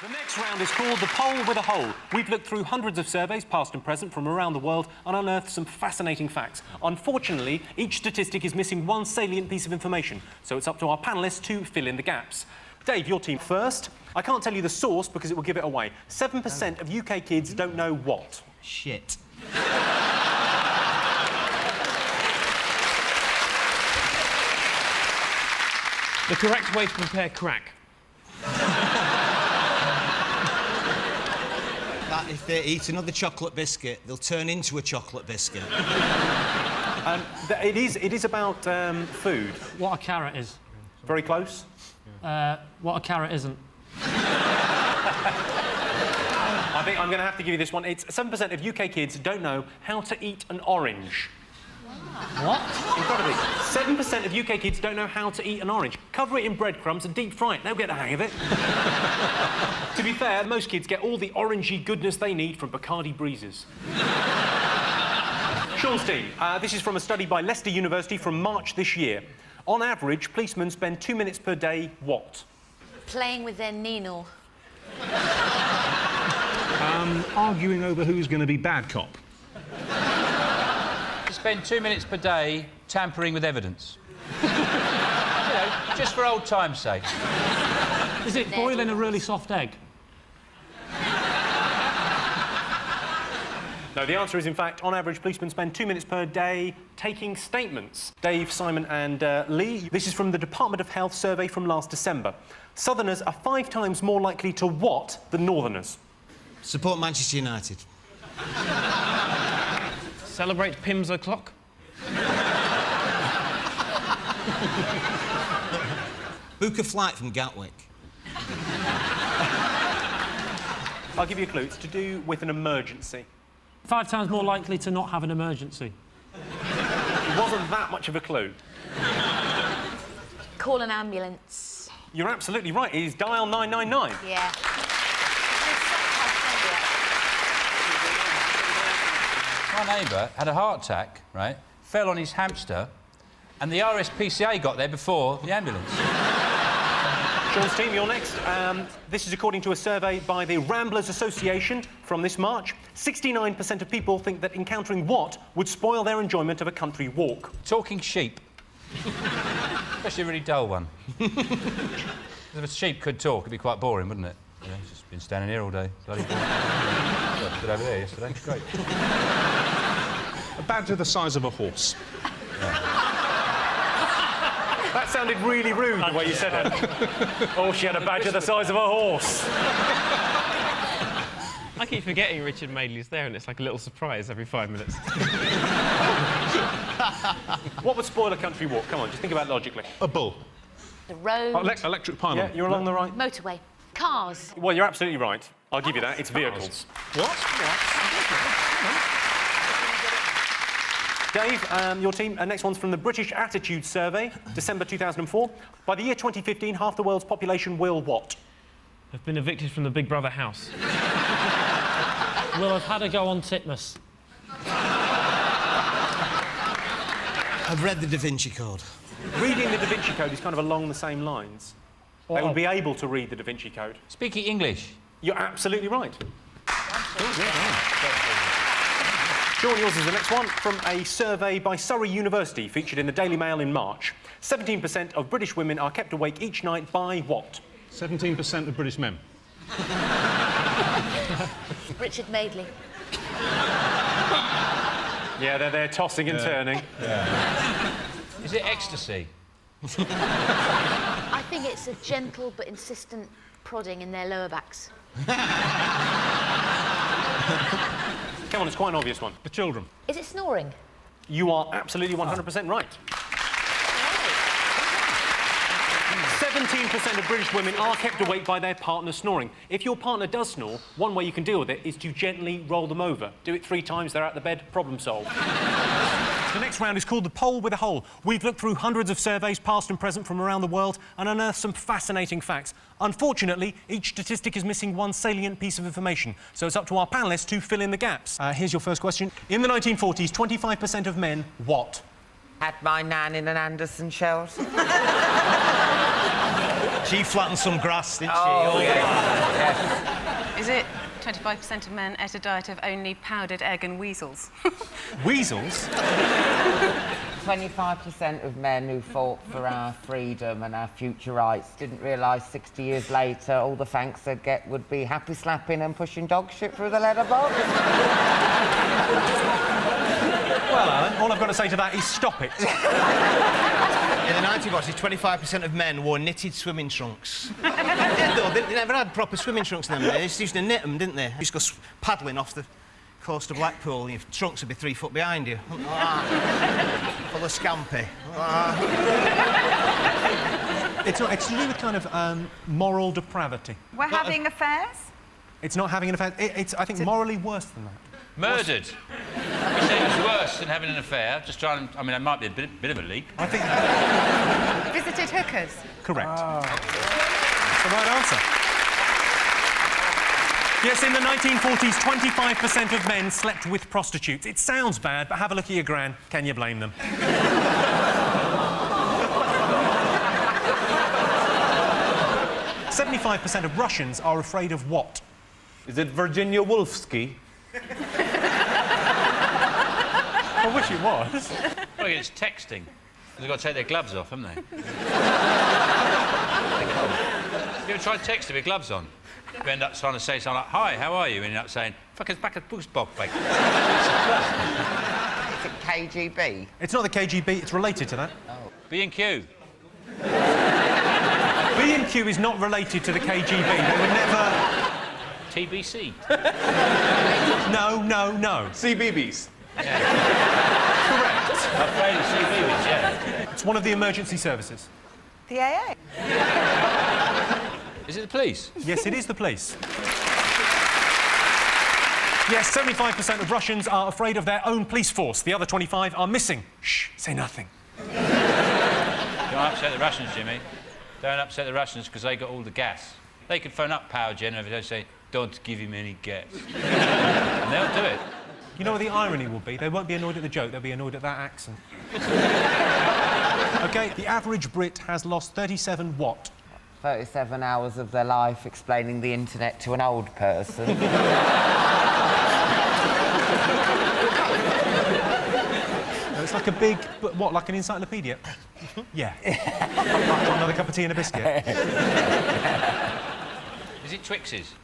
The next round is called The Poll with a Hole. We've looked through hundreds of surveys, past and present, from around the world and unearthed some fascinating facts. Unfortunately, each statistic is missing one salient piece of information, so it's up to our panellists to fill in the gaps. Dave, your team first. I can't tell you the source because it will give it away. 7% of UK kids don't know what? Shit. The correct way to prepare crack. That if they eat another chocolate biscuit, they'll turn into a chocolate biscuit. It is about food. What a carrot is. Very close. What a carrot isn't. I think I'm going to have to give you this one. It's 7% of UK kids don't know how to eat an orange. What? Incredibly. 7% of UK kids don't know how to eat an orange. Cover it in breadcrumbs and deep fry it. They'll get the hang of it. To be fair, most kids get all the orangey goodness they need from Bacardi breezes. Sean's team. This is from a study by Leicester University from March this year. On average, policemen spend 2 minutes per day what? Playing with their needle. Arguing over who's going to be bad cop. Spend 2 minutes per day tampering with evidence. You know, just for old time's sake. Is it boiling a really soft egg? No, the answer is, in fact, on average, policemen spend 2 minutes per day taking statements. Dave, Simon and Lee, this is from the Department of Health survey from last December. Southerners are 5 times more likely to what than Northerners? Support Manchester United. Celebrate Pim's o'clock? Book a flight from Gatwick. I'll give you a clue. It's to do with an emergency. 5 times more likely to not have an emergency. It wasn't that much of a clue. Call an ambulance. You're absolutely right. It is dial 999. Yeah. My neighbour had a heart attack, right, fell on his hamster, and the RSPCA got there before the ambulance. Sean's team, you're next. This is according to a survey by the Ramblers Association from this March. 69% of people think that encountering what would spoil their enjoyment of a country walk? Talking sheep. Especially a really dull one. If a sheep could talk, it'd be quite boring, wouldn't it? You know, it's just been standing here all day. Bloody boring. I stood over there yesterday. Great. A badger the size of a horse. That sounded really rude, the way you said it. Oh, she had a badger the size of a horse. I keep forgetting Richard Madeley's there, and it's like a little surprise every 5 minutes. What would spoil a country walk? Come on, just think about it logically. A bull. The road. Electric pylon. Yeah, you're along the right. Motorway. Cars. Well, you're absolutely right. I'll give you that. It's vehicles. What? Dave, your team, next one's from the British Attitude Survey, December 2004. By the year 2015, half the world's population will what? I've been evicted from the Big Brother house. Will have had a go on Titmus. I've read the Da Vinci Code. Reading the Da Vinci Code is kind of along the same lines. They will be able to read the Da Vinci Code. Speaking English. You're absolutely right. Sean, yours is the next one, from a survey by Surrey University, featured in the Daily Mail in March. 17% of British women are kept awake each night by what? 17% of British men. Richard Madeley. Yeah, they're there tossing and turning. Yeah. Is it ecstasy? I think it's a gentle but insistent prodding in their lower backs. Come on, it's quite an obvious one. The children. Is it snoring? You are absolutely 100% right. 17% of British women are kept awake by their partner snoring. If your partner does snore, one way you can deal with it is to gently roll them over. Do it 3 times, they're out the bed, problem solved. The next round is called The Poll with a Hole. We've looked through hundreds of surveys, past and present, from around the world and unearthed some fascinating facts. Unfortunately, each statistic is missing one salient piece of information, so it's up to our panellists to fill in the gaps. Here's your first question. In the 1940s, 25% of men what? Had my nan in an Anderson shells. She flattened some grass, didn't she? Oh, yes. 25% of men ate a diet of only powdered egg and weasels. Weasels? 25% of men who fought for our freedom and our future rights didn't realise 60 years later all the thanks they'd get would be happy slapping and pushing dog shit through the letterbox. Well, Alan, all I've got to say to that is stop it. In the 1940s, 25% of men wore knitted swimming trunks. They never had proper swimming trunks in them days. They used to knit them, didn't they? They used to go paddling off the coast of Blackpool. Your trunks would be 3 foot behind you. Full of scampi. It's to do with kind of moral depravity. We're having affairs? It's not having an affair. It's, I think, morally worse than that. Murdered. Which seems worse than having an affair. Just trying. I mean, it might be a bit of a leap. I think... Visited hookers? Correct. Oh. That's the right answer. Yes, in the 1940s, 25% of men slept with prostitutes. It sounds bad, but have a look at your gran. Can you blame them? 75% of Russians are afraid of what? Is it Virginia Woolfsky? I wish it was. Well, it's texting. They've got to take their gloves off, haven't they? You ever tried texting with gloves on? You end up trying to say something like, "Hi, how are you?" and you end up saying, "Fuck, it's back at Book." Is it KGB? It's not the KGB, it's related to that. Oh. B&Q. B&Q is not related to the KGB. They were never... TBC. No. CBeebies. Yeah. Correct. I'm afraid of CBeebies, yeah. It's one of the emergency services. The AA? Is it the police? Yes, it is the police. Yes, 75% of Russians are afraid of their own police force. The other 25 are missing. Shh, say nothing. Don't upset the Russians, Jimmy. Don't upset the Russians because they got all the gas. They could phone up Power Gen and they say, "Don't give him any gas." And they'll do it. You know what the irony will be? They won't be annoyed at the joke, they'll be annoyed at that accent. OK, the average Brit has lost 37 what? 37 hours of their life explaining the internet to an old person. It's like a big... But what, like an encyclopedia? Yeah. Another cup of tea and a biscuit. Is it Twixes?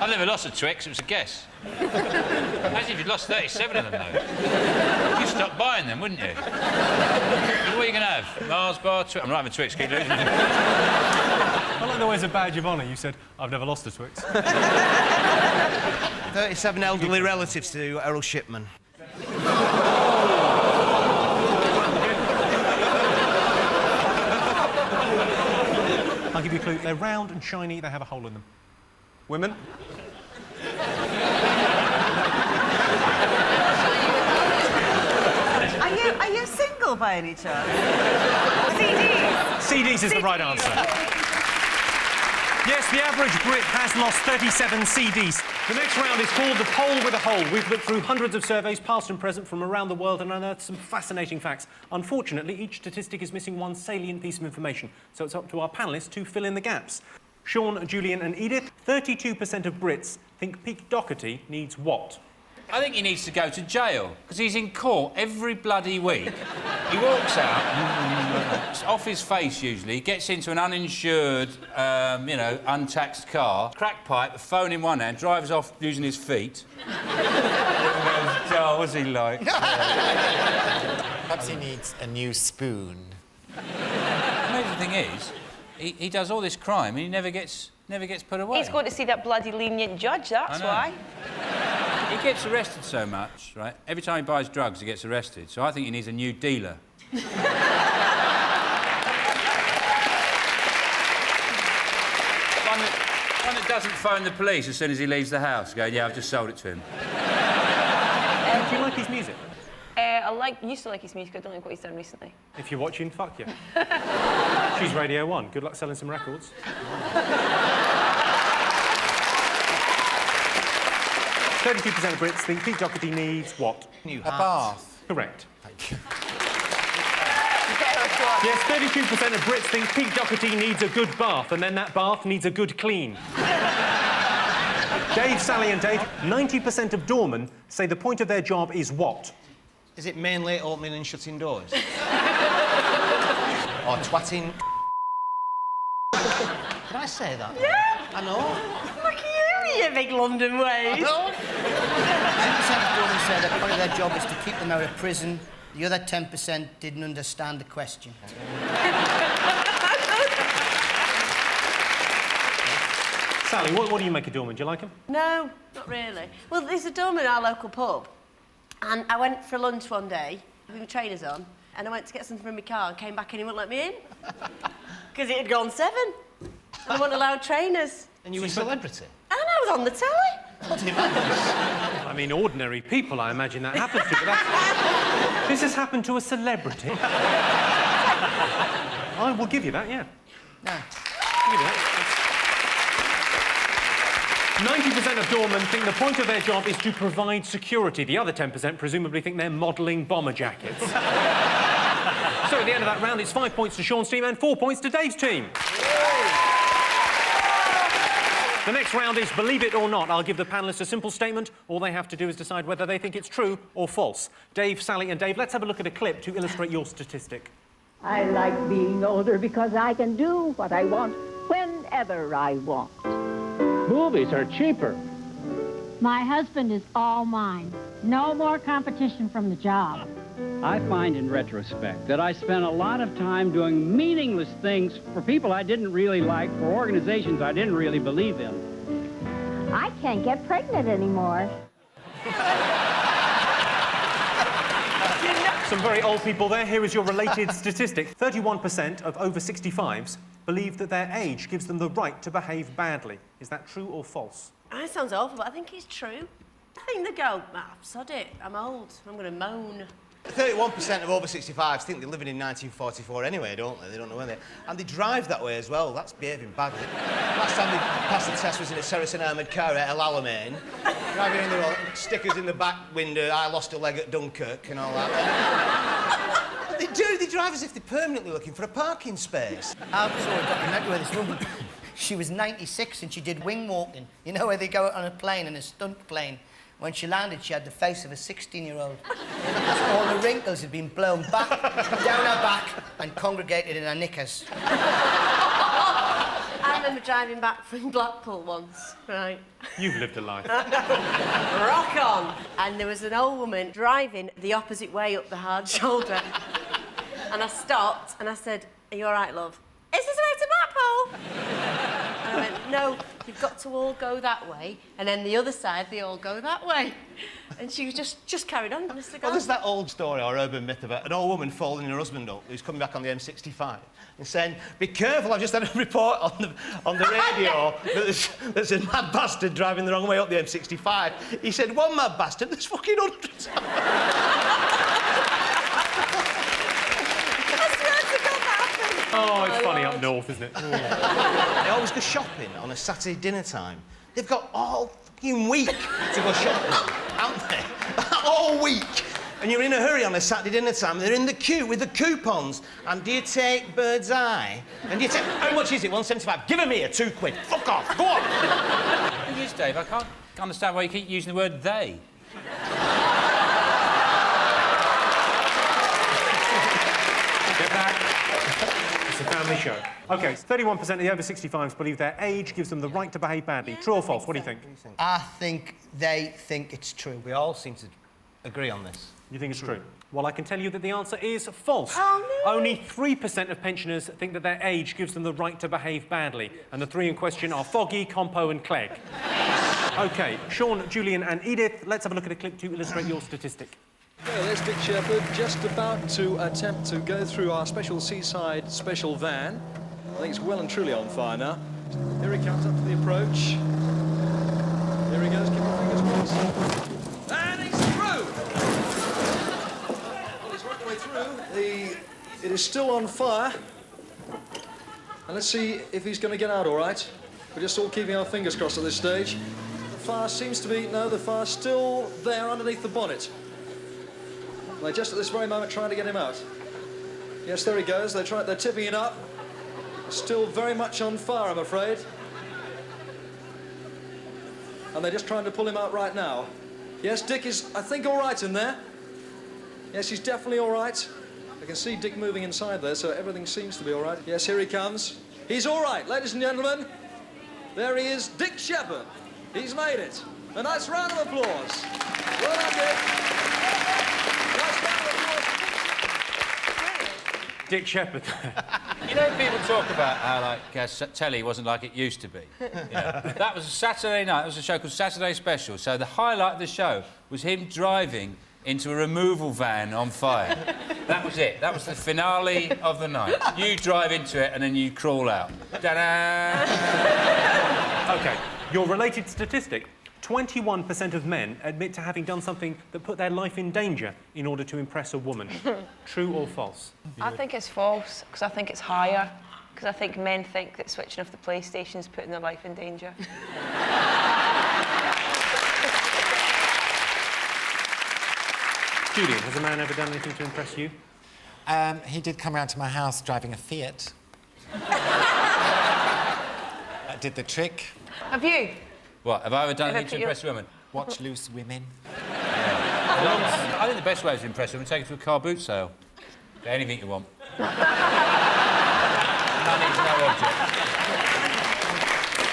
I never lost a Twix, it was a guess. Imagine if you'd lost 37 of them, though. You'd stop buying them, wouldn't you? What are you going to have? Mars bar, Twix? I'm not having Twix, keep losing. I like the way as a badge of honour you said, "I've never lost a Twix." 37 elderly relatives to Errol Shipman. I'll give you a clue. They're round and shiny, they have a hole in them. Women? Are you single by any chance? CDs is the right answer. Yes, the average Brit has lost 37 CDs. The next round is called the poll with a hole. We've looked through hundreds of surveys, past and present, from around the world and unearthed some fascinating facts. Unfortunately, each statistic is missing one salient piece of information, so it's up to our panellists to fill in the gaps. Sean, Julian and Edith, 32% of Brits think Pete Doherty needs what? I think he needs to go to jail, because he's in court every bloody week. He walks out, it's off his face usually, gets into an uninsured, untaxed car, crack pipe, a phone in one hand, drives off using his feet. Oh, what's he like? Perhaps he needs a new spoon. The amazing thing is, he does all this crime and he never gets put away. He's got to see that bloody lenient judge, that's why. He gets arrested so much, right? Every time he buys drugs, he gets arrested. So I think he needs a new dealer. One that doesn't phone the police as soon as he leaves the house, going, "Yeah, I've just sold it to him." Do you like his music? I used to like his music. I don't like what he's done recently. If you're watching, fuck you. She's Radio 1. Good luck selling some records. 32% of Brits think Pete Doherty needs what? A bath. Correct. Thank you. Yes, 32% of Brits think Pete Doherty needs a good bath, and then that bath needs a good clean. Dave, Sally and Dave, 90% of doormen say the point of their job is what? Is it mainly opening and shutting doors? Or twatting? Can I say that? Yeah. I know. Look at you, you big London ways. 10% of doormen say that part of their job is to keep them out of prison. The other 10% didn't understand the question. Sally, what do you make of doormen? Do you like them? No, not really. Well, there's a doorman in our local pub, and I went for lunch one day with my trainers on, and I went to get something from my car and came back and he wouldn't let me in. Because it had gone 7. And I wasn't allowed trainers. And you were a celebrity? And I was on the telly. Bloody madness. I mean, ordinary people, I imagine that happens to, but that's... This has happened to a celebrity. I will give you that, yeah. No. Give you that. 90% of doormen think the point of their job is to provide security. The other 10% presumably think they're modelling bomber jackets. So at the end of that round, it's 5 points to Sean's team and 4 points to Dave's team. The next round is Believe It or Not. I'll give the panellists a simple statement. All they have to do is decide whether they think it's true or false. Dave, Sally and Dave, let's have a look at a clip to illustrate your statistic. I like being older because I can do what I want whenever I want. Movies are cheaper. My husband is all mine. No more competition from the job. I find in retrospect that I spent a lot of time doing meaningless things for people I didn't really like, for organizations I didn't really believe in. I can't get pregnant anymore. Some very old people there. Here is your related statistic. 31% of over 65s believe that their age gives them the right to behave badly. Is that true or false? That sounds awful, but I think it's true. I think they go, sod it, I'm old, I'm going to moan. 31% of over 65s think they're living in 1944 anyway, don't they? They don't know when they... And they drive that way as well. That's behaving badly. Last time they passed the test was in a Saracen armoured car at El Alamein. Driving in the road, stickers in the back window, I lost a leg at Dunkirk and all that. They do, they drive as if they're permanently looking for a parking space. I saw a documentary where this woman, she was 96 and she did wing walking. You know where they go out on a plane, in a stunt plane? When she landed, she had the face of a 16-year-old. All the wrinkles had been blown back, down her back, and congregated in her knickers. I remember driving back from Blackpool once, right? You've lived a life. Rock on! And there was an old woman driving the opposite way up the hard shoulder. And I stopped and I said, "Are you all right, love? Is this the way to Blackpool?" And I went, "No, you've got to all go that way, and then the other side, they all go that way." And she was just carried on, honest to God. Well, there's that old story or urban myth about an old woman folding her husband up who's coming back on the M65 and saying, "Be careful, I've just had a report on the radio that there's a mad bastard driving the wrong way up the M65. He said, one mad bastard, there's fucking hundreds." Oh, it's funny up north, isn't it? They always go shopping on a Saturday dinner time. They've got all fucking week to go shopping, haven't they? All week. And you're in a hurry on a Saturday dinner time, and they're in the queue with the coupons. And do you take Bird's Eye? And do you take... How much is it? 175. Give 'em here, £2. Fuck off. Go on. Thing is, Dave, I can't understand why you keep using the word they. Get back. It's a family show. OK, 31% of the over 65s believe their age gives them the right to behave badly. True or false? What do you think? I think they think it's true. We all seem to agree on this. You think it's true? Well, I can tell you that the answer is false. Oh, no. Only 3% of pensioners think that their age gives them the right to behave badly. And the 3 in question are Foggy, Compo and Clegg. OK, Sean, Julian and Edith, let's have a look at a clip to illustrate your statistic. Well, there's Dick Shepherd just about to attempt to go through our special seaside special van. I think it's well and truly on fire now. Here he comes up to the approach. Here he goes, keep your fingers crossed. And he's through! Well, he's worked the way through. It is still on fire. And let's see if he's going to get out all right. We're just all keeping our fingers crossed at this stage. The fire seems to be... No, the fire's still there underneath the bonnet. They're just at this very moment trying to get him out. Yes, there he goes. They're tipping it up. Still very much on fire, I'm afraid. And they're just trying to pull him out right now. Yes, Dick is, I think, all right in there. Yes, he's definitely all right. I can see Dick moving inside there, so everything seems to be all right. Yes, here he comes. He's all right, ladies and gentlemen. There he is, Dick Shepherd. He's made it. A nice round of applause. Well done, Dick. Nice round of applause for Dick Shepherd. You know, people talk about how, like, telly wasn't like it used to be. That was a Saturday night. It was a show called Saturday Special. So the highlight of the show was him driving into a removal van on fire. That was it. That was the finale of the night. You drive into it and then you crawl out. Ta-da! OK, your related statistic. 21% of men admit to having done something that put their life in danger in order to impress a woman. True or false? I think it's false, because I think it's higher. Because I think men think that switching off the PlayStation is putting their life in danger. Julian, has a man ever done anything to impress you? He did come round to my house driving a Fiat. That did the trick. Have you? What, have I ever done anything to impress women? Watch loose women. Yeah. I think the best way to impress women is take her to a car boot sale. Get anything you want. Money's no object.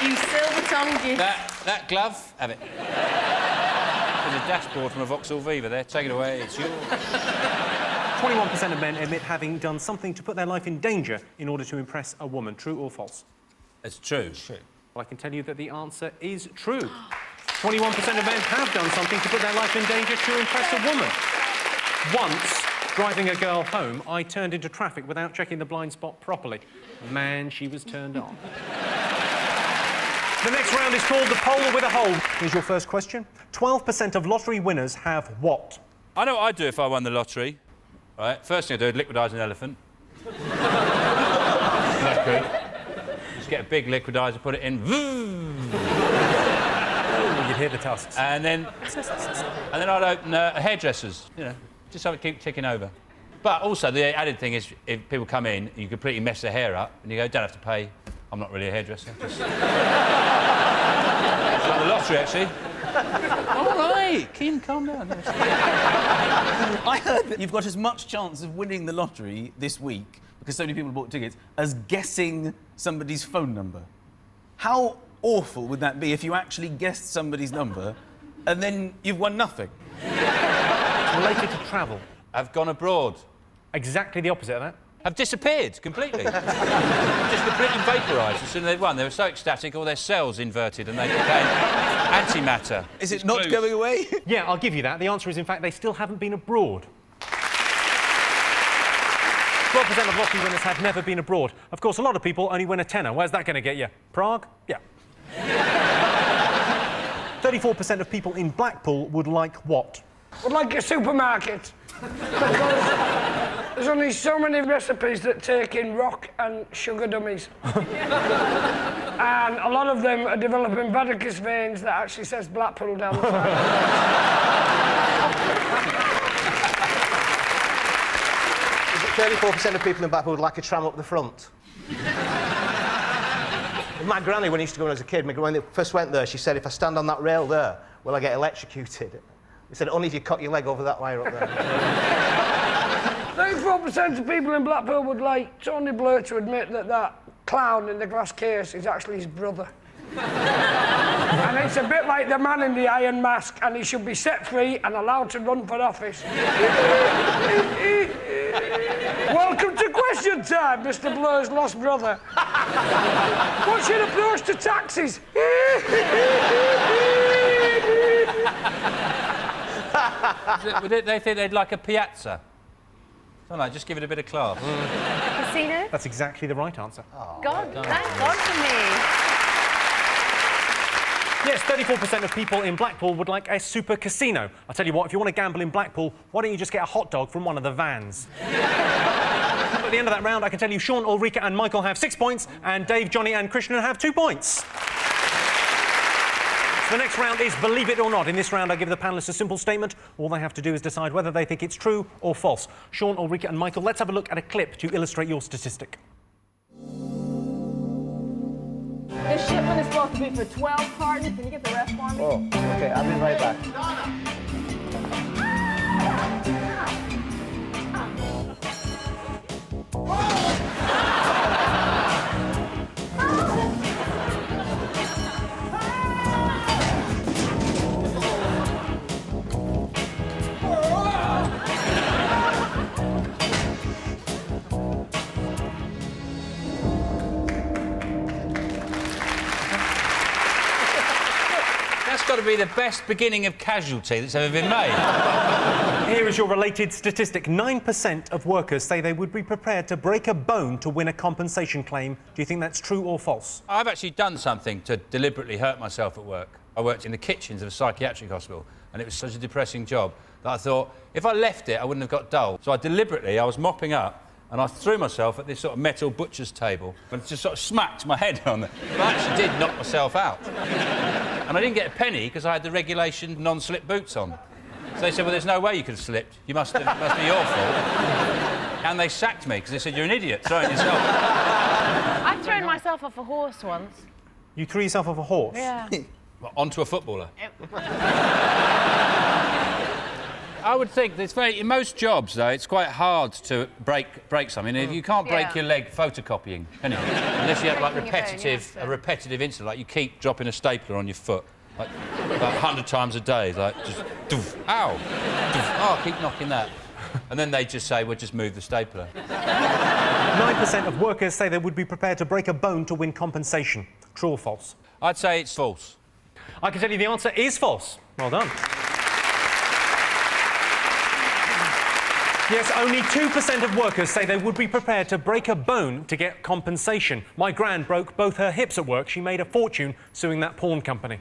You silver-tongued you. That glove, have it. There's a dashboard from a Vauxhall Viva there. Take it away, it's yours. 21% of men admit having done something to put their life in danger in order to impress a woman. True or false? It's true. True. Well, I can tell you that the answer is true. 21% of men have done something to put their life in danger to impress a woman. Once, driving a girl home, I turned into traffic without checking the blind spot properly. Man, she was turned on. The next round is called the Pole with a Hole. Here's your first question. 12% of lottery winners have what? I know what I'd do if I won the lottery. Right, first thing I'd do is liquidise an elephant. That's good. Just get a big liquidiser, put it in. You'd hear the tusks. And then I'd open a hairdresser's, you know, just have it keep ticking over. But also, the added thing is, if people come in, you completely mess their hair up, and you go, don't have to pay. I'm not really a hairdresser. Just... It's like the lottery, actually. All right, Keane, calm down. I heard that you've got as much chance of winning the lottery this week, because so many people bought tickets, as guessing somebody's phone number. How awful would that be if you actually guessed somebody's number and then you've won nothing? It's related to travel. I've gone abroad. Exactly the opposite of that. Have disappeared completely. Just completely vaporised as soon as they won. They were so ecstatic, all their cells inverted and they became antimatter. Is it not going away? Yeah, I'll give you that. The answer is, in fact, they still haven't been abroad. 12% of lottery winners have never been abroad. Of course, a lot of people only win a tenner. Where's that going to get you? Prague? Yeah. 34% of people in Blackpool would like what? Would like a supermarket. There's only so many recipes that take in rock and sugar dummies. And a lot of them are developing varicose veins that actually says Blackpool down the side. 34% of people in Blackpool would like a tram up the front. My granny, when I used to go when I was a kid, when they first went there, she said, if I stand on that rail there, will I get electrocuted? He said, only if you cut your leg over that wire up there. 34% of people in Blackpool would like Tony Blair to admit that that clown in the glass case is actually his brother. And it's a bit like the man in the iron mask, and he should be set free and allowed to run for office. Welcome to question time, Mr. Blair's lost brother. What's your approach to taxis? Would they think they'd like a piazza? Don't know, just give it a bit of class. A casino? That's exactly the right answer. Oh, God, thank God for me. Yes, 34% of people in Blackpool would like a super casino. I'll tell you what, if you want to gamble in Blackpool, why don't you just get a hot dog from one of the vans? At the end of that round, I can tell you Sean, Ulrika and Michael have 6 points, and Dave, Johnny and Krishnan have 2 points. The next round is Believe It or Not. In this round, I give the panellists a simple statement. All they have to do is decide whether they think it's true or false. Sean, Ulrika and Michael, let's have a look at a clip to illustrate your statistic. This shipment is supposed to be for 12 cartons. Can you get the rest for me? Oh, okay. I'll be right back. That's got to be the best beginning of Casualty that's ever been made. Here is your related statistic. 9% of workers say they would be prepared to break a bone to win a compensation claim. Do you think that's true or false? I've actually done something to deliberately hurt myself at work. I worked in the kitchens of a psychiatric hospital, and it was such a depressing job that I thought, if I left it, I wouldn't have got dull. So I was mopping up, and I threw myself at this sort of metal butcher's table and just sort of smacked my head on it. But I actually did knock myself out. And I didn't get a penny because I had the regulation non-slip boots on. So they said, well, there's no way you could have slipped. It must be your fault. And they sacked me because they said, you're an idiot, throw it yourself. I've thrown myself off a horse once. You threw yourself off a horse? Yeah. Well, onto a footballer? I would think that in most jobs, though, it's quite hard to break something. If you can't break your leg photocopying, can you? Unless you have, like, a repetitive incident, like you keep dropping a stapler on your foot, like 100 times a day, like, just, doof, ow, doof, oh, keep knocking that. And then they just say, well, just move the stapler. 9% of workers say they would be prepared to break a bone to win compensation. True or false? I'd say it's false. I can tell you the answer is false. Well done. Yes, only 2% of workers say they would be prepared to break a bone to get compensation. My gran broke both her hips at work. She made a fortune suing that porn company.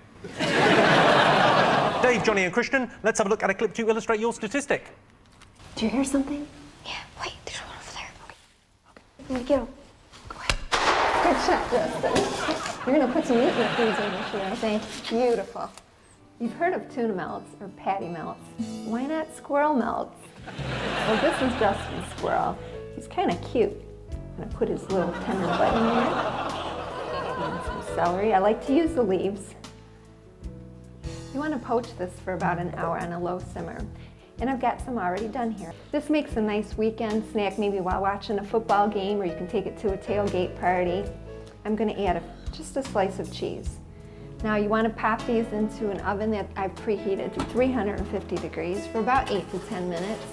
Dave, Johnny and Christian, let's have a look at a clip to illustrate your statistic. Do you hear something? Yeah, wait, there's one over there. I'm gonna get him. Go ahead. Good shot, Justin. You're gonna put some meat in the freezer this year, I think. Beautiful. You've heard of tuna melts or patty melts. Why not squirrel melts? Well, this is Justin's squirrel. He's kind of cute. I'm gonna put his little tender butt in there. And some celery. I like to use the leaves. You want to poach this for about an hour on a low simmer. And I've got some already done here. This makes a nice weekend snack, maybe while watching a football game, or you can take it to a tailgate party. I'm gonna add just a slice of cheese. Now you want to pop these into an oven that I've preheated to 350 degrees for about 8 to 10 minutes.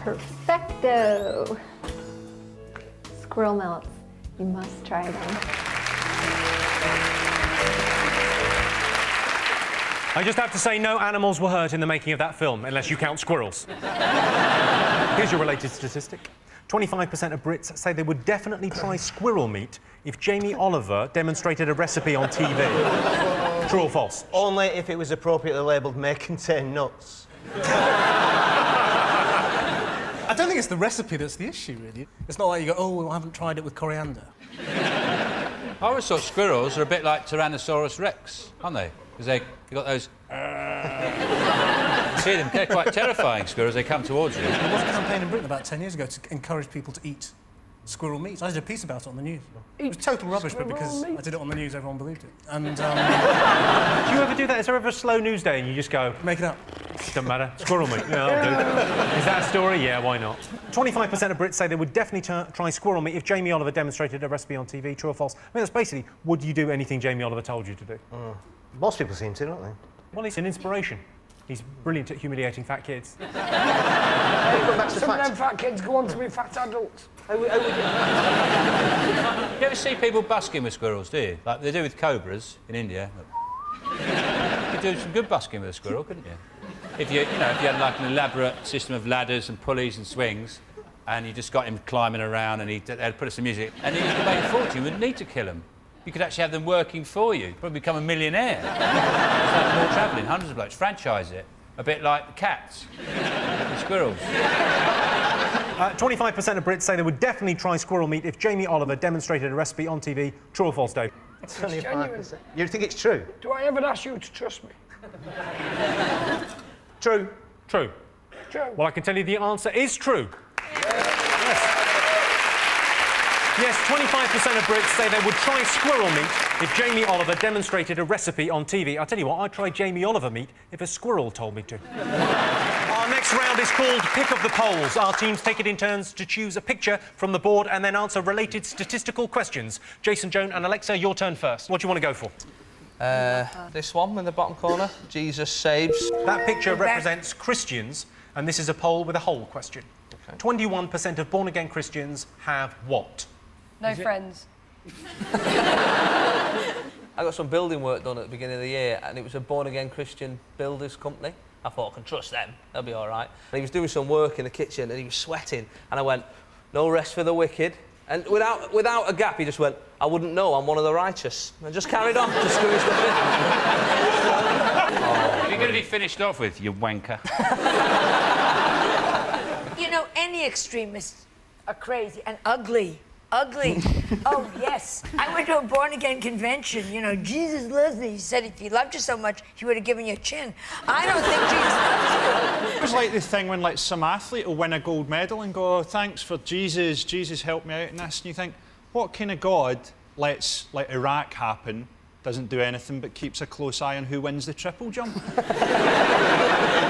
Perfecto! Squirrel melts. You must try them. I just have to say no animals were hurt in the making of that film, unless you count squirrels. Here's your related statistic. 25% of Brits say they would definitely try squirrel meat if Jamie Oliver demonstrated a recipe on TV. True or false? Only if it was appropriately labelled may contain nuts. I don't think it's the recipe that's the issue, really. It's not like you go, oh, well, I haven't tried it with coriander. I always thought squirrels are a bit like Tyrannosaurus Rex, aren't they? Because they've got those... See them, they're quite terrifying, squirrels. They come towards you. There was a campaign in Britain about 10 years ago to encourage people to eat squirrel meat. I did a piece about it on the news. It was total rubbish, but because I did it on the news, everyone believed it. And, Do you ever do that? Is there ever a slow news day and you just go... Make it up. Doesn't matter. Squirrel meat. Yeah, I'll do. Is that a story? Yeah, why not? 25% of Brits say they would definitely try squirrel meat if Jamie Oliver demonstrated a recipe on TV. True or false? I mean, that's basically, would you do anything Jamie Oliver told you to do? Most people seem to, don't they? Well, he's an inspiration. He's brilliant at humiliating fat kids. Some of them fat kids go on to be fat adults. You ever see people busking with squirrels, do you? Like they do with cobras in India. You could do some good busking with a squirrel, couldn't you? If you had like an elaborate system of ladders and pulleys and swings, and you just got him climbing around, and they'd put some music, and then you could make a fortune. You wouldn't need to kill them. You could actually have them working for you. You'd probably become a millionaire. Start more travelling, hundreds of blokes. Franchise it. A bit like the cats, the squirrels. 25% of Brits say they would definitely try squirrel meat if Jamie Oliver demonstrated a recipe on TV. True or false, Dave? It's genuine. You think it's true? Do I ever ask you to trust me? True. True. True. Well, I can tell you the answer is true. Yes, 25% of Brits say they would try squirrel meat if Jamie Oliver demonstrated a recipe on TV. I'll tell you what, I'd try Jamie Oliver meat if a squirrel told me to. Our next round is called Pick of the Polls. Our teams take it in turns to choose a picture from the board and then answer related statistical questions. Jason, Joan and Alexa, your turn first. What do you want to go for? This one in the bottom corner. Jesus saves. That picture represents Christians, and this is a poll with a whole question. 21% of born-again Christians have what? No friends. I got some building work done at the beginning of the year, and it was a born-again Christian builders company. I thought I can trust them, they'll be all right. And he was doing some work in the kitchen, and he was sweating, and I went, no rest for the wicked. And without a gap, he just went, I wouldn't know, I'm one of the righteous. And just carried on, just doing stuff in. You're going to be finished off with, you wanker. You know, any extremists are crazy and ugly. Ugly. Oh, yes. I went to a born-again convention. You know, Jesus loves me. He said if he loved you so much, he would have given you a chin. I don't think Jesus loves you. It's like the thing when, like, some athlete will win a gold medal and go, oh, thanks for Jesus, Jesus helped me out in this. And you think, what kind of God lets, like, Iraq happen, doesn't do anything but keeps a close eye on who wins the triple jump?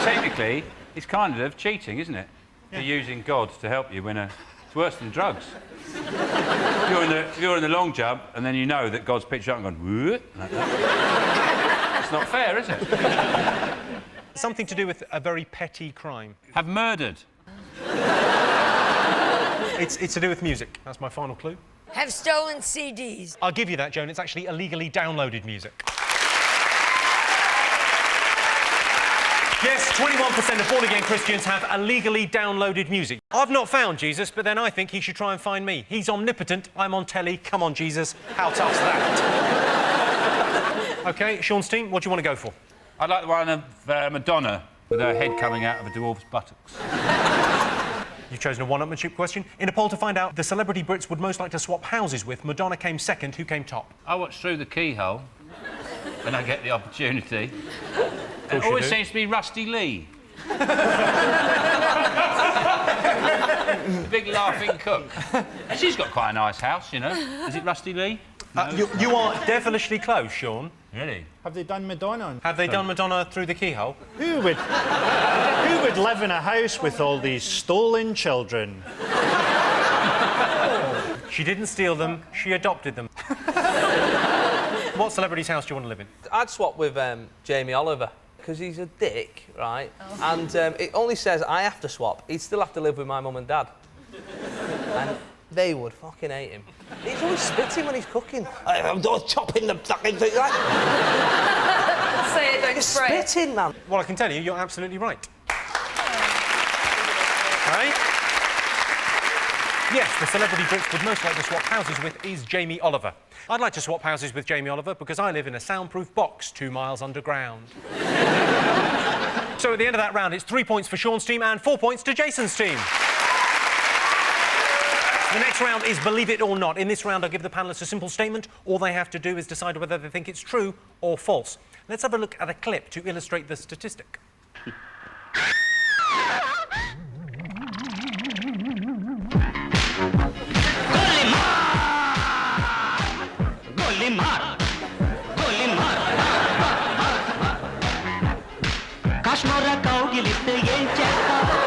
Technically, it's kind of cheating, isn't it? Yeah. You're using God to help you win a... It's worse than drugs. If you're in the long jump and then you know that God's picked you up and gone, whoop, like that. It's not fair, is it? Something to do with a very petty crime. Have murdered. It's to do with music. That's my final clue. Have stolen CDs. I'll give you that, Joan. It's actually illegally downloaded music. Yes, 21% of born-again Christians have illegally downloaded music. I've not found Jesus, but then I think he should try and find me. He's omnipotent, I'm on telly. Come on, Jesus, how tough's that? OK, Sean's team, what do you want to go for? I'd like the one of Madonna with her head coming out of a dwarf's buttocks. You've chosen a one-upmanship question. In a poll to find out the celebrity Brits would most like to swap houses with, Madonna came second. Who came top? I watch Through the Keyhole when I get the opportunity. It you always do. seems to be Rusty Lee. The big laughing cook. And she's got quite a nice house, you know. Is it Rusty Lee? No, You are devilishly close, Sean. Really? Have they done Madonna? Have they done Madonna Through the Keyhole? Who would live in a house with all these stolen children? She didn't steal them, she adopted them. What celebrity's house do you want to live in? I'd swap with Jamie Oliver, because he's a dick, right? And it only says I have to swap. He'd still have to live with my mum and dad. And they would fucking hate him. He's always spitting when he's cooking. I'm chopping the fucking thing. Like... Say it, don't He's spray it. spitting, man. Well, I can tell you, you're absolutely right. Right? Yes, the celebrity Brits would most like to swap houses with is Jamie Oliver. I'd like to swap houses with Jamie Oliver because I live in a soundproof box 2 miles underground. So at the end of that round, it's 3 points for Sean's team and 4 points to Jason's team. The next round is Believe It or Not. In this round, I'll give the panellists a simple statement. All they have to do is decide whether they think it's true or false. Let's have a look at a clip to illustrate the statistic. కాశ్మీర కౌగిలిస్తే ఏం చేస్తావో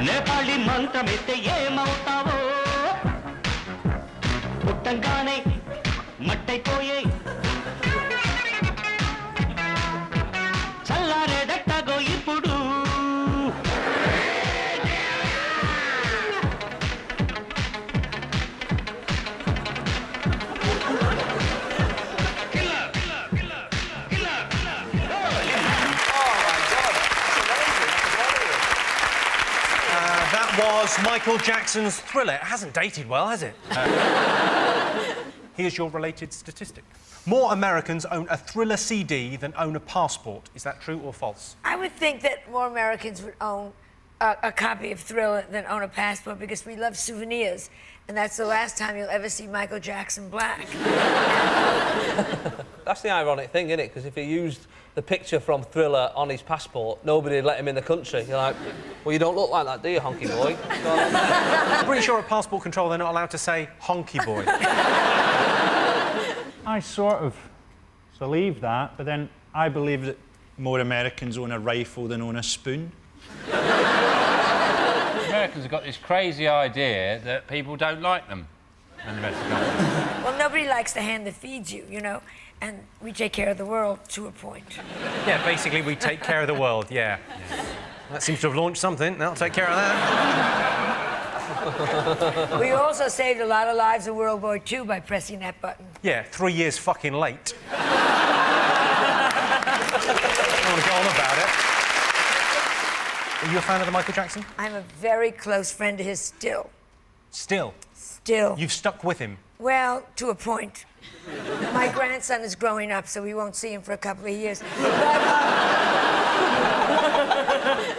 నేపాళీ మంత్రమిస్తే ఏమవుతావో పుట్టంగానే మట్టైపోయే చల్లారేదట్టగో ఇప్పుడు That was Michael Jackson's Thriller. It hasn't dated well, has it? Here's your related statistic. More Americans own a Thriller CD than own a passport. Is that true or false? I would think that more Americans would own a copy of Thriller than own a passport because we love souvenirs, and that's the last time you'll ever see Michael Jackson black. That's the ironic thing, isn't it? Because if he used the picture from Thriller on his passport, nobody would let him in the country. You're like, well, you don't look like that, do you, honky boy? I'm pretty sure at passport control they're not allowed to say honky boy. I sort of believe that, but then I believe that more Americans own a rifle than own a spoon. Americans have got this crazy idea that people don't like them. And the rest of the country. Well, nobody likes the hand that feeds you, you know, and we take care of the world to a point. Yeah, basically we take care of the world, yeah. That seems to have launched something. I'll take care of that. We also saved a lot of lives in World War II by pressing that button. Yeah, 3 years fucking late. I don't want to go on about it. Are you a fan of the Michael Jackson? I'm a very close friend of his still. Still? Still. You've stuck with him? Well, to a point. My grandson is growing up, so we won't see him for a couple of years. But,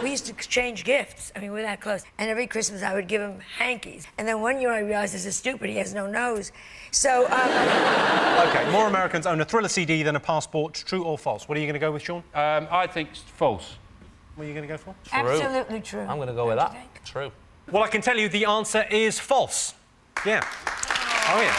we used to exchange gifts. I mean, we're that close. And every Christmas I would give him hankies. And then one year I realized this is stupid, he has no nose. So, OK, more Americans own a Thriller CD than a passport. True or false? What are you going to go with, Sean? I think it's false. What are you going to go for? True. Absolutely true. I'm going to go with that. True. Well, I can tell you the answer is false. Yeah. Oh, yeah.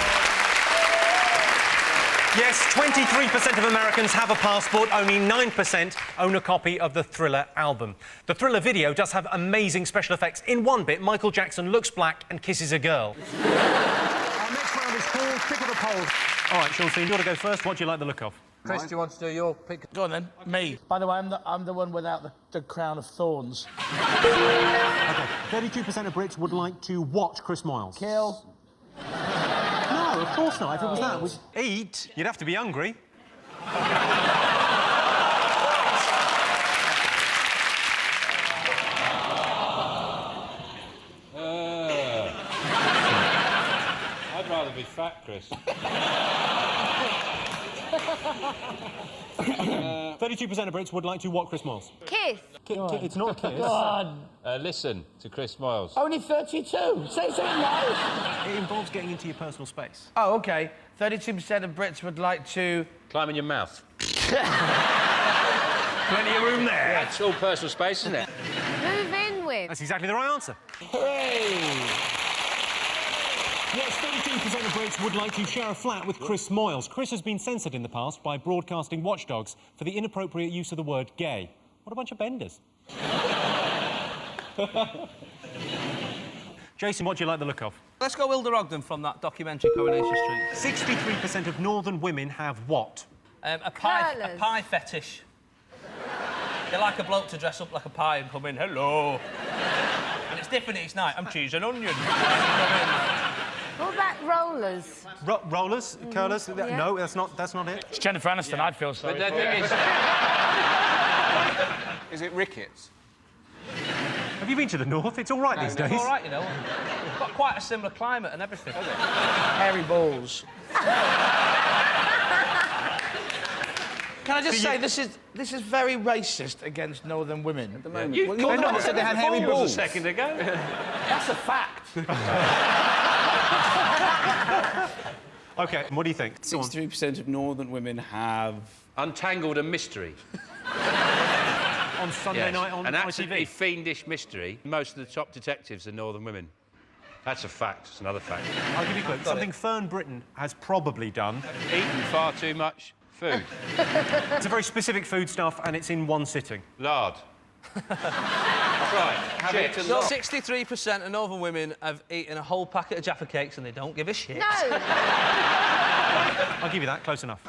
Yes, 23% of Americans have a passport. Only 9% own a copy of the Thriller album. The Thriller video does have amazing special effects. In one bit, Michael Jackson looks black and kisses a girl. Our next round is called Pick of the Poll. All right, Sean, so you want to go first? What do you like the look of? Chris, do you want to do your pick? Go on then. Me. By the way, I'm the one without the crown of thorns. OK, 32% of Brits would like to watch Chris Moyles. Kill. No, of course not. If it was that, we'd... Eat? You'd have to be hungry. I'd rather be fat, Chris. 32% of Brits would like to watch Chris Moyles. Kiss. It's not a kiss. God. Listen to Chris Moyles. Only 32. Say something nice. It involves getting into your personal space. Oh, OK. 32% of Brits would like to... Climb in your mouth. Plenty of room there. Yeah, it's all personal space, isn't it? Move in with. That's exactly the right answer. Hooray! Yes, 32% of Brits would like to share a flat with Chris Moyles. Chris has been censored in the past by broadcasting watchdogs for the inappropriate use of the word gay. What a bunch of benders. Jason, what do you like the look of? Let's go Hilda Ogden from that documentary, Coronation Street. 63% of northern women have what? A pie fetish. They like a bloke to dress up like a pie and come in, hello. And it's different each night. I'm cheese and onion. What about rollers? Rollers? Curlers? Yeah. No, that's not it. It's Jennifer Aniston, I'd feel sorry. But the thing is it rickets? Have you been to the north? It's all right these days. It's all right, you know. We've got quite a similar climate and everything. Hairy balls. Can I just say, this is very racist against northern women. At the moment. Well, you're the one that said they had hairy balls a second ago. That's a fact. OK, what do you think? 63% of northern women have... Untangled a mystery. On Sunday night on an absolutely ITV. fiendish mystery. Most of the top detectives are northern women. That's a fact. It's another fact. I'll give you a clue. Something Fern Britton has probably done. Eaten far too much food. It's a very specific foodstuff, and it's in one sitting. Lard. Right. Have it So 63% of northern women have eaten a whole packet of Jaffa cakes and they don't give a shit. No. I'll give you that. Close enough.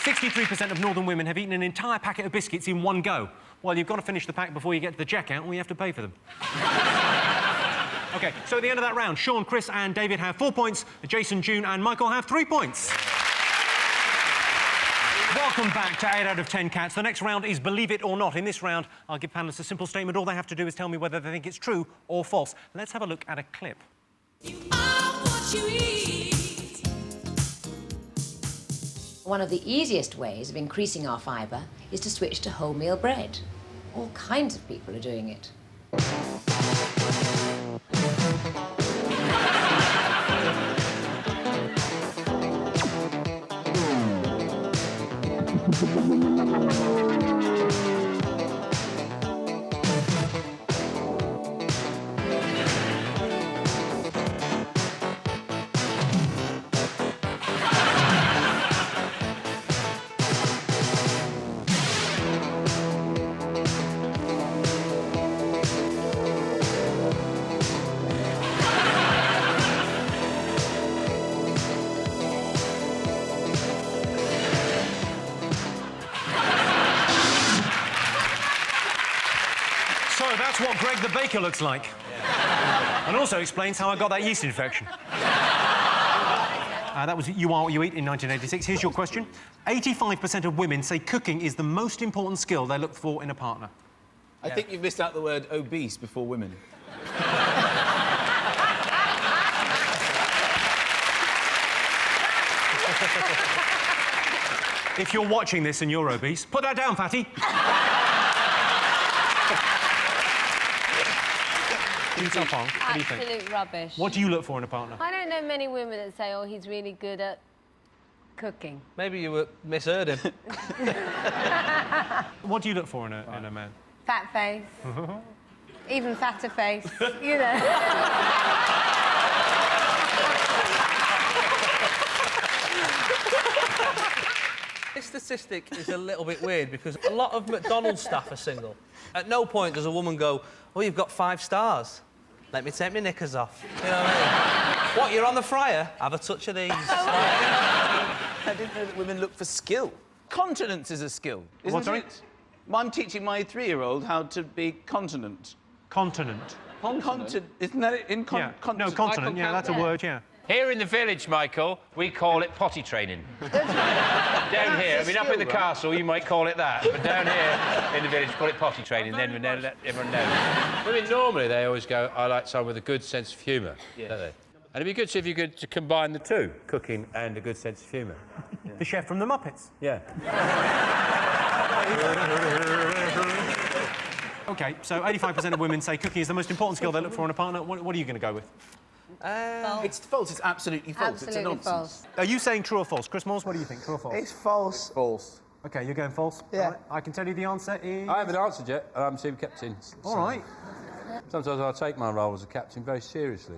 63% of northern women have eaten an entire packet of biscuits in one go. Well, you've got to finish the pack before you get to the checkout, or you have to pay for them. OK, so at the end of that round, Sean, Chris and David have 4 points. Jason, June and Michael have 3 points. Welcome back to 8 out of 10 Cats. The next round is Believe It or Not. In this round, I'll give panellists a simple statement. All they have to do is tell me whether they think it's true or false. Let's have a look at a clip. You are what you eat. One of the easiest ways of increasing our fibre is to switch to wholemeal bread. All kinds of people are doing it. That's what Greg the Baker looks like. And also explains how I got that yeast infection. That was You Are What You Eat in 1986. Here's your question. 85% of women say cooking is the most important skill they look for in a partner. I think you've missed out the word obese before women. If you're watching this and you're obese, put that down, fatty. What do you think? Absolute rubbish. What do you look for in a partner? I don't know many women that say, oh, he's really good at cooking. Maybe you misheard him. What do you look for in a man? Fat face. Even fatter face, you know. This statistic is a little bit weird because a lot of McDonald's staff are single. At no point does a woman go, oh, you've got 5 stars. Let me take my knickers off. You know what I mean? What, you're on the fryer? Have a touch of these. I didn't know that women look for skill. Continence is a skill, isn't it? I'm teaching my 3-year-old how to be continent. Continent? Isn't that it? Yeah. No, continent, yeah, that's a word, yeah. Here in the village, Michael, we call it potty training. Down here, I mean, up in the castle, you might call it that, but down here in the village, call it potty training, then we let everyone know. Women, normally, they always go, I like someone with a good sense of humour, don't they? And it'd be good if you could combine the two, cooking and a good sense of humour. Yeah. The chef from the Muppets. Yeah. OK, so 85% of women say cooking is the most important skill they look for in a partner. What are you going to go with? It's false. It's absolutely false. Absolutely it's a nonsense. false. Are you saying true or false? Chris Moores, what do you think? True or false? It's false. False. OK, you're going false? Yeah. Right. I can tell you the answer is... I haven't answered yet. I'm team captain. All right. Sometimes I take my role as a captain very seriously.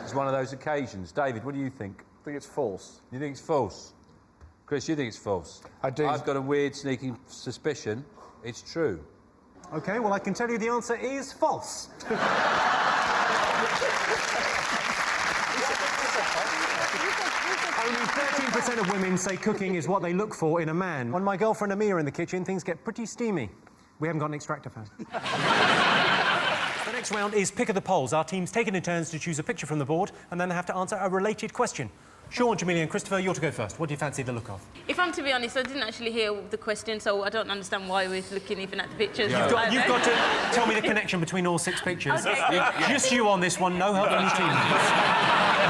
It's one of those occasions. David, what do you think? I think it's false. You think it's false? Chris, you think it's false? I do. I've got a weird, sneaking suspicion it's true. OK, well, I can tell you the answer is false. Only 13% of women say cooking is what they look for in a man. When my girlfriend and me are in the kitchen, things get pretty steamy. We haven't got an extractor fan. The next round is Pick of the Polls. Our teams take it in turns to choose a picture from the board and then have to answer a related question. Sean, Jamelia and Christopher, you're to go first. What do you fancy the look of? If I'm to be honest, I didn't actually hear the question, so I don't understand why we're looking even at the pictures. Yeah. You've got to tell me the connection between all 6 pictures. Okay. Just you on this one, no help from your teammates.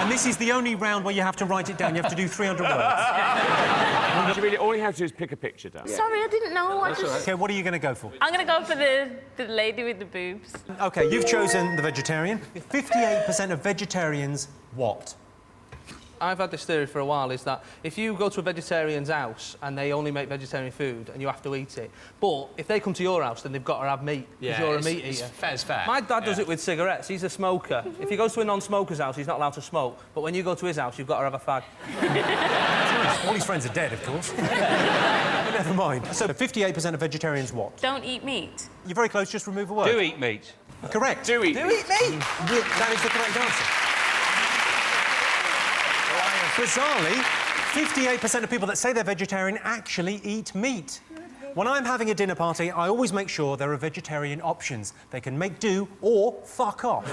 And this is the only round where you have to write it down. You have to do 300 words. Really, all you have to do is pick a picture down. Sorry, I didn't know. OK, what are you going to go for? I'm going to go for the lady with the boobs. OK, you've chosen the vegetarian. 58% of vegetarians what? I've had this theory for a while, is that if you go to a vegetarian's house and they only make vegetarian food and you have to eat it, but if they come to your house, then they've got to have meat, because you're a meat eater. Fair's fair. My dad does it with cigarettes. He's a smoker. If he goes to a non-smoker's house, he's not allowed to smoke, but when you go to his house, you've got to have a fag. All his friends are dead, of course. But never mind. So 58% of vegetarians what? Don't eat meat. You're very close, just remove a word. Do eat meat. Correct. Do eat meat. That is the correct answer. Bizarrely, 58% of people that say they're vegetarian actually eat meat. When I'm having a dinner party, I always make sure there are vegetarian options. They can make do or fuck off.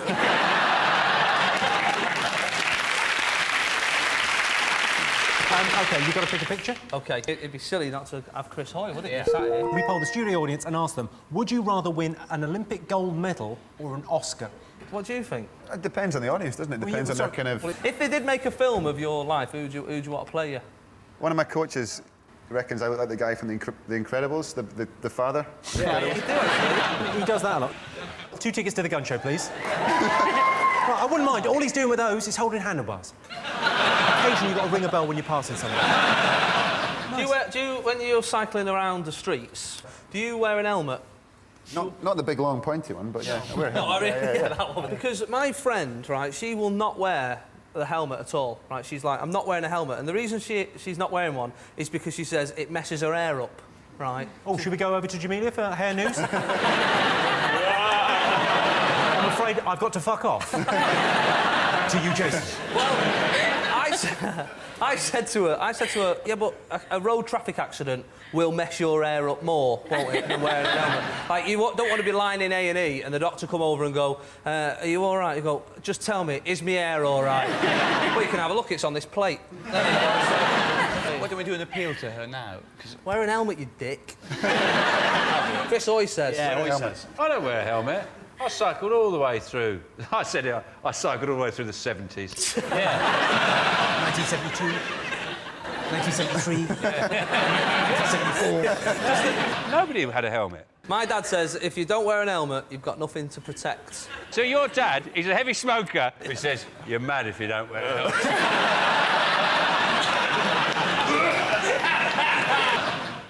OK, you've got to pick a picture? OK, it'd be silly not to have Chris Hoy, wouldn't it? Yeah. We polled the studio audience and asked them, would you rather win an Olympic gold medal or an Oscar? What do you think? It depends on the audience, doesn't it? Depends on their kind of... If they did make a film of your life, who'd you want to play you? One of my coaches reckons I look like the guy from The Incredibles, the father. Yeah, you do, actually. He does that a lot. 2 tickets to the gun show, please. Right, I wouldn't mind. All he's doing with those is holding handlebars. Occasionally, you've got to ring a bell when you're passing someone. Do you, when you're cycling around the streets, do you wear an helmet? Not the big, long, pointy one, but yeah, I wear a helmet. Yeah, that one. Because my friend, right, she will not wear the helmet at all, right? She's like, I'm not wearing a helmet. And the reason she's not wearing one is because she says it messes her hair up, right? Oh, should we go over to Jamelia for hair news? I'm afraid I've got to fuck off. To you, Jason. Well, I said to her, yeah, but a road traffic accident will mess your hair up more, won't it, than wearing a helmet? Like, you don't want to be lying in A&E and the doctor come over and go, are you all right? You go, just tell me, is my hair all right? Well, you can have a look, it's on this plate. Why don't we do an appeal to her now? Wear an helmet, you dick. Chris always says. Yeah, always says. I don't wear a helmet. I cycled all the way through. I said it, I cycled all the way through the 70s. Yeah. 1972. 1973. 1974. Nobody had a helmet. My dad says if you don't wear an helmet, you've got nothing to protect. So your dad, he's a heavy smoker, who says, you're mad if you don't wear a helmet.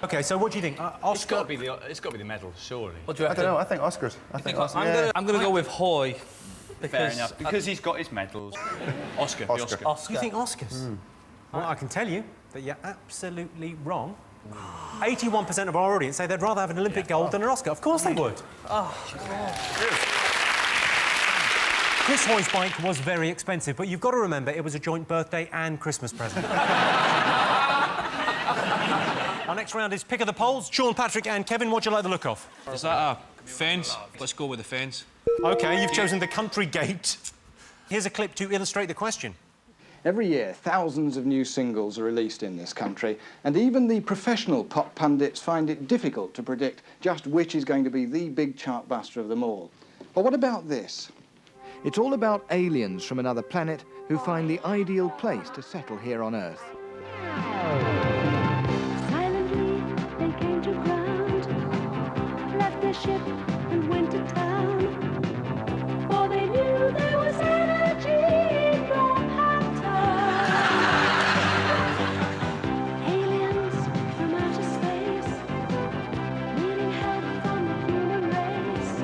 OK, so what do you think? Oscar? It's got to be the medal, surely. What do you reckon? I don't know. I think Oscars. I'm going to go with Hoy. Fair enough, because he's got his medals. Oscar. You think Oscars? Well, I can tell you that you're absolutely wrong. 81% of our audience say they'd rather have an Olympic gold than an Oscar. Of course they would. Oh, God. Chris Hoy's bike was very expensive, but you've got to remember it was a joint birthday and Christmas present. Our next round is pick of the polls. Sean, Patrick and Kevin, what do you like the look of? Is that a fence? Let's go with the fence. OK, you've chosen the country gate. Here's a clip to illustrate the question. Every year, thousands of new singles are released in this country, and even the professional pop pundits find it difficult to predict just which is going to be the big chartbuster of them all. But what about this? It's all about aliens from another planet who find the ideal place to settle here on Earth. Silently, they came to ground, left their ship and went to town. For they knew there was energy from aliens from outer space, needing help from the human race.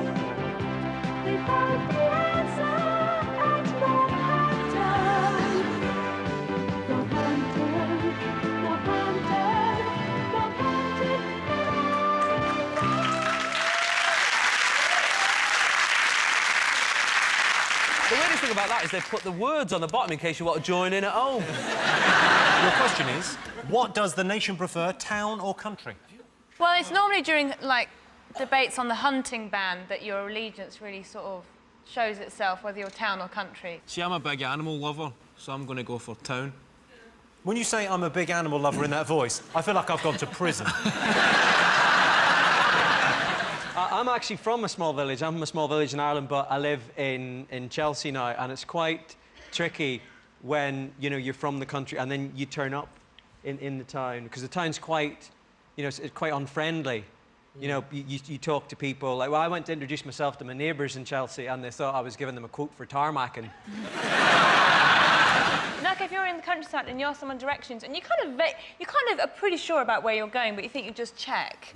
They found the answer at Northampton. The weirdest thing about that is they've put the words on the bottom in case you want to join in at home. Your question is, what does the nation prefer, town or country? Well, it's normally during, like, debates on the hunting ban that your allegiance really sort of shows itself, whether you're town or country. See, I'm a big animal lover, so I'm going to go for town. When you say I'm a big animal lover in that voice, I feel like I've gone to prison. I'm actually from a small village. I'm from a small village in Ireland, but I live in Chelsea now, and it's quite tricky when, you know, you're from the country and then you turn up in the town, because the town's quite, you know, it's quite unfriendly. You know, you talk to people, like, well, I went to introduce myself to my neighbours in Chelsea and they thought I was giving them a quote for tarmacking. Like if you're in the countryside and you ask someone directions and you kind of are pretty sure about where you're going, but you think you just check.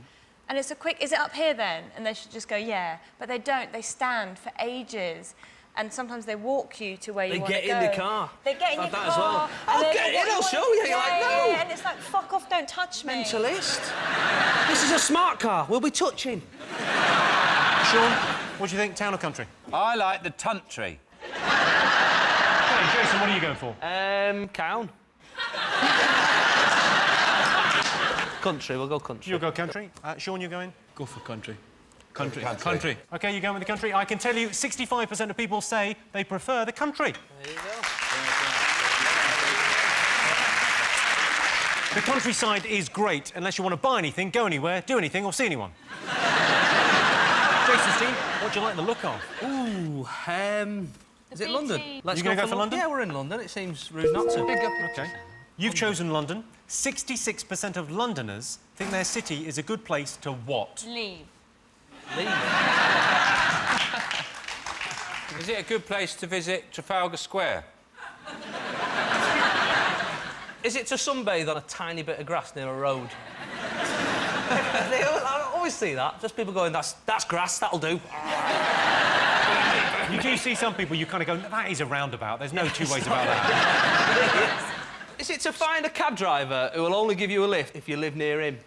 And it's a quick, is it up here then? And they should just go, yeah. But they don't, they stand for ages. And sometimes they walk you to where you want to go. They get in the car. They get in your that car. As well. And I'll get in, I'll show you. You're like, no. Yeah, and it's like, fuck off, don't touch me. Mentalist. This is a smart car. We'll be touching. Sean, what do you think, town or country? I like the country. Okay, Jason, what are you going for? Town. Country, we'll go country. You'll go country. Sean, you're going? Go for country. Country. OK, you're going with the country. I can tell you 65% of people say they prefer the country. There you go. The countryside is great. Unless you want to buy anything, go anywhere, do anything, or see anyone. Jason's team, what do you like the look of? Ooh, is it London? Let's You going to go for London? Yeah, we're in London. It seems rude not to. OK. You've chosen London. 66% of Londoners think their city is a good place to what? Leave. Is it a good place to visit Trafalgar Square? Is it to sunbathe on a tiny bit of grass near a road? I always see that. Just people going, that's grass, that'll do. You do see some people, you kind of go, that is a roundabout. There's no two ways about that. Is it to find a cab driver who will only give you a lift if you live near him?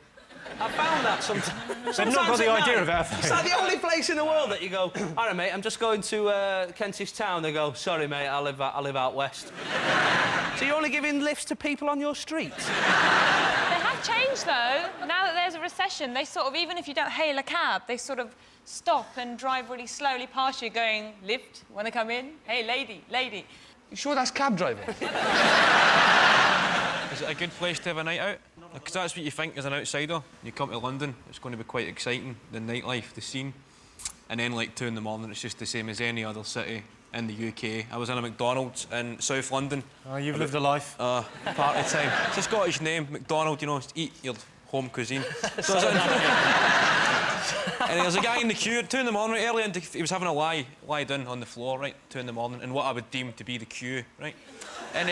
I found that sometimes. They've not got the idea of that. It's like the only place in the world that you go, all right, mate, I'm just going to Kentish Town. They go, sorry, mate, I live out west. So you're only giving lifts to people on your street? They have changed, though. Now that there's a recession, they sort of, even if you don't hail a cab, they sort of stop and drive really slowly past you going, lift, want to come in? Hey, lady, lady. You sure that's cab driving? Is it a good place to have a night out? Because that's what you think as an outsider. You come to London, it's going to be quite exciting, the nightlife, the scene. And then, like, 2 in the morning, it's just the same as any other city in the UK. I was in a McDonald's in South London. Oh, you've lived a life. Party time. It's a Scottish name, McDonald, you know, eat your home cuisine. So and there was a guy in the queue at 2 in the morning, early, and he was having a lie down on the floor, right, 2 in the morning, in what I would deem to be the queue, right? And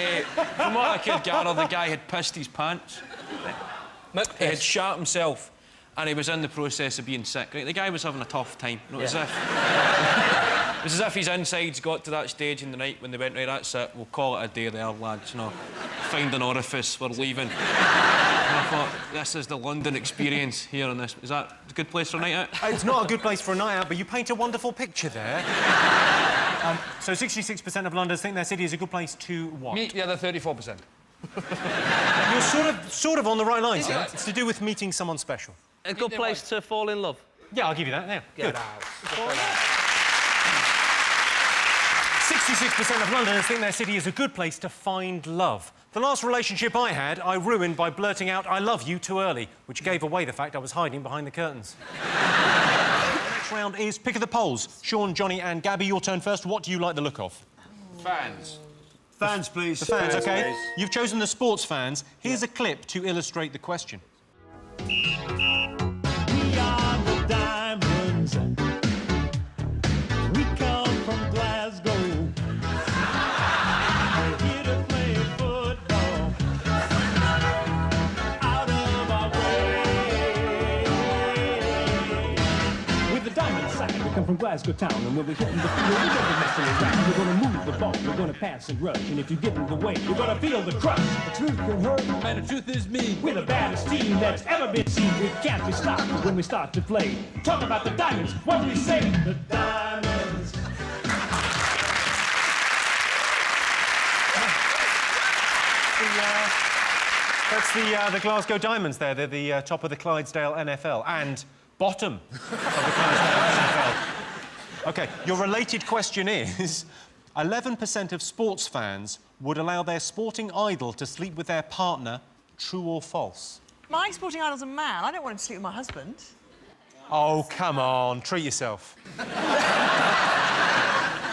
from what I could gather, the guy had pissed his pants. He had shat himself, and he was in the process of being sick, right? The guy was having a tough time. You know, it was as if his insides got to that stage in the night when they went, right, that's it, we'll call it a day there, lads, you know. Find an orifice, we're leaving. And I thought, this is the London experience here in this. Is that a good place for a night out? It's not a good place for a night out, but you paint a wonderful picture there. So 66% of Londoners think their city is a good place to what? Meet the other 34%. You're sort of on the right lines here. It's to do with meeting someone special. A good place to fall in love. Yeah, I'll give you that. Yeah, Get good. out. 66% of Londoners think their city is a good place to find love. The last relationship I had, I ruined by blurting out, I love you too early, which gave away the fact I was hiding behind the curtains. The next round is Pick of the Polls. Sean, Johnny and Gabby, your turn first. What do you like the look of? Fans. Fans, please. The fans, OK. Please. You've chosen the sports fans. Here's a clip to illustrate the question. We are the Diamonds. We come from Glasgow. We're here to play football. Out of our way. With the Diamond side, we come from Glasgow town. And when we're hitting the field, we're never messing around. We're gonna move the ball, we're gonna pass and rush. And if you get in the way, you're gonna feel the crush. The truth can hurt, and the truth is me. We're the baddest team that's ever been seen. We can't be stopped when we start to play. Talk about the Diamonds, what do we say? The Diamonds. That's the Glasgow Diamonds there. They're the top of the Clydesdale NFL and bottom of the Clydesdale NFL. OK, your related question is, 11% of sports fans would allow their sporting idol to sleep with their partner. True or false? My sporting idol's a man. I don't want him to sleep with my husband. Oh, come on. Treat yourself.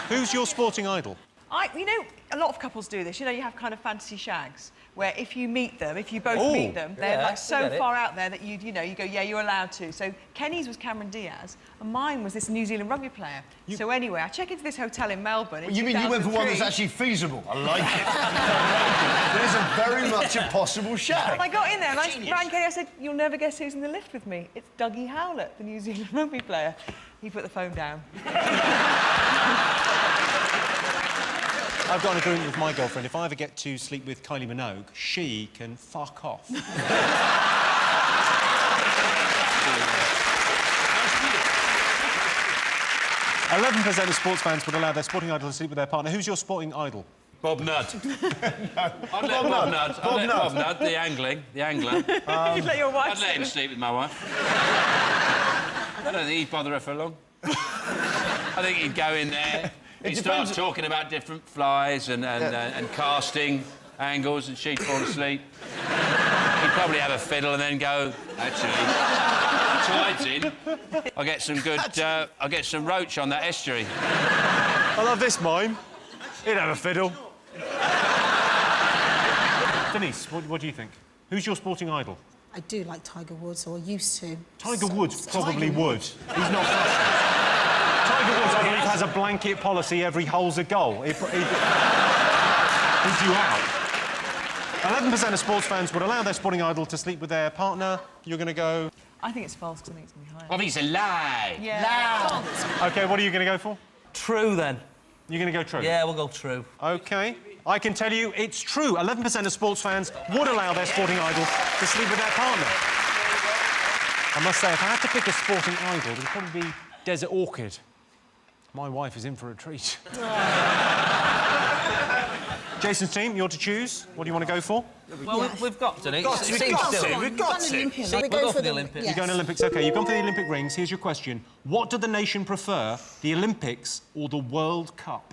Who's your sporting idol? You know, a lot of couples do this. You know, you have kind of fantasy shags where if you meet them, if you both meet them, they're like so far out there that you go, yeah, you're allowed to. So Kenny's was Cameron Diaz, and mine was this New Zealand rugby player. So anyway, I check into this hotel in Melbourne. You mean you went for one that's actually feasible? I like it. There's a very much a possible shag. And I got in there and I rang Kenny. I said, "You'll never guess who's in the lift with me. It's Dougie Howlett, the New Zealand rugby player." He put the phone down. I've got an agreement with my girlfriend. If I ever get to sleep with Kylie Minogue, she can fuck off. 11% of sports fans would allow their sporting idol to sleep with their partner. Who's your sporting idol? Bob Nudd. I'd let Bob Nudd. I'd let Bob Nudd, the angler. You'd let your wife I'd let him sleep with my wife. I don't think he'd bother her for long. I think he'd go in there, he'd start talking about different flies and casting angles, and she'd fall asleep. He'd probably have a fiddle and then go, actually, tide's in. I'll get some good, I'll get some roach on that estuary. I love this mime. He'd have a fiddle. Denise, what do you think? Who's your sporting idol? I do like Tiger Woods, or used to. Tiger Woods probably would. He's not fast. Tiger Woods, I believe, has a blanket policy every hole's a goal. He's you out. 11% of sports fans would allow their sporting idol to sleep with their partner. You're going to go... I think it's false because I think it's going to be higher. I think it's a lie. Yeah. OK, what are you going to go for? True, then. You're going to go true? Yeah, we'll go true. OK. I can tell you it's true. 11% of sports fans would allow their sporting idol to sleep with their partner. I must say, if I had to pick a sporting idol, it would probably be Desert Orchid. My wife is in for a treat. Jason's team, you're to choose. What do you want to go for? Well, we've got to. We've got to. We'll go for the Olympics. You're going to Olympics. OK, you've gone for the Olympic rings. Here's your question. What did the nation prefer, the Olympics or the World Cup?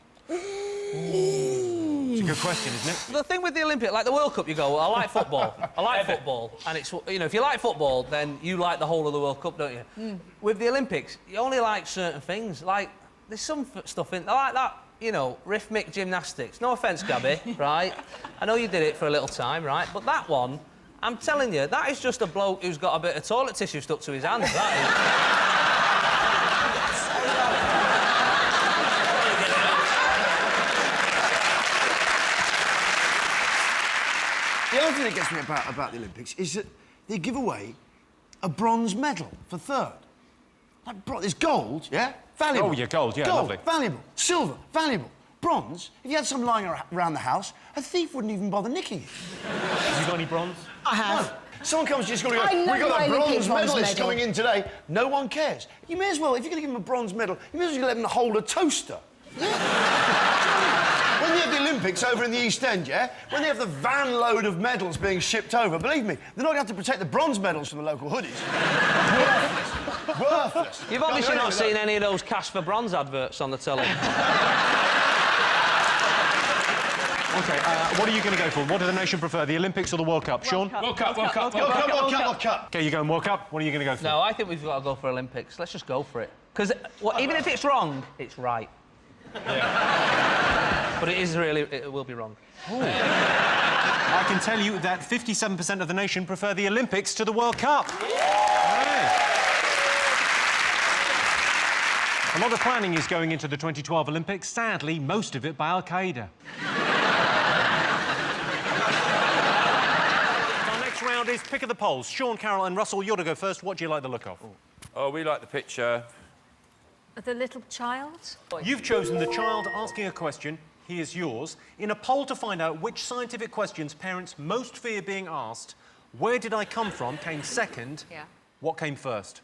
It's a good question, isn't it? The thing with the Olympics, like the World Cup, you go, well, I like football. I like football. And it's, you know, if you like football, then you like the whole of the World Cup, don't you? With the Olympics, you only like certain things. Like, there's some stuff in... I like that, you know, rhythmic gymnastics. No offence, Gabby, right? I know you did it for a little time, right? But that one, I'm telling you, that is just a bloke who's got a bit of toilet tissue stuck to his hand. That is... The other thing that gets me about the Olympics is that they give away a bronze medal for third. Like, there's gold, yeah? Valuable. Oh, yeah, gold, yeah, gold, lovely. Valuable. Silver, valuable. Bronze, if you had some lying around the house, a thief wouldn't even bother nicking it. Have you got any bronze? I have. No. Someone comes to your school and I goes, love we've got my a Olympic bronze medalist medal. coming in today. No one cares. You may as well, if you're going to give them a bronze medal, you may as well let them hold a toaster. When they have the Olympics over in the East End, yeah? When they have the van load of medals being shipped over, believe me, they're not going to have to protect the bronze medals from the local hoodies. Worthless. Worthless. You've obviously not seen any of those cash for bronze adverts on the telly. OK, what are you going to go for? What do the nation prefer, the Olympics or the World Cup? Sean? World Cup. OK, you're going World Cup. What are you going to go for? No, I think we've got to go for Olympics. Let's just go for it. Because even if it's wrong, it's right. Yeah. But it will be wrong. I can tell you that 57% of the nation prefer the Olympics to the World Cup. Yeah. A lot of planning is going into the 2012 Olympics. Sadly, most of it by Al-Qaeda. Our next round is pick of the polls. Sean, Carol and Russell, you're to go first. What do you like the look of? Oh, we like the picture. The little child? You've chosen the child asking a question. Here's yours. In a poll to find out which scientific questions parents most fear being asked, where did I come from came second. Yeah. What came first?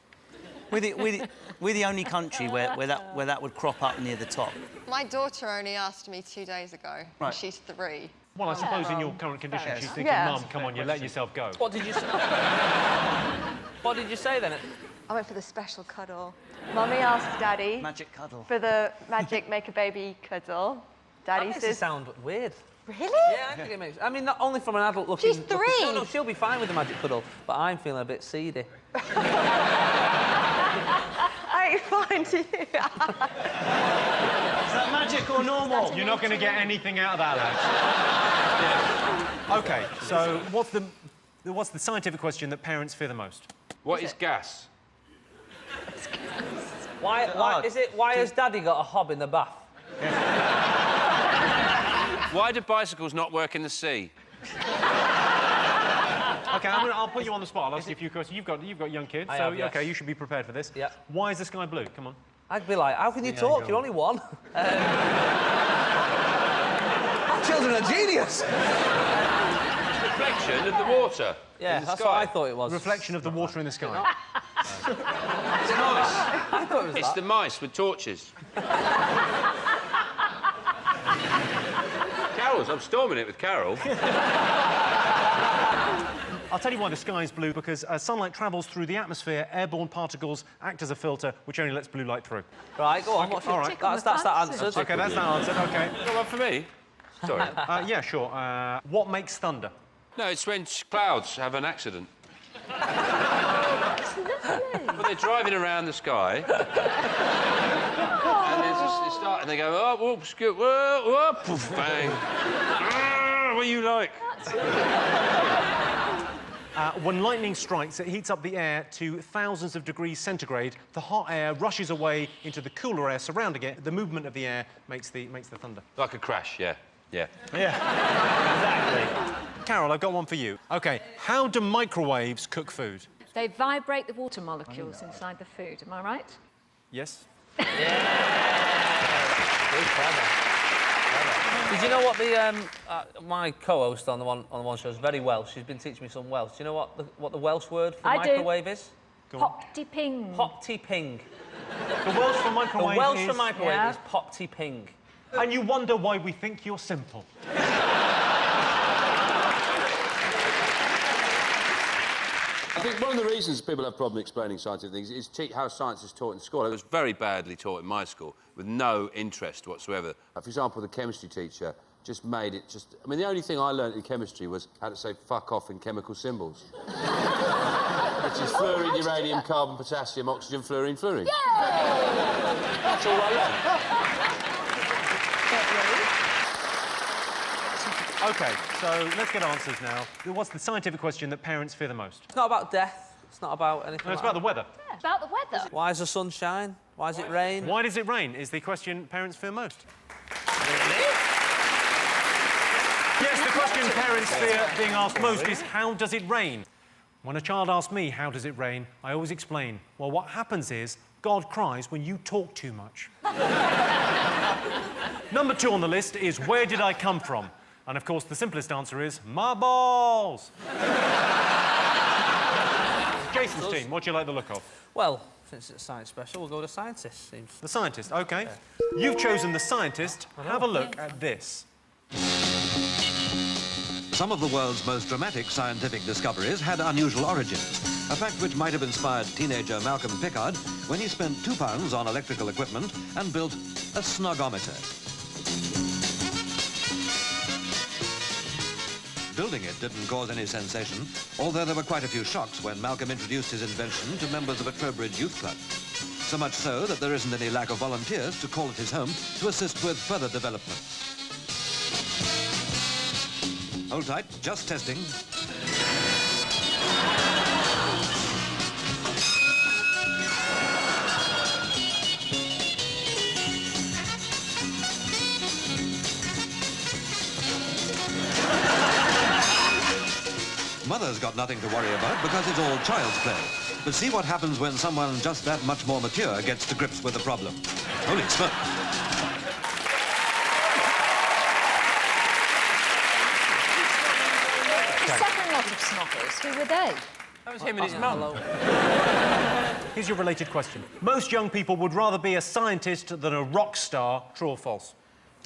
We're the only country where that would crop up near the top. My daughter only asked me 2 days ago. Right. She's 3. Well, I suppose in your current condition, she's thinking, Mum, come on, you let yourself go. What did you say? What did you say then? I went for the special cuddle. Mummy asked Daddy... Magic cuddle. ...for the magic make-a-baby cuddle. Daddy that makes says... it sound weird. Really? Yeah, I think it makes... I mean, not only from an adult looking... She's 3! No, she'll be fine with the magic cuddle, but I'm feeling a bit seedy. I ain't fine to you. Is that magic or normal? You're not going to get anything out of that, lads. Yeah. OK, so what's the scientific question that parents fear the most? What is gas? Why has Daddy got a hob in the bath? Why do bicycles not work in the sea? OK, I'll put you on the spot. I'll ask you a few questions. You've got young kids, so yes. OK, you should be prepared for this. Yeah. Why is the sky blue? Come on. I'd be like, how can you talk? You're only one. Children are genius. Reflection of the water. Yeah, that's what I thought it was. Reflection of the water in the sky. It's mice. I thought it was It's the mice with torches. Carol's. I'm storming it with Carol. I'll tell you why the sky is blue, because sunlight travels through the atmosphere, airborne particles act as a filter, which only lets blue light through. Right, go on. Okay, all right. That's that answered. OK, that's that answered, OK. You got one for me? Sorry. Yeah, sure. What makes thunder? No, it's when clouds have an accident. Well, they're driving around the sky. And they start, and they go, oh, whoops, good, whoa, whoa, poof, bang. What do you like? When lightning strikes, it heats up the air to thousands of degrees centigrade. The hot air rushes away into the cooler air surrounding it. The movement of the air makes the thunder. Like a crash, yeah. Yeah. Exactly. Carol, I've got one for you. OK, how do microwaves cook food? They vibrate the water molecules inside the food. Am I right? Yes? Did you know what my co-host on the one show is very Welsh. She's been teaching me some Welsh. Do you know what the Welsh word for microwave is? Pop-ti-ping. Pop-ti-ping. The Welsh for microwave The Welsh for microwave is pop-ti-ping. And you wonder why we think you're simple. I think one of the reasons people have problem explaining scientific things is how science is taught in school. It was very badly taught in my school, with no interest whatsoever. For example, the chemistry teacher just made it just... I mean, the only thing I learnt in chemistry was how to say fuck off in chemical symbols. Which is fluorine, uranium, carbon, potassium, oxygen, fluorine, fluorine. That's all I learnt. OK, so let's get answers now. What's the scientific question that parents fear the most? It's not about death. It's not about anything. No, it's about the weather. Yeah, about the weather. Why does the sun shine? Why does it rain? Why does it rain is the question parents fear most. Yes, the question parents fear being asked most is how does it rain? When a child asks me how does it rain, I always explain, well, what happens is God cries when you talk too much. Number 2 on the list is where did I come from? And, of course, the simplest answer is my balls. Jason's team, what do you like the look of? Well, since it's a science special, we'll go with the scientist, seems. The scientist, OK. Yeah. You've chosen the scientist. Have a look at this. Some of the world's most dramatic scientific discoveries had unusual origins, a fact which might have inspired teenager Malcolm Pickard when he spent £2 on electrical equipment and built a snogometer. Building it didn't cause any sensation, although there were quite a few shocks when Malcolm introduced his invention to members of a Trowbridge youth club. So much so that there isn't any lack of volunteers to call at his home to assist with further development. Hold tight, just testing. Mother's got nothing to worry about because it's all child's play. But see what happens when someone just that much more mature gets to grips with the problem. Holy smoke. The second lot of snoggers, who were they? That was him and his mum. Here's your related question. Most young people would rather be a scientist than a rock star. True or false?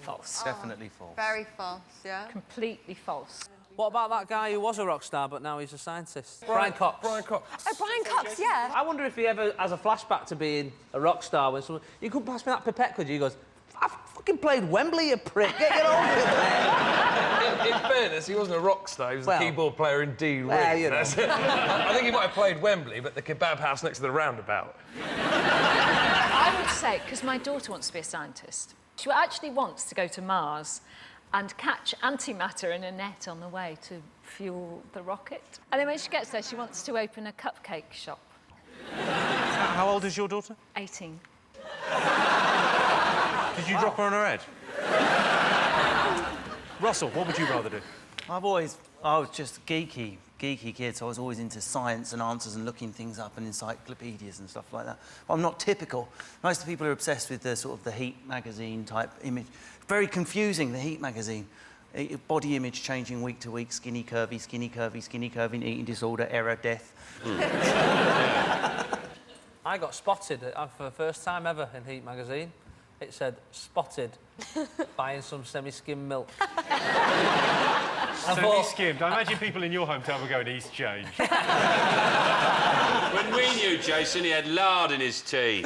False. Definitely false. Very false, yeah. Completely false. What about that guy who was a rock star but now he's a scientist? Brian Cox. Oh, Brian Cox, yeah. I wonder if he ever has a flashback to being a rock star when someone... You couldn't pass me that pipette, could you? He goes, I've fucking played Wembley, you prick. Get over it, man. In fairness, he wasn't a rock star. He was a keyboard player in D. Well, you know. I think he might have played Wembley, but the kebab house next to the roundabout. I would say, because my daughter wants to be a scientist, she actually wants to go to Mars and catch antimatter in a net on the way to fuel the rocket. And then when she gets there, she wants to open a cupcake shop. How old is your daughter? 18. Did you drop her on her head? Russell, what would you rather do? I was just geeky kid, so I was always into science and answers and looking things up and encyclopedias and stuff like that. But I'm not typical. Most of the people are obsessed with the sort of the Heat magazine type image. Very confusing, the Heat magazine. Body image changing week to week, skinny, curvy, eating disorder, error, death. I got spotted for the first time ever in Heat magazine. It said, spotted buying some semi-skim milk. Semi-skimmed. I imagine people in your hometown were going East Change. When we knew Jason, he had lard in his tea.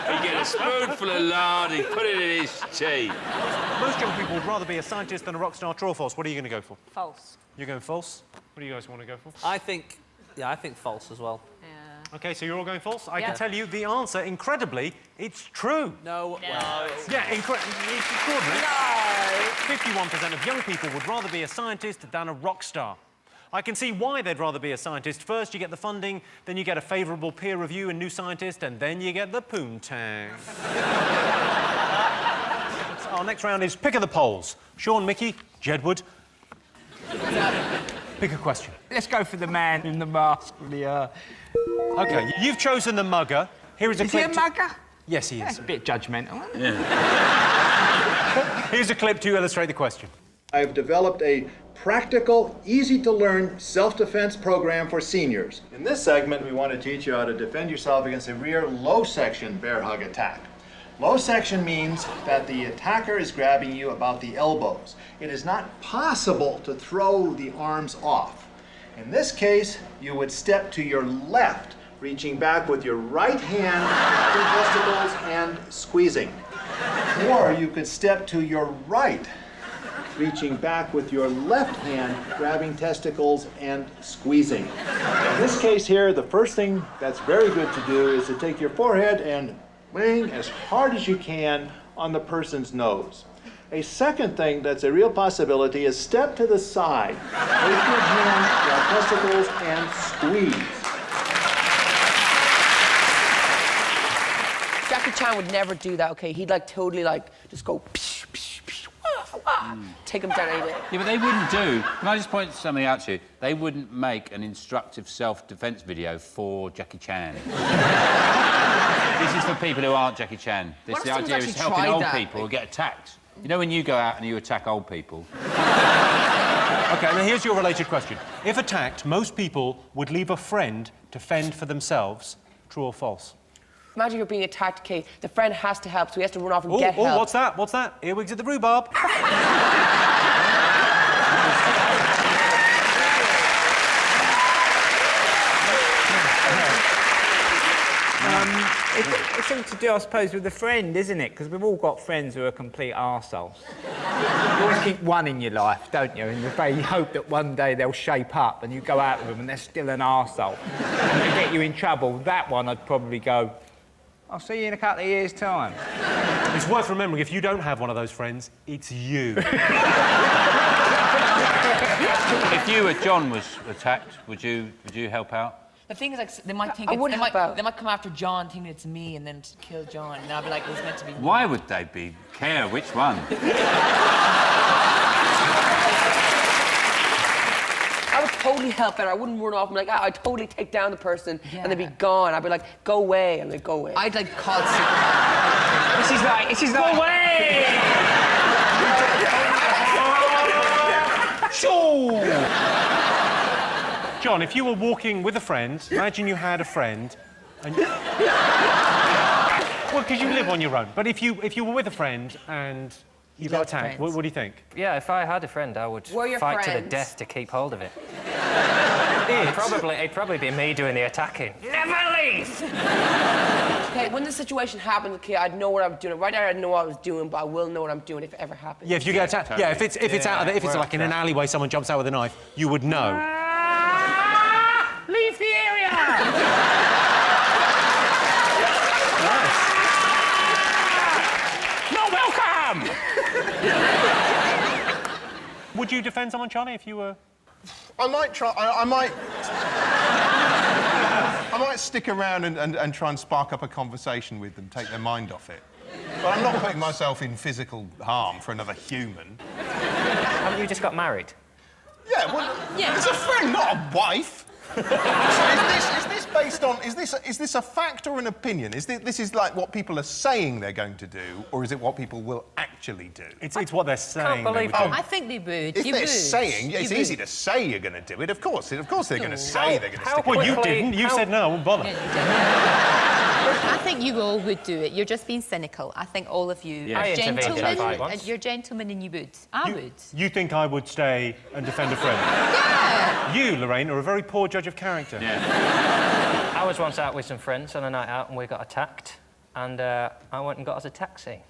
He'd get a spoonful of lard, he'd put it in his tea. Most young people would rather be a scientist than a rock star. True or false? What are you going to go for? False. You're going false? What do you guys want to go for? I think false as well. Yeah. OK, so you're all going false? I Yeah. can tell you the answer, incredibly, it's true. No. Yeah, it's extraordinary. No. 51% of young people would rather be a scientist than a rock star. I can see why they'd rather be a scientist. First, you get the funding, then you get a favourable peer review in New Scientist, and then you get the poontang. Our next round is Pick of the Polls. Sean, Mickey, Jedward. Pick a question. Let's go for the man in the mask. OK, you've chosen the mugger. Here is a clip. Is he a mugger? Yes, he is. That's a bit judgmental. Yeah. Here's a clip to illustrate the question. I've developed a practical, easy-to-learn self-defense program for seniors. In this segment, we want to teach you how to defend yourself against a rear low-section bear hug attack. Low section means that the attacker is grabbing you about the elbows. It is not possible to throw the arms off. In this case, you would step to your left, reaching back with your right hand through testicles and squeezing. Or you could step to your right, reaching back with your left hand, grabbing testicles and squeezing. In this case here, the first thing that's very good to do is to take your forehead and bang as hard as you can on the person's nose. A second thing that's a real possibility is step to the side. Take your hand, grab testicles, and squeeze. Jackie Chan would never do that, okay? He'd like totally like just go psh, psh, psh, wah, wah, take him down anyway. Yeah, but they wouldn't do. Can I just point something out to you? They wouldn't make an instructive self-defense video for Jackie Chan. This is for people who aren't Jackie Chan. The idea is helping old people who get attacked. You know when you go out and you attack old people? OK, now here's your related question. If attacked, most people would leave a friend to fend for themselves. True or false? Imagine you're being attacked, Kate. The friend has to help, so he has to run off and get help. Oh, what's that? What's that? Earwigs at the rhubarb. It's all to do, I suppose, with a friend, isn't it? Because we've all got friends who are complete arseholes. You always keep one in your life, don't you? And you hope that one day they'll shape up and you go out with them and they're still an arsehole. And they get you in trouble. That one, I'd probably go, I'll see you in a couple of years' time. It's worth remembering, if you don't have one of those friends, it's you. If you or John was attacked, would you help out? The thing is, like, they might think they might come after John, thinking it's me, and then kill John. And I'll be like, it was meant to be me. Why would they care which one? I would totally help out. I wouldn't run off and be like, I'd totally take down the person and they'd be gone. I'd be like, go away, and they'd go away. I'd like call it This is like... Go away! John, if you were walking with a friend, imagine you had a friend, and well, because you live on your own. But if you were with a friend and you got attacked, what do you think? Yeah, if I had a friend, I would fight to the death to keep hold of it. It'd probably be me doing the attacking. Never leave! Okay, when the situation happens, okay, I'd know what I'm doing. Right now, I know what I was doing, but I will know what I'm doing if it ever happens. Yeah, if you get attacked. Totally. Yeah, if it's out of the, if it's like in an alleyway, someone jumps out with a knife, you would know. Leave the area! Nice. Not welcome! Would you defend someone, Charlie, if you were... I might try... I might stick around and try and spark up a conversation with them, take their mind off it. But I'm not putting myself in physical harm for another human. Haven't you just got married? Yeah, well, it's a friend, not a wife. So is this based on... Is this a fact or an opinion? This is like what people are saying they're going to do, or is it what people will actually do? It's what they're saying. I think they would. If they're saying, it's easy to say you're going to do it. Of course they're going to say they're going to stick it. Well, you didn't. You said no, I won't bother. I think you all would do it. You're just being cynical. I think all of you are gentlemen. You're gentlemen and you would. I would. You think I would stay and defend a friend? Yeah! You, Lorraine, are a very poor judge of character. Yeah. I was once out with some friends on a night out and we got attacked. And I went and got us a taxi.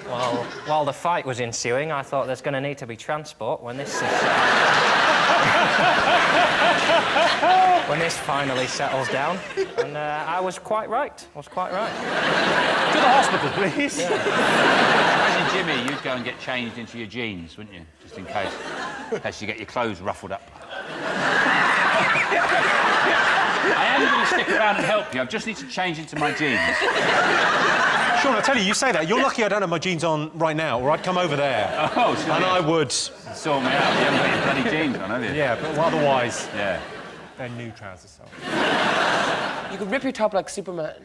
While the fight was ensuing, I thought there's going to need to be transport when this... when this finally settles down. And I was quite right. I was quite right. To the hospital, please. Imagine Jimmy, you'd go and get changed into your jeans, wouldn't you? Just in case you get your clothes ruffled up. I am going to stick around and help you. I just need to change into my jeans. Sean, I tell you say that. You're lucky I don't have my jeans on right now, or I'd come over there. Oh, so and I would. Saw me out. You haven't got your bloody jeans on, have you? Yeah, but otherwise... Yeah. They're new trousers, so... You could rip your top like Superman.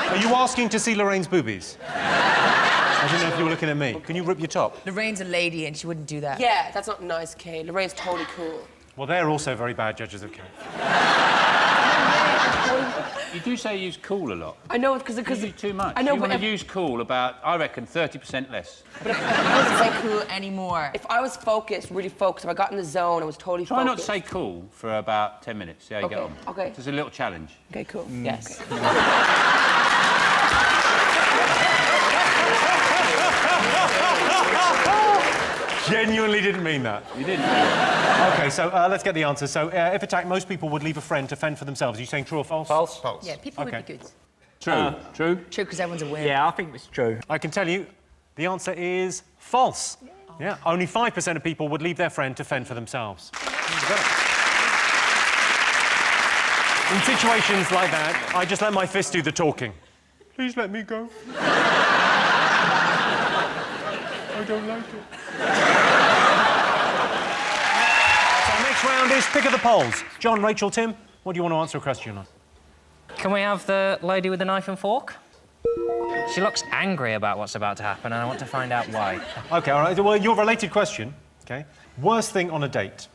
Are you asking to see Lorraine's boobies? I didn't know if you were looking at me. Can you rip your top? Lorraine's a lady and she wouldn't do that. Yeah, that's not nice, Kay. Lorraine's totally cool. Well, they're also very bad judges of character. You do say you use cool a lot. I know, because... You do too much. I know, you but... want to use cool about, I reckon, 30% less. But I don't say cool anymore. If I was focused, really focused, if I got in the zone, I was totally Try focused... not to say cool for about 10 minutes. See how you get on. Okay. Just a little challenge. Okay, cool. Yes. Genuinely didn't mean that. You didn't. OK, so let's get the answer. So, if attacked, most people would leave a friend to fend for themselves. Are you saying true or false? False. False. Yeah, people would be good. True. True? True, because everyone's aware. Yeah, I think it's true. I can tell you, the answer is false. Yeah, only 5% of people would leave their friend to fend for themselves. In situations like that, I just let my fist do the talking. Please let me go. I don't like it. So our next round is pick of the polls. John, Rachel, Tim, what do you want to answer a question on? Can we have the lady with the knife and fork? She looks angry about what's about to happen, and I want to find out why. OK, all right. Well, your related question, OK? Worst thing on a date,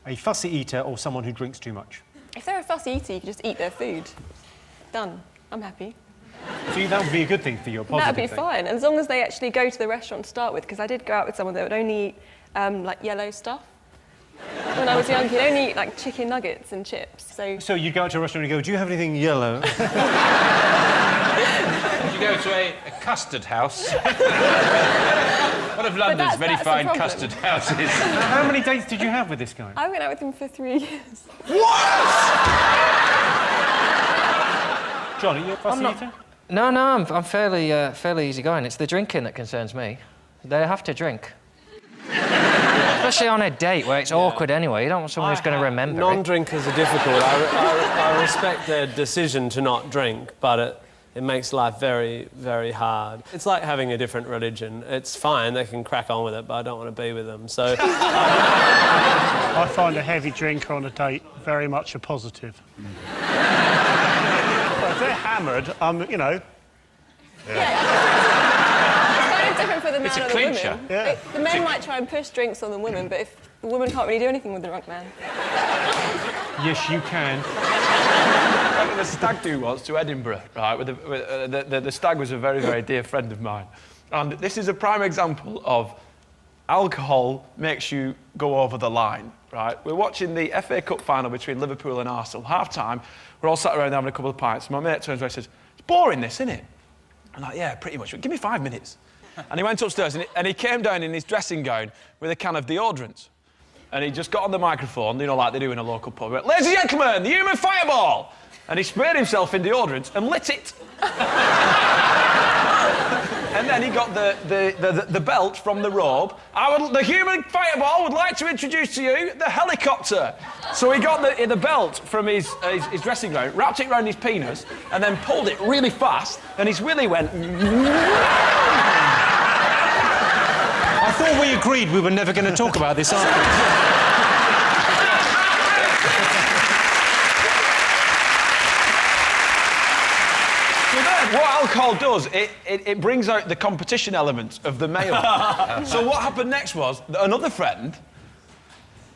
a fussy eater or someone who drinks too much? If they're a fussy eater, you can just eat their food. Done. I'm happy. So that would be a good thing for you, a positive That'd be thing. fine, as long as they actually go to the restaurant to start with, because I did go out with someone that would only eat, like, yellow stuff. When I was young, he'd only eat, like, chicken nuggets and chips, so... So you go out to a restaurant and you go, do you have anything yellow? Would you go to a custard house? One of London's very fine custard houses. How many dates did you have with this guy? I went out with him for 3 years. John, are you a fussy eater? No, I'm fairly easygoing. It's the drinking that concerns me. They have to drink. Especially on a date where it's awkward anyway. You don't want someone who's going to remember it. Non-drinkers are difficult. I respect their decision to not drink, but it makes life very, very hard. It's like having a different religion. It's fine, they can crack on with it, but I don't want to be with them, so... I find a heavy drinker on a date very much a positive. Well, if they're hammered, you know... It's kind of different for the man It's a or the clincher. woman. Yeah. The men might try and push drinks on the women, but if the woman can't really do anything with the drunk man. Yes, you can. I went on a stag do once to Edinburgh, right? The stag was a very, very dear friend of mine. And this is a prime example of alcohol makes you go over the line, right? We're watching the FA Cup final between Liverpool and Arsenal. Half-time, we're all sat around having a couple of pints. My mate turns around and says, it's boring, this, isn't it? I'm like, yeah, pretty much. Give me 5 minutes. And he went upstairs and he came down in his dressing gown with a can of deodorant. And he just got on the microphone, you know, like they do in a local pub. He went, ladies and gentlemen, the human fireball! And he sprayed himself in deodorant and lit it. And then he got the belt from the robe. The human fireball would like to introduce to you the helicopter. So he got the belt from his dressing gown, wrapped it around his penis, and then pulled it really fast, and his willy went... I thought we agreed we were never going to talk about this afterwards. What alcohol does, it brings out the competition element of the male. So what happened next was that another friend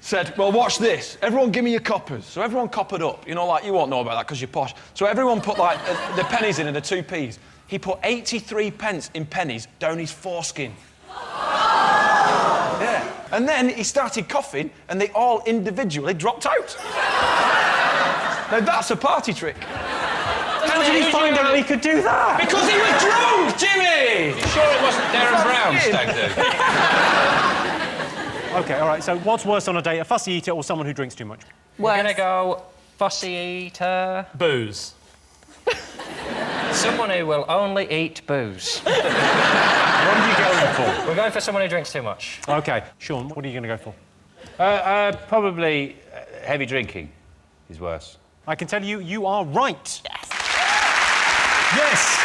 said, well, watch this. Everyone give me your coppers. So everyone coppered up. You know, like, you won't know about that because you're posh. So everyone put, like, the pennies in and the 2p's. He put 83 pence in pennies down his foreskin. Yeah. And then he started coughing and they all individually dropped out. Now, that's a party trick. How did he find out he could do that? Because he was drunk, Jimmy! You sure it wasn't Darren Brown stag do? OK, all right, so what's worse on a date, a fussy eater or someone who drinks too much? We're going to go fussy eater. Booze. Someone who will only eat booze. What are you going for? We're going for someone who drinks too much. OK. Sean, what are you going to go for? Probably heavy drinking is worse. I can tell you, you are right. Yes. Yes!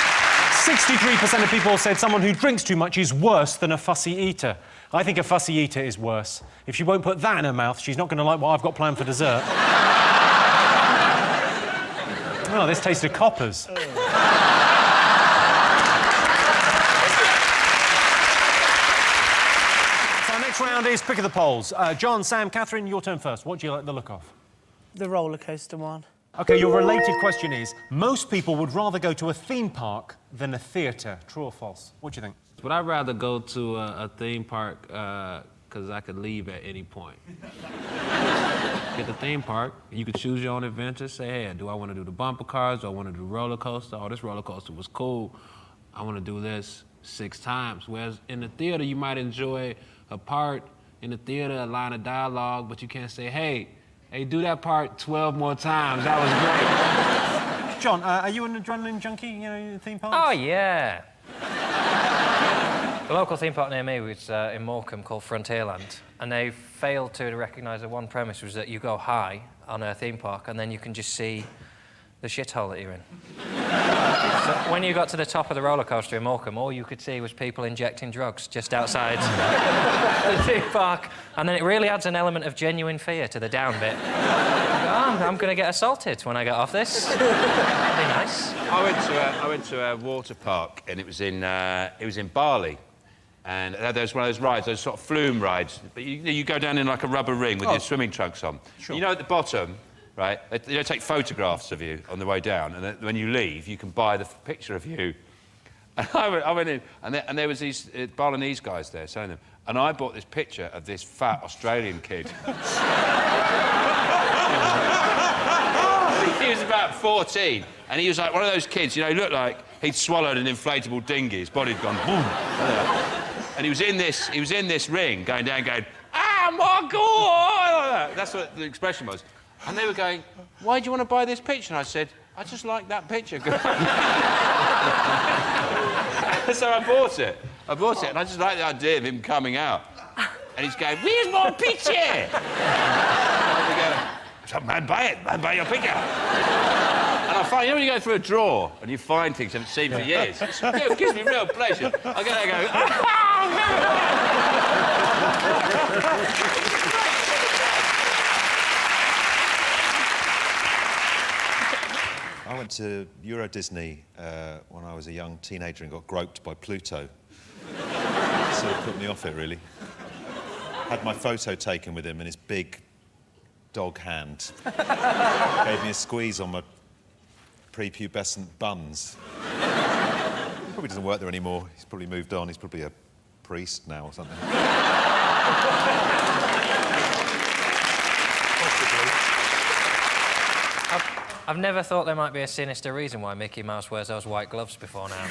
63% of people said someone who drinks too much is worse than a fussy eater. I think a fussy eater is worse. If she won't put that in her mouth, she's not going to like what I've got planned for dessert. Oh, this tasted coppers. So our next round is pick of the polls. John, Sam, Catherine, your turn first. What do you like the look of? The roller coaster one. OK, your related question is, most people would rather go to a theme park than a theatre. True or false? What do you think? But I'd rather go to a theme park because I could leave at any point. Get the theme park, you could choose your own adventure. Say, hey, do I want to do the bumper cars? Do I want to do the roller coaster? Oh, this roller coaster was cool. I want to do this 6 times. Whereas in the theater, you might enjoy a part in the theater, a line of dialogue, but you can't say, hey, do that part 12 more times. That was great. John, are you an adrenaline junkie, you know, theme parks? Oh, yeah. The local theme park near me was in Morecambe called Frontierland, and they failed to recognise that one premise was that you go high on a theme park and then you can just see the shithole that you're in. So when you got to the top of the roller coaster in Morecambe, all you could see was people injecting drugs just outside the theme park, and then it really adds an element of genuine fear to the down bit. I'm going to get assaulted when I get off this. That'd be nice. I went to a water park, and it was in Bali. And there was one of those rides, those sort of flume rides. But you go down in like a rubber ring with your swimming trunks on. Sure. You know, at the bottom, right, they take photographs of you on the way down, and then when you leave, you can buy the picture of you. And I went in, and there was these Balinese guys there selling them. And I bought this picture of this fat Australian kid. He was about 14, and he was like one of those kids, you know, he looked like he'd swallowed an inflatable dinghy, his body'd gone boom. And he was in this ring, going down, going, ah, my God! That's what the expression was. And they were going, why do you want to buy this picture? And I said, I just like that picture. So I bought it, and I just like the idea of him coming out. And he's going, where's my picture? And I go, man, buy it, man, buy your picture. And I find, you know when you go through a drawer and you find things you haven't seen for years? It gives me real pleasure. I go, I went to Euro Disney when I was a young teenager and got groped by Pluto. Sort of put me off it, really. Had my photo taken with him in his big dog hand. Gave me a squeeze on my prepubescent buns. Probably doesn't work there anymore. He's probably moved on. He's probably a priest now or something. I've never thought there might be a sinister reason why Mickey Mouse wears those white gloves before now.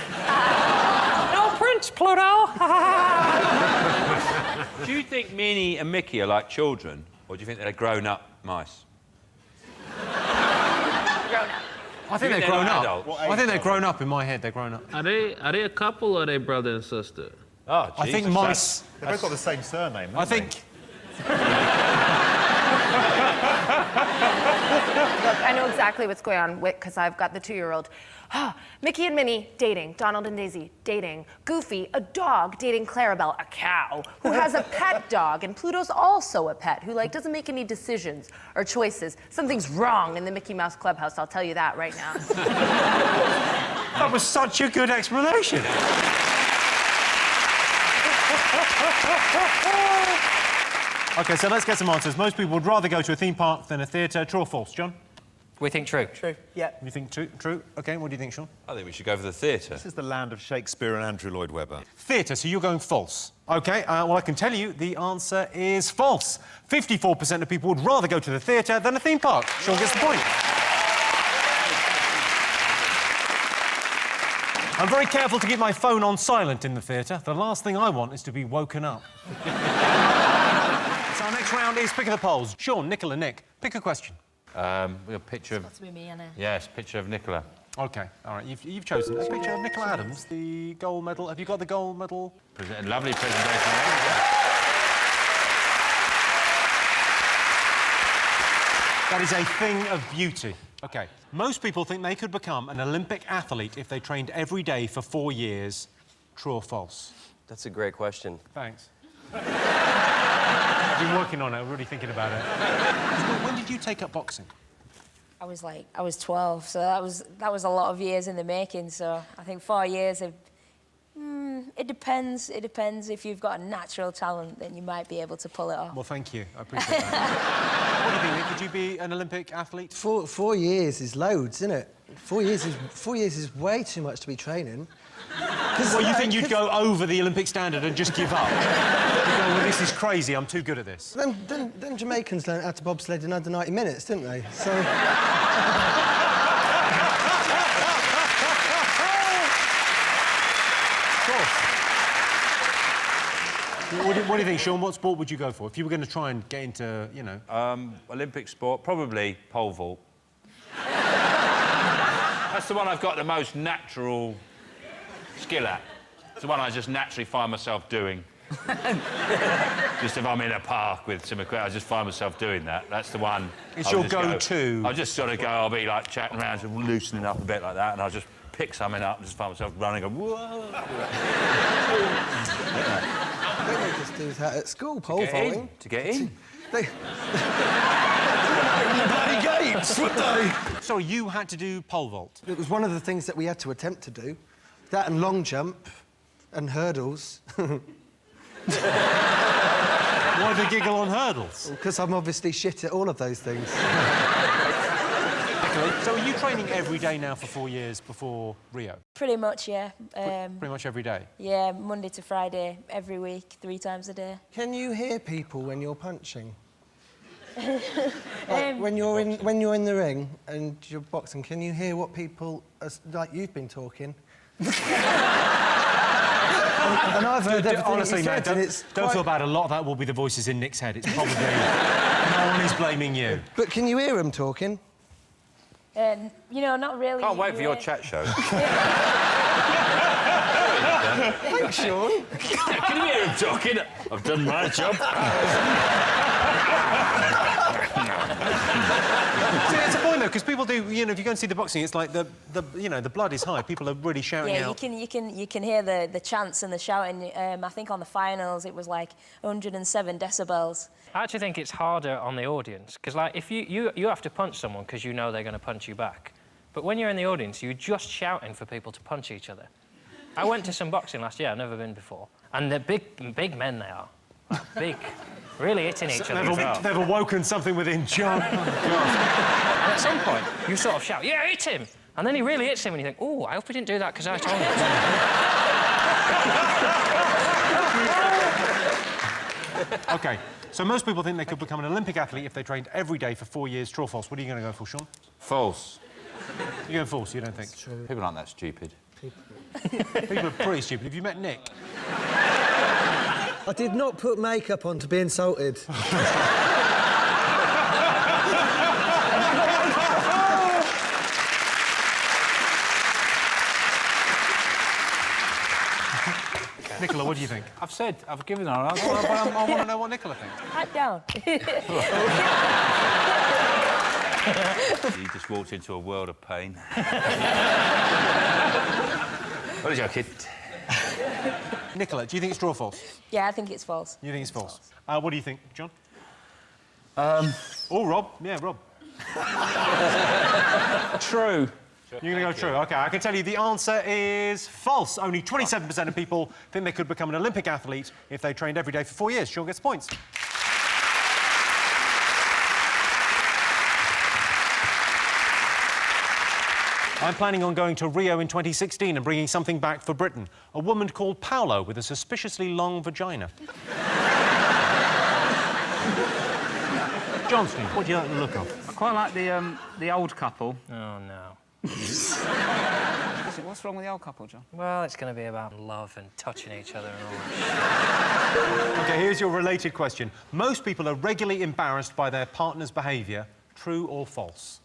No Prince, Pluto! Do you think Minnie and Mickey are like children, or do you think they're grown-up mice? I think they're grown up. I think they're grown up in my head. They're grown up. Are they a couple or are they brother and sister? Oh, I think mice. They've both got the same surname. I think. Look, I know exactly what's going on because I've got the 2-year-old. Mickey and Minnie dating. Donald and Daisy dating. Goofy, a dog, dating Clarabelle, a cow, who has a pet dog, and Pluto's also a pet who doesn't make any decisions or choices. Something's wrong in the Mickey Mouse Clubhouse. I'll tell you that right now. That was such a good explanation. OK, so let's get some answers. Most people would rather go to a theme park than a theatre. True or false, John? We think true. True, yeah. You think true? True. OK, what do you think, Sean? I think we should go for the theatre. This is the land of Shakespeare and Andrew Lloyd Webber. Theatre, so you're going false. OK, well, I can tell you the answer is false. 54% of people would rather go to the theatre than a theme park. Sean gets the point. I'm very careful to keep my phone on silent in the theatre. The last thing I want is to be woken up. Our next round is Pick of the Polls. Sean, Nicola, Nick, pick a question. We got a picture of... That's me, Anna. Yes, picture of Nicola. OK, all right, you've chosen a picture of Nicola Adams, the gold medal. Have you got the gold medal? Lovely presentation. That is a thing of beauty. OK, most people think they could become an Olympic athlete if they trained every day for 4 years. True or false? That's a great question. Thanks. I've been working on it, really thinking about it. When did you take up boxing? I was 12, so that was a lot of years in the making. So I think 4 years of. It depends. It depends. If you've got a natural talent, then you might be able to pull it off. Well, thank you. I appreciate that. What do you think, Nick? Could you be an Olympic athlete? 4 years is loads, isn't it? 4 years is way too much to be training. Well, you think you'd go over the Olympic standard and just give up? You go, well, this is crazy. I'm too good at this. Then Jamaicans learned how to bobsled in under 90 minutes, didn't they? So. What do you think, Sean? What sport would you go for if you were going to try and get into, you know... Olympic sport, probably pole vault. That's the one I've got the most natural skill at. It's the one I just naturally find myself doing. Just if I'm in a park with some equipment, I just find myself doing that. That's the one. It's your go-to. I'll just sort of go, I'll be like chatting around, sort of loosening up a bit like that, and I'll just pick something up and just find myself running and go, whoa. They just do that at school, pole vaulting. To get in. They... bloody gates, would they? Sorry, you had to do pole vault. It was one of the things that we had to attempt to do. That and long jump and hurdles. Why the giggle on hurdles? Because I'm obviously shit at all of those things. So are you training every day now for 4 years before Rio? Pretty much, yeah. Pretty much every day? Yeah, Monday to Friday, every week, 3 times a day. Can you hear people when you're punching? Like, when you're in the ring and you're boxing, can you hear what people are, like you've been talking? and I've heard everything honestly, said, mate, don't feel bad. A lot of that will be the voices in Nick's head. It's probably no one is blaming you. But can you hear them talking? You know, not really. Can't wait for your chat show. Thanks, Sean. Can you hear him talking? I've done my job. See, it's a point though, because people do. You know, if you go and see the boxing, it's like the blood is high. People are really shouting out. Yeah, you can hear the chants and the shouting. I think on the finals it was like 107 decibels. I actually think it's harder on the audience because, like, if you have to punch someone because you know they're going to punch you back, but when you're in the audience, you're just shouting for people to punch each other. I went to some boxing last year. I've never been before, and they're big men. They are like, big. Really hitting each other. They've awoken something within John. Oh, God. And at some point, you sort of shout, "Yeah, hit him!" And then he really hits him, and you think, "Oh, I hope he didn't do that because I told him." OK, so most people think they could become an Olympic athlete if they trained every day for 4 years. True or false? What are you going to go for, Sean? False. You're going false, you don't think? It's true. People aren't that stupid. People are pretty stupid. Have you met Nick? I did not put makeup on to be insulted. Nicola, what do you think? I've given her an answer, but I want to know what Nicola thinks. Hat down. You just walked into a world of pain. What is your kid? Nicola, do you think it's true or false? Yeah, I think it's false. You think it's false? What do you think, John? Oh, Rob. Yeah, Rob. True. You're going to go true. OK, I can tell you the answer is false. Only 27% of people think they could become an Olympic athlete if they trained every day for 4 years. Sean gets points. I'm planning on going to Rio in 2016 and bringing something back for Britain. A woman called Paolo with a suspiciously long vagina. Johnston, what do you like the look of? I quite like the old couple. Oh, no. What's wrong with the old couple, John? Well, it's going to be about love and touching each other and all that. OK, here's your related question. Most people are regularly embarrassed by their partner's behaviour. True or false?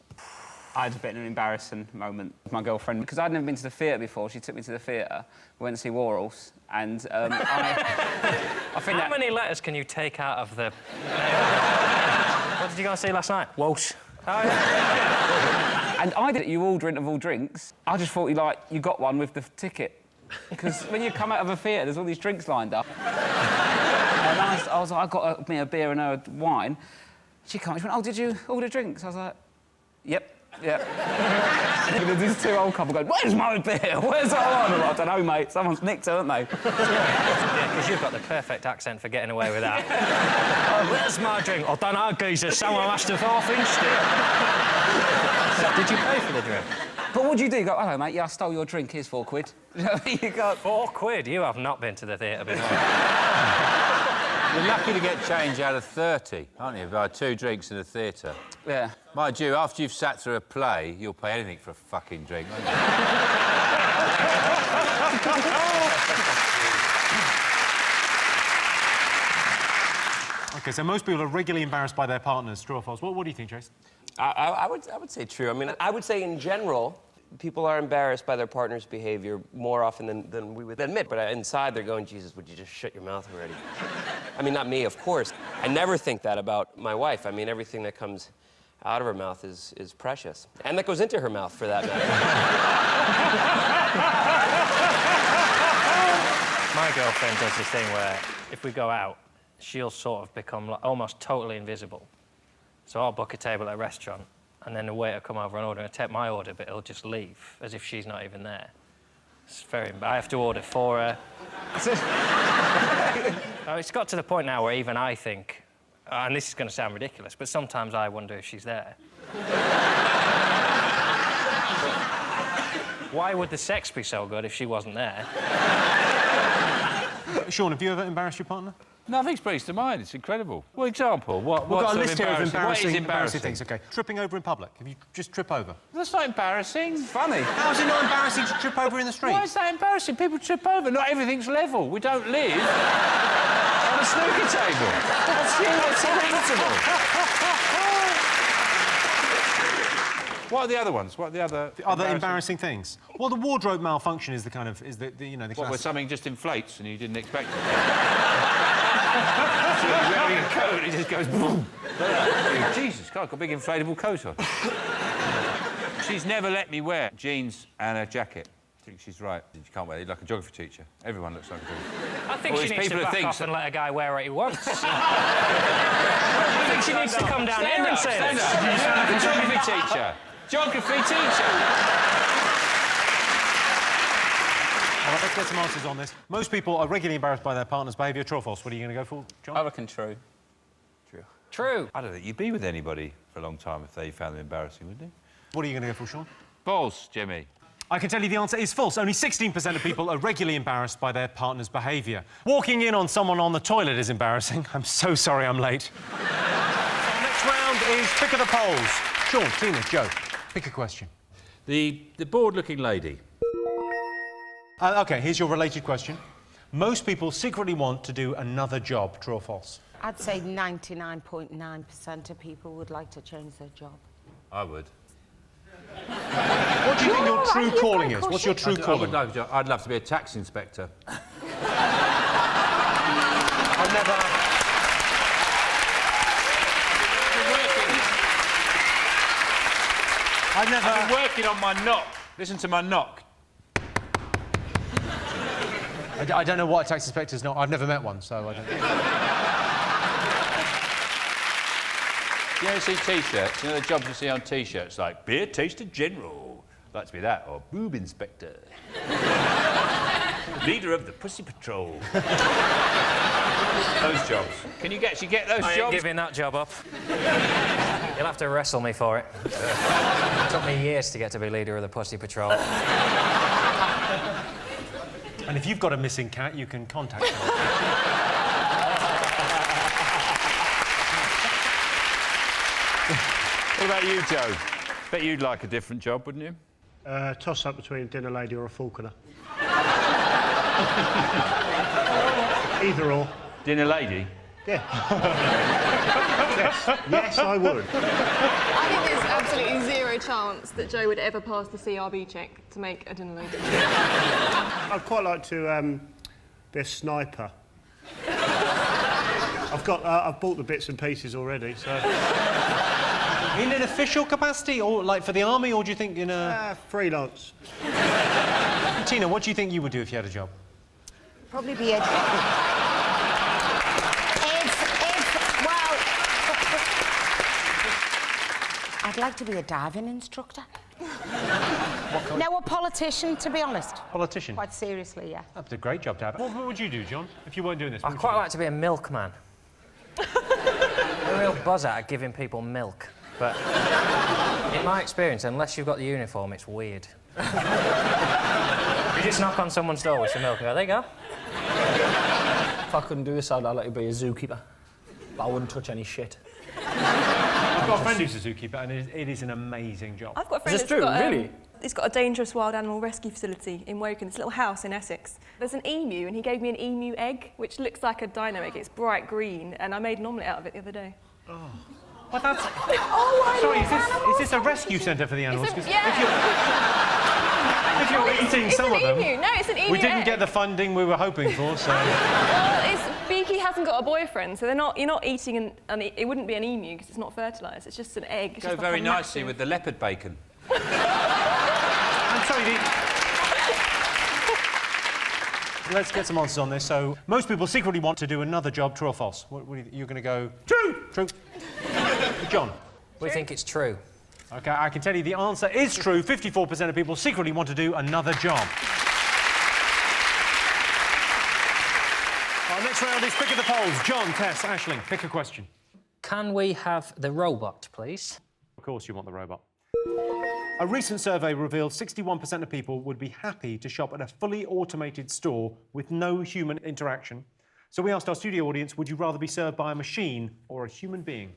I had a bit of an embarrassing moment with my girlfriend because I'd never been to the theatre before. She took me to the theatre. We went to see Warhorse, and I think How many letters can you take out of the... What did you go see last night? Walsh. Oh, yeah. And I did. You order interval drinks. I just thought you got one with the ticket, because when you come out of a theatre, there's all these drinks lined up. And I was like, I got me a beer and a wine. She came. She went, "Oh, did you order drinks?" I was like, "Yep." And there's these two old couple going, "Where's my beer? Where's that one?" I don't know, mate. Someone's nicked it, haven't they? Yeah, because you've got the perfect accent for getting away with that. Oh, where's my drink? I don't know, geezer. Someone must have half-inched it. Did you pay for the drink? But what do? You go, "Hello, mate. Yeah, I stole your drink. Here's £4." You know what I mean? You go, £4? You have not been to the theatre before. You're lucky to get change out of 30, aren't you? Buy 2 drinks in a theatre. Yeah. Mind you, after you've sat through a play, you'll pay anything for a fucking drink, won't you? OK, so most people are regularly embarrassed by their partners. True or false? What do you think, Chase? I would say true. I mean, I would say in general, people are embarrassed by their partner's behavior more often than we would admit. But inside, they're going, "Jesus, would you just shut your mouth already?" I mean, not me, of course. I never think that about my wife. I mean, everything that comes out of her mouth is precious. And that goes into her mouth, for that matter. My girlfriend does this thing where if we go out, she'll sort of become like, almost totally invisible. So I'll book a table at a restaurant, and then the waiter will come over and order and take my order, but he'll just leave as if she's not even there. It's very I have to order for her. It's got to the point now where even I think, and this is going to sound ridiculous, but sometimes I wonder if she's there. Why would the sex be so good if she wasn't there? Sean, have you ever embarrassed your partner? Nothing springs to mind. It's incredible. Well, example, what? We've got a list here of What is embarrassing things. OK, tripping over in public. If you just trip over. That's not embarrassing. It's funny. How's it not embarrassing to trip over in the street? Why is that embarrassing? People trip over. Not everything's level. We don't live on a snooker table. That's inevitable. What are the other ones? What are the other embarrassing things? Well, the wardrobe malfunction is the kind of you know the. What, where something just inflates and you didn't expect it? So you're wearing a coat and it just goes boom. Jesus, God, I've got a big inflatable coat on. She's never let me wear jeans and a jacket. I think she's right. You can't wear it like a geography teacher. Everyone looks like a geography teacher. I think she needs to back off and let a guy wear what he wants. I think she needs to come down here and say stand this. up. You sound like a geography teacher. Geography teacher. All right, let's get some answers on this. Most people are regularly embarrassed by their partner's behaviour. True or false? What are you going to go for, John? I reckon true. True. I don't think you'd be with anybody for a long time if they found them embarrassing, would you? What are you going to go for, Sean? False, Jimmy. I can tell you the answer is false. Only 16% of people are regularly embarrassed by their partner's behaviour. Walking in on someone on the toilet is embarrassing. I'm so sorry I'm late. So next round is Pick of the Polls. Sean, Tina, Joe, pick a question. The bored-looking lady. OK, here's your related question. Most people secretly want to do another job. True or false? I'd say 99.9% of people would like to change their job. I would. What do you think your true calling is? What's your true calling? I'd love to be a tax inspector. I've never... I've been working on my knock. Listen to my knock. I don't know what a tax inspector's not. I've never met one, so I don't know. You ever see T-shirts? You know the jobs you see on T-shirts, like beer taster general. I'd like to be that, or boob inspector. Leader of the Pussy Patrol. Those jobs. Can you actually get those jobs? I ain't giving that job up. You'll have to wrestle me for it. It took me years to get to be leader of the Pussy Patrol. And if you've got a missing cat, you can contact them. What about you, Joe? Bet you'd like a different job, wouldn't you? Toss-up between a dinner lady or a falconer. Either or. Dinner lady? Yeah. Yes, I would. I think there's absolutely zero chance that Joe would ever pass the CRB check to make a dinner lady. I'd quite like to be a sniper. I've bought the bits and pieces already, so... In an official capacity, or like for the army, or do you think in a... freelance. Tina, what do you think you would do if you had a job? Probably be a... I'd like to be a diving instructor. No, a politician, to be honest. Politician? Quite seriously, yeah. That'd be a great job to have. What would you do, John, if you weren't doing this? I'd quite like to be a milkman. A real buzz at giving people milk. But in my experience, unless you've got the uniform, it's weird. You just knock on someone's door with some milk and go, there you go. If I couldn't do this, I'd like to be a zookeeper. But I wouldn't touch any shit. I've got a friend who's a zookeeper, and it is an amazing job. I've got a friend Is this true? Really? He's got a dangerous wild animal rescue facility in Woking, this little house in Essex. There's an emu, and he gave me an emu egg, which looks like a dino egg. It's bright green, and I made an omelette out of it the other day. Oh. Well, that's... Oh, sorry, is this a rescue centre for the animals? If you're eating it's some an of them... emu. No, it's an emu We didn't egg. get the funding we were hoping for, so... Well, Beaky hasn't got a boyfriend, so you're not eating it wouldn't be an emu because it's not fertilised. It's just an egg. It's Go just very like nicely with the leopard bacon. I'm sorry, let's get some answers on this. So, most people secretly want to do another job, true or false? You're going to go... True! True. John? We think it's true. OK, I can tell you the answer is true. 54% of people secretly want to do another job. Our next round is Pick of the Polls. John, Tess, Aisling, pick a question. Can we have the robot, please? Of course you want the robot. A recent survey revealed 61% of people would be happy to shop at a fully automated store with no human interaction. So we asked our studio audience, would you rather be served by a machine or a human being?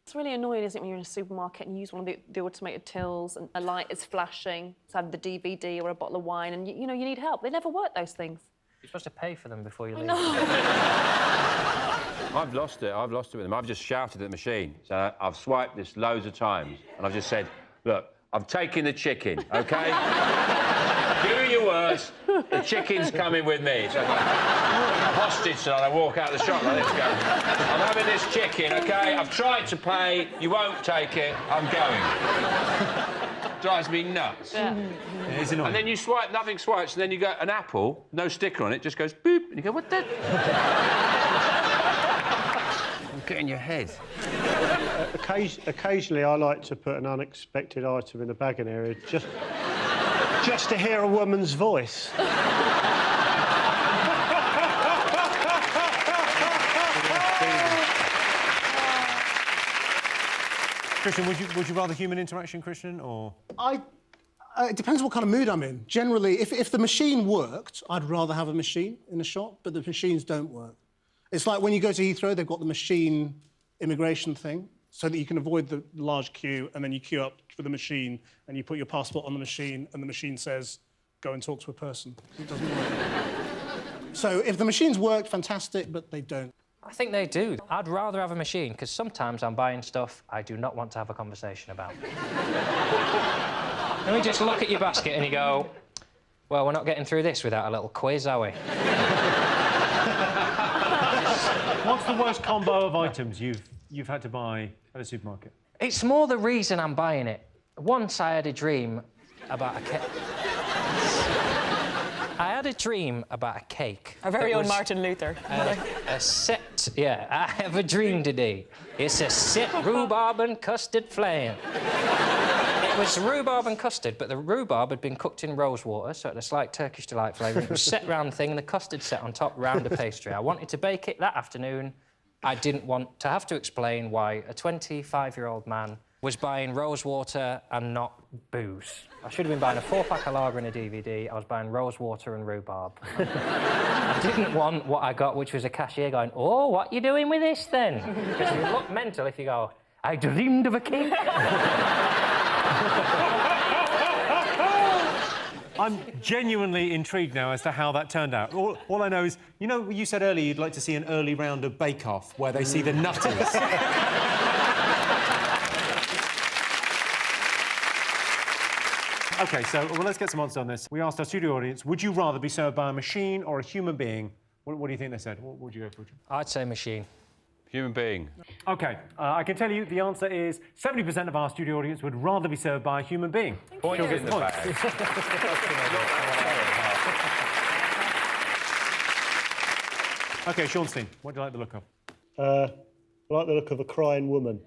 It's really annoying, isn't it, when you're in a supermarket and you use one of the automated tills and a light is flashing, it's either the DVD or a bottle of wine, and you know, you need help. They never work, those things. You're supposed to pay for them before you leave. I've lost it with them. I've just shouted at the machine. So I've swiped this loads of times, and I've just said, look, I've taken the chicken, OK? Do your worst. The chicken's coming with me. So I'm hostage tonight. I walk out the shop like this, go, I'm having this chicken, OK? I've tried to pay. You won't take it. I'm going. Drives me nuts. Yeah. It is annoying. And then you swipe, nothing swipes, and then you go, an apple, no sticker on it, just goes boop, and you go, what the... Get in your head. Occasionally, I like to put an unexpected item in the bagging area just to hear a woman's voice. Christian, would you rather human interaction, Christian, or...? It depends what kind of mood I'm in. Generally, if the machine worked, I'd rather have a machine in a shop, but the machines don't work. It's like when you go to Heathrow, they've got the machine immigration thing, so that you can avoid the large queue, and then you queue up for the machine, and you put your passport on the machine, and the machine says, go and talk to a person. It doesn't work. So if the machines work, fantastic, but they don't. I think they do. I'd rather have a machine, because sometimes I'm buying stuff I do not want to have a conversation about. Let me just look at your basket and you go, well, we're not getting through this without a little quiz, are we? What's the worst combo of items you've had to buy at a supermarket? It's more the reason I'm buying it. Once I had a dream about a cake. I had a dream about a cake. Our very own Martin Luther. A set, yeah, I have a dream today. It's a set rhubarb and custard flan. It was rhubarb and custard, but the rhubarb had been cooked in rose water, so it had a slight Turkish delight flavour. It was set round the thing, and the custard set on top round the pastry. I wanted to bake it that afternoon. I didn't want to have to explain why a 25-year-old man was buying rose water and not booze. I should have been buying a 4-pack of lager and a DVD. I was buying rose water and rhubarb. I didn't want what I got, which was a cashier going, oh, what you doing with this, then? Because you look mental if you go, I dreamed of a cake. I'm genuinely intrigued now as to how that turned out. All I know is, you know, you said earlier you'd like to see an early round of Bake Off where they see the nutties. OK, so let's get some answers on this. We asked our studio audience, would you rather be served by a machine or a human being? What do you think they said? What would you go for? I'd say machine. Human being. OK, I can tell you the answer is 70% of our studio audience would rather be served by a human being. Point in the bag. OK, Seanstein, what do you like the look of? I like the look of a crying woman.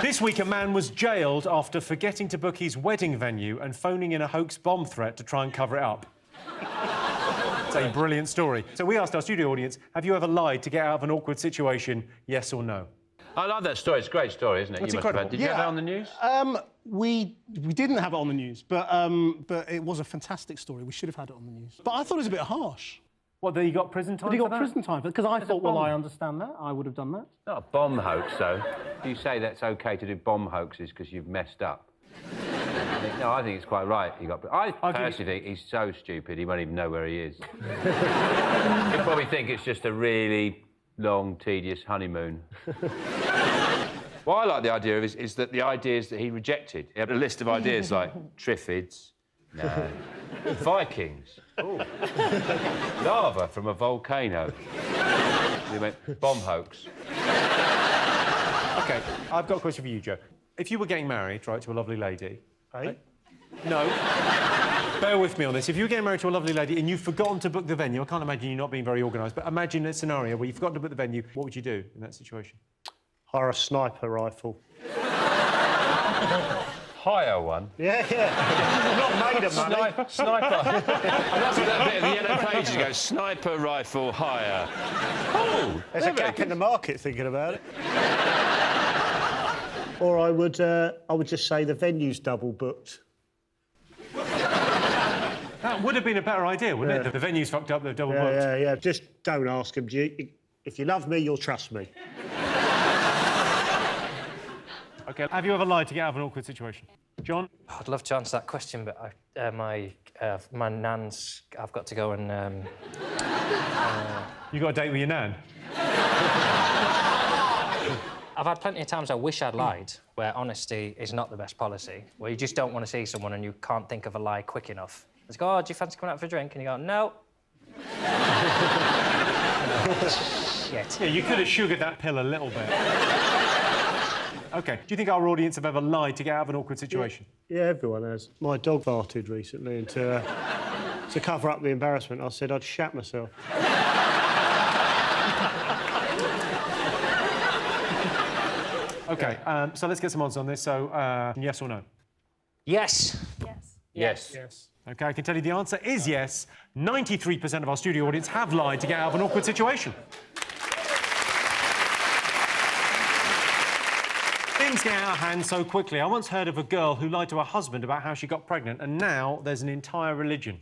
This week, a man was jailed after forgetting to book his wedding venue and phoning in a hoax bomb threat to try and cover it up. It's a brilliant story. So we asked our studio audience, have you ever lied to get out of an awkward situation, yes or no? I love that story. It's a great story, isn't it? That's you must have incredible. had. Did you have that on the news? We didn't have it on the news, but it was a fantastic story. We should have had it on the news. But I thought it was a bit harsh. What, that he got prison time That he for got prison time? Because I thought, well, I understand that. I would have done that. Not a bomb hoax, though. You say that's OK to do bomb hoaxes because you've messed up. No, I think it's quite right. I personally think he's so stupid he won't even know where he is. He'll probably think it's just a really long, tedious honeymoon. What I like the idea of is that the ideas that he rejected. He had a list of ideas like Triffids, no, Vikings, ooh, lava from a volcano. He went bomb hoax. OK, I've got a question for you, Joe. If you were getting married, right, to a lovely lady... Hey? No. Bear with me on this. If you were getting married to a lovely lady and you've forgotten to book the venue, I can't imagine you not being very organised, but imagine a scenario where you've forgotten to book the venue, what would you do in that situation? Hire a sniper rifle. Hire one? Yeah. Not made of money. Sniper. And that's what that bit of the yellow pages goes, sniper rifle hire. Oh, there's a gap in the market thinking about it. Or I would just say the venue's double booked. That would have been a better idea, wouldn't it? The venue's fucked up, they're double booked. Yeah. Just don't ask them. If you love me, you'll trust me. OK, have you ever lied to get out of an awkward situation? John? I'd love to answer that question, but my nan's... I've got to go and... You got a date with your nan? I've had plenty of times I wish I'd lied, where honesty is not the best policy, where you just don't want to see someone and you can't think of a lie quick enough. It's like, oh, do you fancy coming out for a drink? And you go, no. Shit. Yeah, you could have sugared that pill a little bit. OK, do you think our audience have ever lied to get out of an awkward situation? Yeah, everyone has. My dog farted recently, and to cover up the embarrassment, I said I'd shat myself. OK, so let's get some answers on this. So, yes or no? Yes. Yes. OK, I can tell you the answer is yes. 93% of our studio audience have lied to get out of an awkward situation. Things get out of hand so quickly. I once heard of a girl who lied to her husband about how she got pregnant, and now there's an entire religion.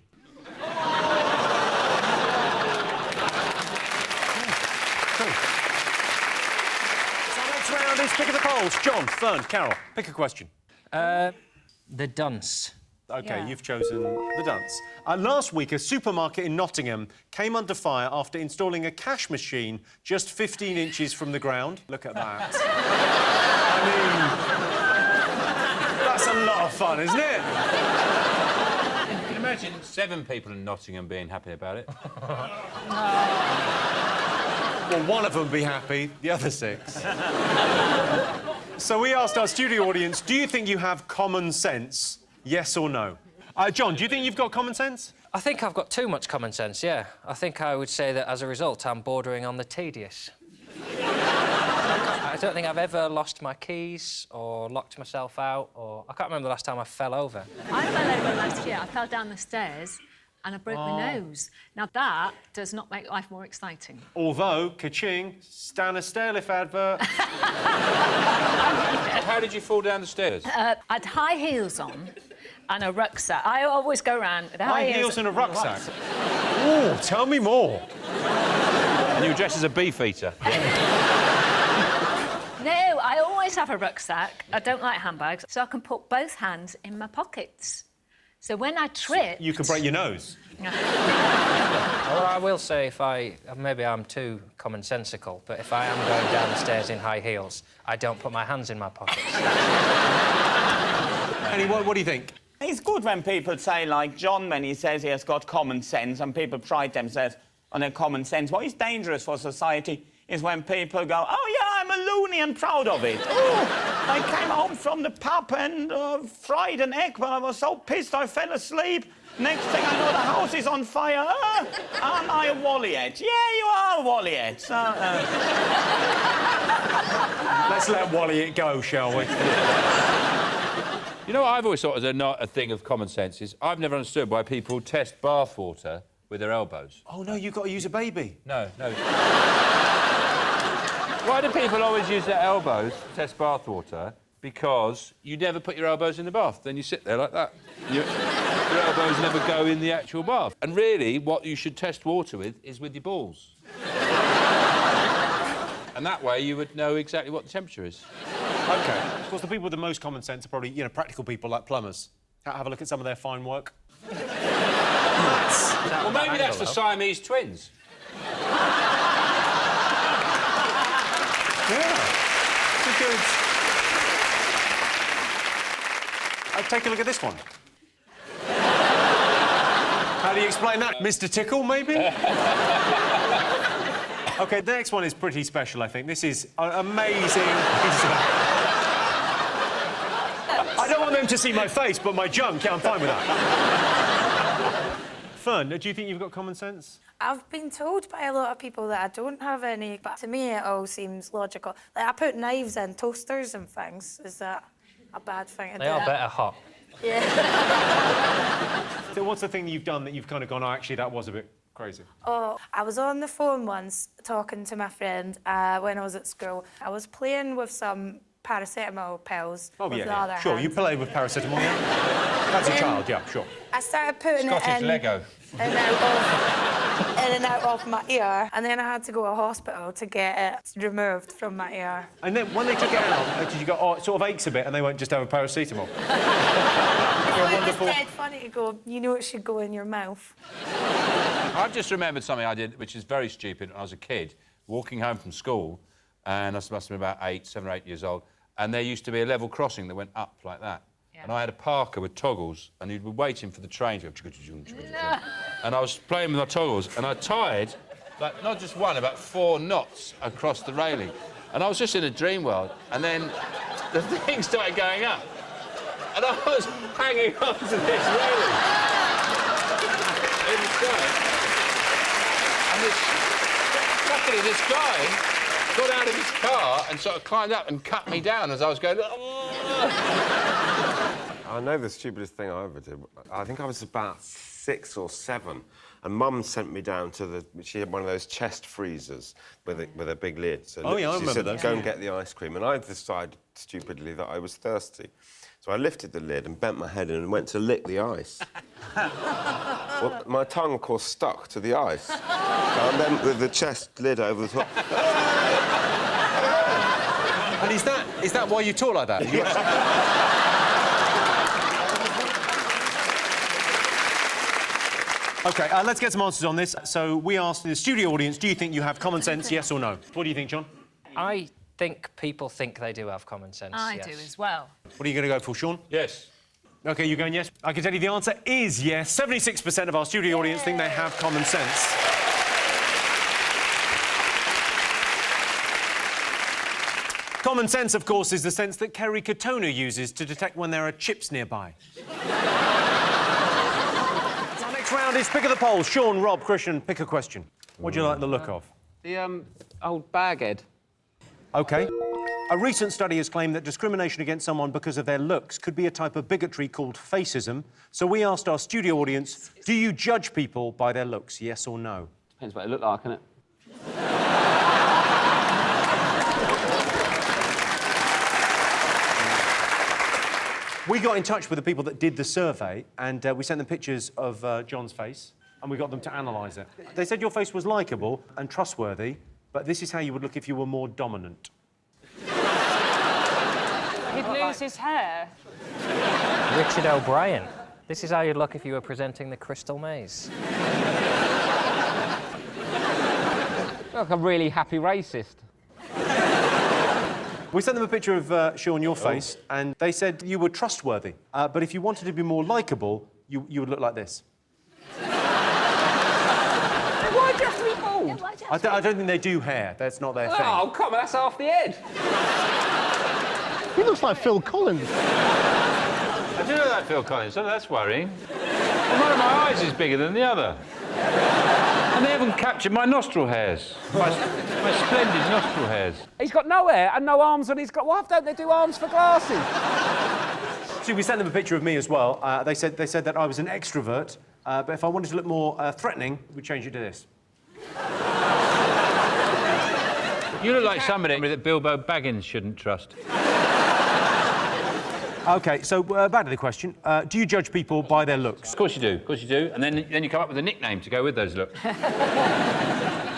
Is pick of the polls. John, Fern, Carol, pick a question. The dunce. OK, you've chosen the dunce. Last week, a supermarket in Nottingham came under fire after installing a cash machine just 15 inches from the ground. Look at that. I mean, that's a lot of fun, isn't it? You can imagine 7 people in Nottingham being happy about it. Well, one of them be happy, the other 6. So we asked our studio audience, do you think you have common sense, yes or no? John, do you think you've got common sense? I think I've got too much common sense, yeah. I think I would say that as a result, I'm bordering on the tedious. I don't think I've ever lost my keys or locked myself out, or... I can't remember the last time I fell over. I fell over last year. I fell down the stairs and I broke my nose. Now, that does not make life more exciting. Although, ka-ching, Stan a stairlift advert. How did you fall down the stairs? I had high heels on and a rucksack. I always go around with High heels and a rucksack? Ooh, tell me more. And you were dressed as a beefeater? No, I always always have a rucksack. I don't like handbags, so I can put both hands in my pockets. So when I trip... You can break your nose. Well, I will say maybe I'm too commonsensical, but if I am going down the stairs in high heels, I don't put my hands in my pockets. Annie, what do you think? It's good when people say, like John, when he says he has got common sense and people pride themselves on their common sense. What is dangerous for society is when people go, oh, yeah, I'm a loony and proud of it. Oh, I came home from the pub and fried an egg, but I was so pissed I fell asleep. Next thing I know, the house is on fire. Am I a Walliet? Yeah, you are a Walliet. Let's let Walliet go, shall we? You know what I've always thought was not a thing of common sense is I've never understood why people test bath water with their elbows. Oh, no, you've got to use a baby. No. Why do people always use their elbows to test bath water? Because you never put your elbows in the bath. Then you sit there like that. Your elbows never go in the actual bath. And really, what you should test water with is with your balls. And that way, you would know exactly what the temperature is. OK. Of course, the people with the most common sense are probably, practical people like plumbers. Have a look at some of their fine work. Well, maybe that's the Siamese twins. Yeah. Good. Take a look at this one. How do you explain that? Mr. Tickle, maybe? OK, the next one is pretty special, I think. This is an amazing piece of... I don't want them to see my face, but my junk, yeah, I'm fine with that. Fern, do you think you've got common sense? I've been told by a lot of people that I don't have any, but to me it all seems logical. Like, I put knives in toasters and things. Is that a bad thing to do? They are better hot. Yeah. So what's the thing you've done that you've kind of gone, oh, actually, that was a bit crazy? Oh, I was on the phone once talking to my friend when I was at school. I was playing with some paracetamol pills with the other Sure, hand. you play with paracetamol, yeah? As a child, yeah, sure. I started putting Scottish it in Lego. in and out of my ear, and then I had to go to hospital to get it removed from my ear. And then when they took it out, did you go, oh, it sort of aches a bit, and they won't just have a paracetamol? It was dead funny to go, you know it should go in your mouth. I've just remembered something I did, which is very stupid when I was a kid, walking home from school, and I must have been about 7 or 8 years old, and there used to be a level crossing that went up like that. Yeah. And I had a parker with toggles, and he'd be waiting for the train to go... No. And I was playing with my toggles, and I tied, like, not just one, about 4 knots across the railing. And I was just in a dream world, and then the thing started going up. And I was hanging on to this railing in the sky. And luckily, this guy got out of his car and sort of climbed up and cut me down as I was going... I know the stupidest thing I ever did. I think I was about 6 or 7, and Mum sent me down to she had one of those chest freezers with a big lid. So oh, yeah, I remember she said, those. go and get the ice cream. And I decided, stupidly, that I was thirsty. So I lifted the lid and bent my head in and went to lick the ice. Well, my tongue, of course, stuck to the ice. And then with the chest lid over the top... And is that why you talk like that? OK, let's get some answers on this. So we asked the studio audience, do you think you have common sense, yes or no? What do you think, John? I think people think they do have common sense, I yes. do as well. What are you going to go for, Sean? Yes. OK, you're going yes? I can tell you the answer is yes. 76% of our studio audience think they have common sense. Common sense, of course, is the sense that Kerry Katona uses to detect when there are chips nearby. Our next round is Pick of the Polls. Sean, Rob, Christian, pick a question. What do you like the look of? The old baghead. OK. A recent study has claimed that discrimination against someone because of their looks could be a type of bigotry called facism. So we asked our studio audience, do you judge people by their looks, yes or no? Depends what they look like, innit? We got in touch with the people that did the survey, and we sent them pictures of John's face, and we got them to analyse it. They said your face was likeable and trustworthy, but this is how you would look if you were more dominant. He'd lose his hair. Richard O'Brien. This is how you'd look if you were presenting the Crystal Maze. Like a really happy racist. We sent them a picture of Sean, your face, and they said you were trustworthy. But if you wanted to be more likeable, you would look like this. Why do you have to be bald? I don't think they do hair. That's not their thing. Oh, come on, that's half the head. He looks like Phil Collins. I do know that, Phil Collins, so that's worrying. And one of my eyes is bigger than the other. And they haven't captured my nostril hairs. My splendid nostril hairs. He's got no hair and no arms, and he's got... Why don't they do arms for glasses? See, we sent them a picture of me as well. They said that I was an extrovert, but if I wanted to look more threatening, we'd change it to this. You look like somebody that Bilbo Baggins shouldn't trust. OK, so back to the question. Do you judge people by their looks? Of course you do, of course you do. And then you come up with a nickname to go with those looks.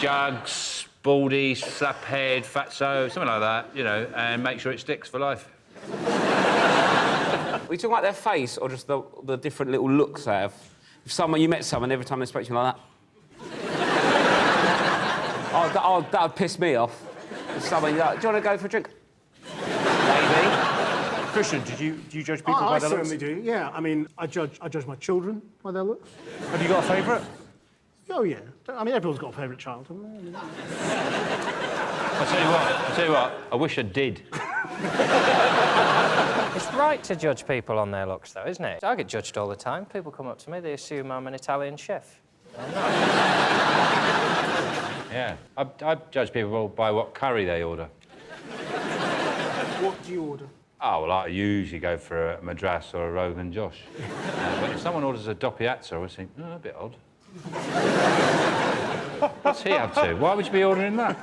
Jugs, baldy, slaphead, fatso, something like that, you know, and make sure it sticks for life. Are you talking about their face or just the different little looks they have? If you met someone, every time they spoke to you like that? That would piss me off. If someone, like, do you want to go for a drink? Maybe. Christian, do you judge people by their looks? I certainly do, yeah. I mean, I judge my children by their looks. Have you got a favourite? Oh, yeah. I mean, everyone's got a favourite child, haven't they? I'll tell you what, I wish I did. It's right to judge people on their looks, though, isn't it? I get judged all the time. People come up to me, they assume I'm an Italian chef. I'm not. Yeah, I judge people by what curry they order. What do you order? Oh, well, I usually go for a Madras or a Rogan Josh. But if someone orders a doppiazzo, I always think, oh, a bit odd. What's he up to? Why would you be ordering that?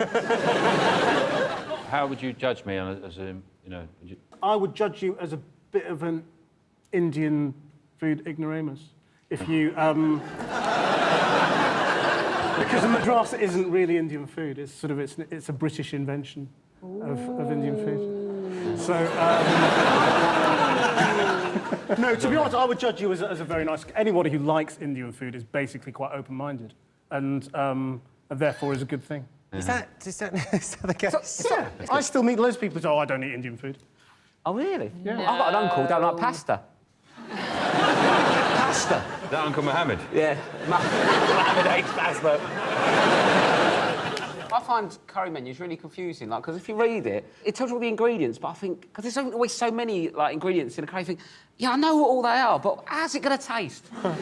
How would you judge me as a, you know... I would judge you as a bit of an Indian food ignoramus. If you, because a Madras isn't really Indian food. It's sort of, it's a British invention of Indian food. So, no, to be honest, I would judge you as a very nice... Anybody who likes Indian food is basically quite open-minded and therefore is a good thing. Is that the case? Yeah. I still meet loads of people who say, oh, I don't eat Indian food. Oh, really? Yeah. I've got an uncle who don't like pasta. Pasta? Is that Uncle Mohammed? Yeah. Mohammed hates pasta. I find curry menus really confusing, like, because if you read it, it tells you all the ingredients, but I think, because there's always so many, like, ingredients in a curry, I think, yeah, I know what all they are, but how's it going to taste? I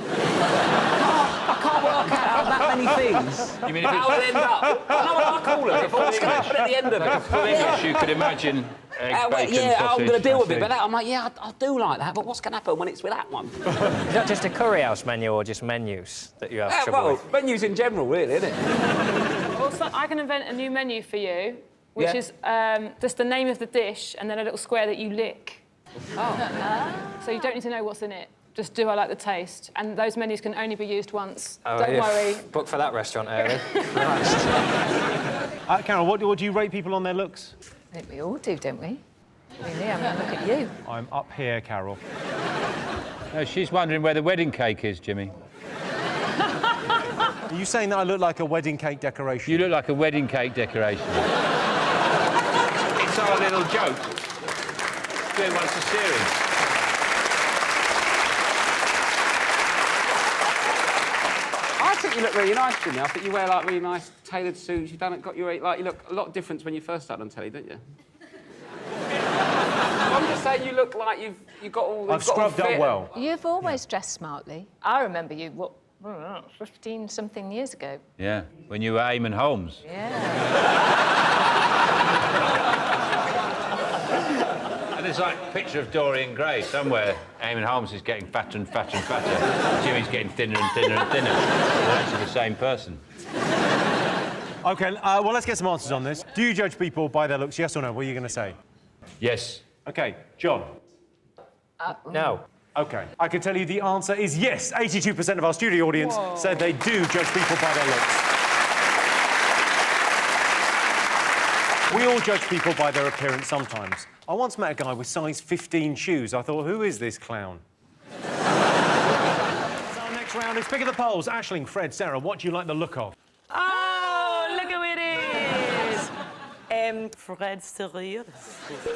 can't work out that many things. You mean if how it'll end up? I know what I call it, but what's going to happen at the end of it? For English, you could imagine eggs, bacon, yeah, sausage, I'm going to deal with it, sausage. but that, I'm like, yeah, I do like that, but what's going to happen when it's with that one? Is that just a curry house menu or just menus that you have trouble well, with? menus in general, really, isn't it? Also, I can invent a new menu for you, which is just the name of the dish and then a little square that you lick. Oh. So you don't need to know what's in it. Just do I like the taste? And those menus can only be used once. Oh, Don't worry. Book for that restaurant early. Carol, what do you rate people on their looks? I think we all do, don't we? Really, I mean, look at you. I'm up here, Carol. No, she's wondering where the wedding cake is, Jimmy. Are you saying that I look like a wedding cake decoration? You look like a wedding cake decoration. It's our little joke. Doing once a series. I think you look really nice, Jimmy. I think you wear, like, really nice tailored suits. You look a lot different when you first started on telly, don't you? I'm just saying you look like you've got all... I've scrubbed up well. You've always dressed smartly. I remember you, 15-something years ago. Yeah, when you were Eamon Holmes. Yeah. And there's like a picture of Dorian Gray somewhere. Eamon Holmes is getting fatter and fatter and fatter. Jimmy's getting thinner and thinner and thinner. They're actually the same person. OK, well, let's get some answers on this. Do you judge people by their looks, yes or no? What are you going to say? Yes. OK, John? No. OK, I can tell you the answer is yes. 82% of our studio audience said they do judge people by their looks. We all judge people by their appearance sometimes. I once met a guy with size 15 shoes. I thought, who is this clown? So our next round is pick of the polls. Aisling, Fred, Sarah, what do you like the look of? Oh, look who it is! Fred Sirius.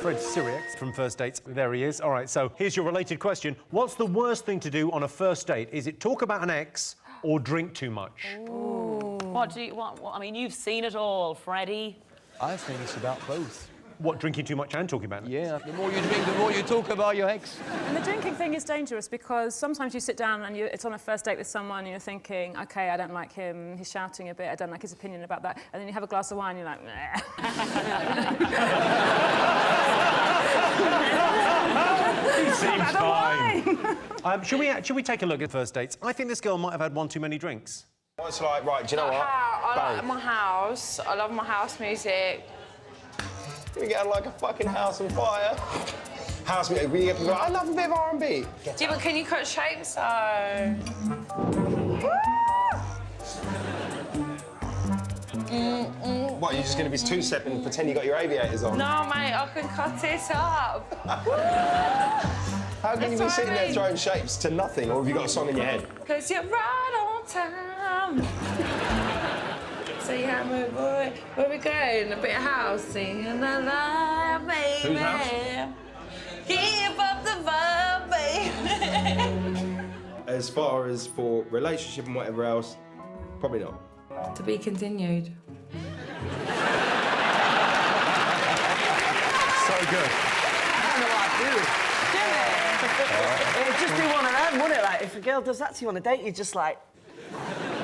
Fred Sirius from First Dates. There he is. All right, so here's your related question. What's the worst thing to do on a first date? Is it talk about an ex or drink too much? Ooh. What do you want? I mean, you've seen it all, Freddie. I think it's about both. What, drinking too much and talking about it? Yeah, the more you drink, the more you talk about your ex. And the drinking thing is dangerous because sometimes you sit down and it's on a first date with someone and you're thinking, OK, I don't like him, he's shouting a bit, I don't like his opinion about that. And then you have a glass of wine and you're like, meh. He seems fine. Should we take a look at first dates? I think this girl might have had one too many drinks. It's like, right, do you know what? I like my house. I love my house music. We get like a fucking house on fire. House music, we get people like, I love a bit of R&B. Yeah, but can you cut shapes though? What, you're just going to be two-step and pretend you got your aviators on? No, mate, I can cut it up. How can you be sitting there throwing shapes to nothing, or have you got a song in your head? Because you're right on time. So yeah, my boy, where we going? A bit of house singing la la, baby. Whose house? Keep up the vibe, baby. As far as for relationship and whatever else, probably not. To be continued. So good. I don't know what I'd do. It'd just be one of them, wouldn't it? Like, if a girl does that to you on a date, you're just like...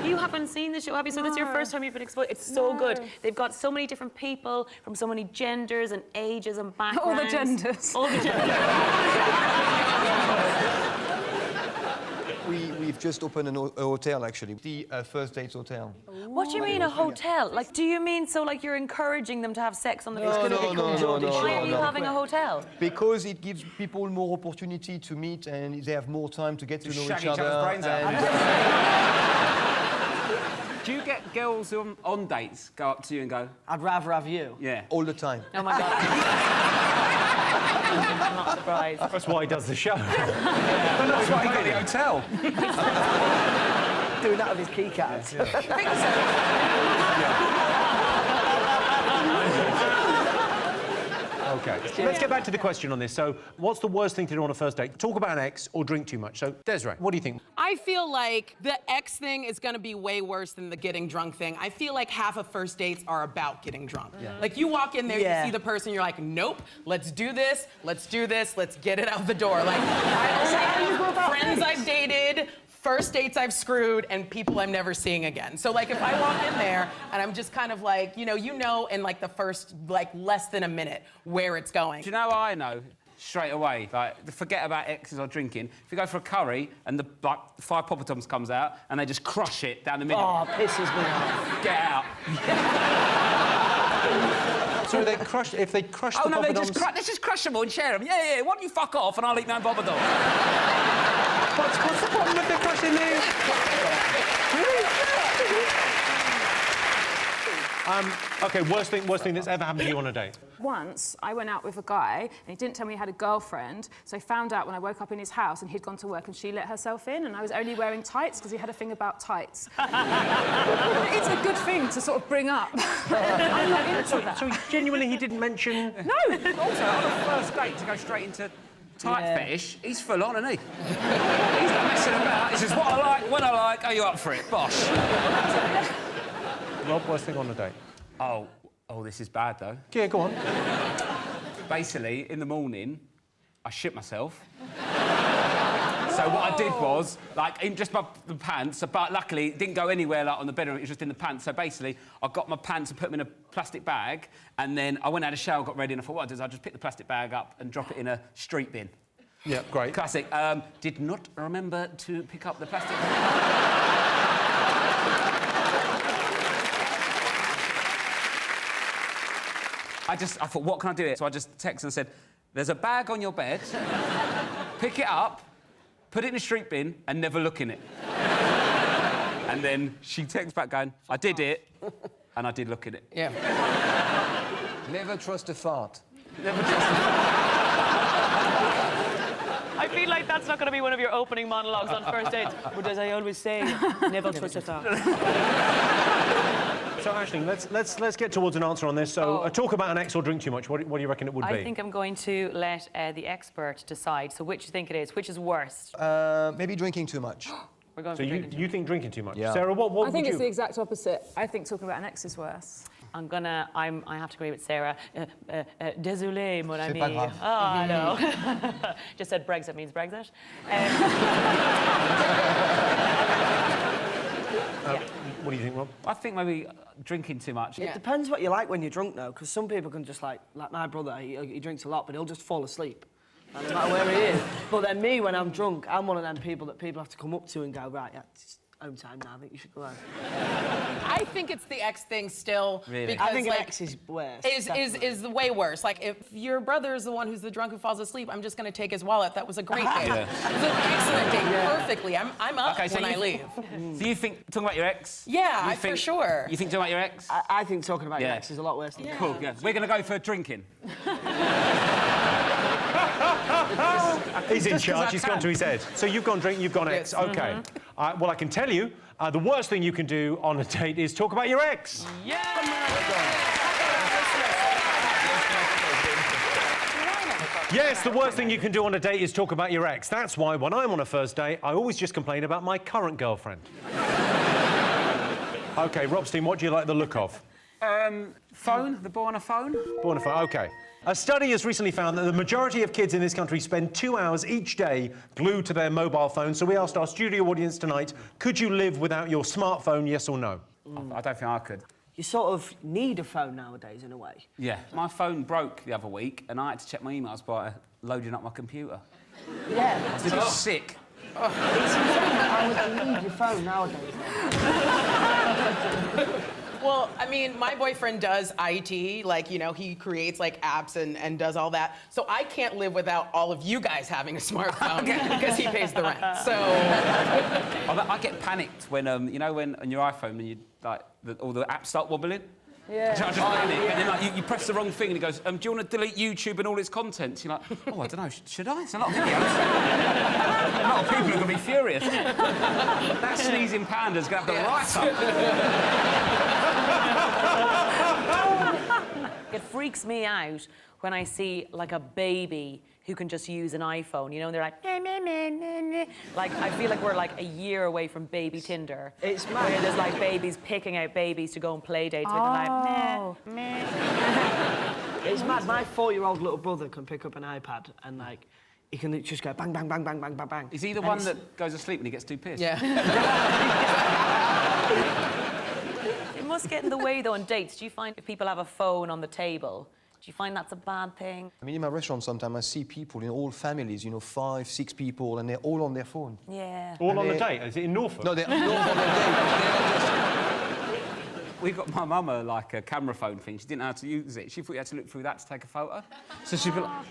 You haven't seen the show, have you? So this is your first time you've been exposed. It's so good. They've got so many different people from so many genders and ages and backgrounds. All the genders. All the genders. We've just opened a hotel, actually. The First Dates Hotel. What do you mean, a hotel? Like, do you mean so, like, you're encouraging them to have sex on the first date? Why are you having a hotel? Because it gives people more opportunity to meet and they have more time to get to know shag each other. brains out. Do you get girls on dates go up to you and go, I'd rather have you? Yeah. All the time. Oh, my God. I'm not surprised. That's why he does the show. but that's why he got the hotel. Doing that with his keycaps. OK, let's get back to the question on this. So, what's the worst thing to do on a first date? Talk about an ex or drink too much? So, Desiree, what do you think? I feel like the ex thing is going to be way worse than the getting drunk thing. I feel like half of first dates are about getting drunk. Yeah. Like, you walk in there, you see the person, you're like, nope, let's do this, let's get it out the door. Like, I only have friends I've dated, first dates I've screwed, and people I'm never seeing again. So, like, if I walk in there and I'm just kind of like, you know in, like, the first, like, less than a minute where it's going. Do you know how I know? Straight away, like, forget about exes or drinking. If you go for a curry and the, like, 5 poppadoms comes out and they just crush it down the middle. Oh, pisses me off. Get out. So they crush, if they crush the poppadoms... they just crush them all and share them. Yeah, why don't you fuck off and I'll eat my own poppadom? What's the problem with the crushing these? OK, worst thing that's ever happened to you on a date? Once, I went out with a guy, and he didn't tell me he had a girlfriend, so I found out when I woke up in his house, and he'd gone to work, and she let herself in, and I was only wearing tights, because he had a thing about tights. It's a good thing to sort of bring up. I'm not into that. So genuinely, he didn't mention... No! Also, on a first date, to go straight into tight fetish, he's full on, isn't he? He's not messing about. He says, what I like, when I like, are you up for it? Bosh. Rob, worst thing on a date? Oh, this is bad, though. Yeah, go on. Basically, in the morning, I shit myself. So what I did was, like, in just the pants, but luckily it didn't go anywhere, like, on the bedroom, it was just in the pants. So basically, I got my pants and put them in a plastic bag, and then I went out of the shower, got ready, and I thought, what I did is I just pick the plastic bag up and drop it in a street bin. Yeah, great. Classic. Did not remember to pick up the plastic bag. I thought, what can I do here? So I just texted and said, there's a bag on your bed, pick it up, put it in a street bin, and never look in it. And then she texts back going, I did it, and I did look in it. Yeah. Never trust a fart. Never trust a fart. feel like that's not going to be one of your opening monologues on first dates. But as I always say, never touch a thought. So, Aisling, let's get towards an answer on this. So, talk about an ex or drink too much. What do you reckon it would be? I think I'm going to let the expert decide. So, which do you think it is? Which is worst? Maybe drinking too much. We're going so for drinking you think drinking too much? Yeah. Sarah, what I think it's the exact opposite. I think talking about an ex is worse. I have to agree with Sarah. Désolé, mon ami. C'est pas grave. Oh, no. Just said Brexit means Brexit. What do you think, Rob? I think maybe drinking too much. It depends what you like when you're drunk, though, because some people can just, like my brother, he drinks a lot, but he'll just fall asleep. No matter where he is. But then me, when I'm drunk, I'm one of them people that people have to come up to and go, right, yeah, it's home time now, I think you should go home. I think it's the ex thing still. Really? Because, I think like, an ex is worse. Is way worse. Like, if your brother is the one who's the drunk who falls asleep, I'm just going to take his wallet. That was a great date. Yeah. It was an excellent date. Perfectly. I'm up when I leave. So you think talking about your ex? Yeah, for sure. You think talking about your ex? I think talking about your ex is a lot worse than that. Cool, yeah. We're going to go for drinking. He's in charge, he's gone to his head. So you've gone drink, you've gone ex. OK. Well, I can tell you, the worst thing you can do on a date is talk about your ex. Yeah! Yes, the worst thing you can do on a date is talk about your ex. That's why when I'm on a first date, I always just complain about my current girlfriend. OK, Robstein, what do you like the look of? Phone, the boy on a phone. Boy on a phone, OK. A study has recently found that the majority of kids in this country spend 2 hours each day glued to their mobile phone. So we asked our studio audience tonight, could you live without your smartphone, yes or no? I don't think I could. You sort of need a phone nowadays, in a way. Yeah. My phone broke the other week, and I had to check my emails by loading up my computer. Yeah. I was a bit sick. It's insane how much you need your phone nowadays. Well, I mean, my boyfriend does IT, like, you know, he creates, like, apps and does all that. So I can't live without all of you guys having a smartphone because he pays the rent, so... I get panicked when, you know, when on your iPhone, when you, like, all the apps start wobbling? Yeah. I just panic, and then, like, you press the wrong thing, and it goes, do you want to delete YouTube and all its content? You're like, oh, I don't know, should I? It's a lot of videos. A lot of people are going to be furious. That sneezing panda's going to have to write up. It freaks me out when I see, like, a baby who can just use an iPhone, you know, and they're like, meh, meh, meh, meh, meh. Like, I feel like we're, like, a year away from baby Tinder. It's mad. Where there's, like, babies picking out babies to go on play dates with, and like, meh, meh. It's mad. My 4-year-old little brother can pick up an iPad and, like, he can just go bang, bang, bang, bang, bang, bang, bang. Is he the one that goes to sleep when he gets too pissed? Yeah. It must get in the way, though, on dates. Do you find if people have a phone on the table, do you find that's a bad thing? I mean, in my restaurant sometimes I see people in all families, you know, 5, 6 people, and they're all on their phone. Yeah. All on the date? Is it in Norfolk? No, they're all on their date. We got my mum like a camera phone thing. She didn't know how to use it. She thought you had to look through that to take a photo. So she'd be like...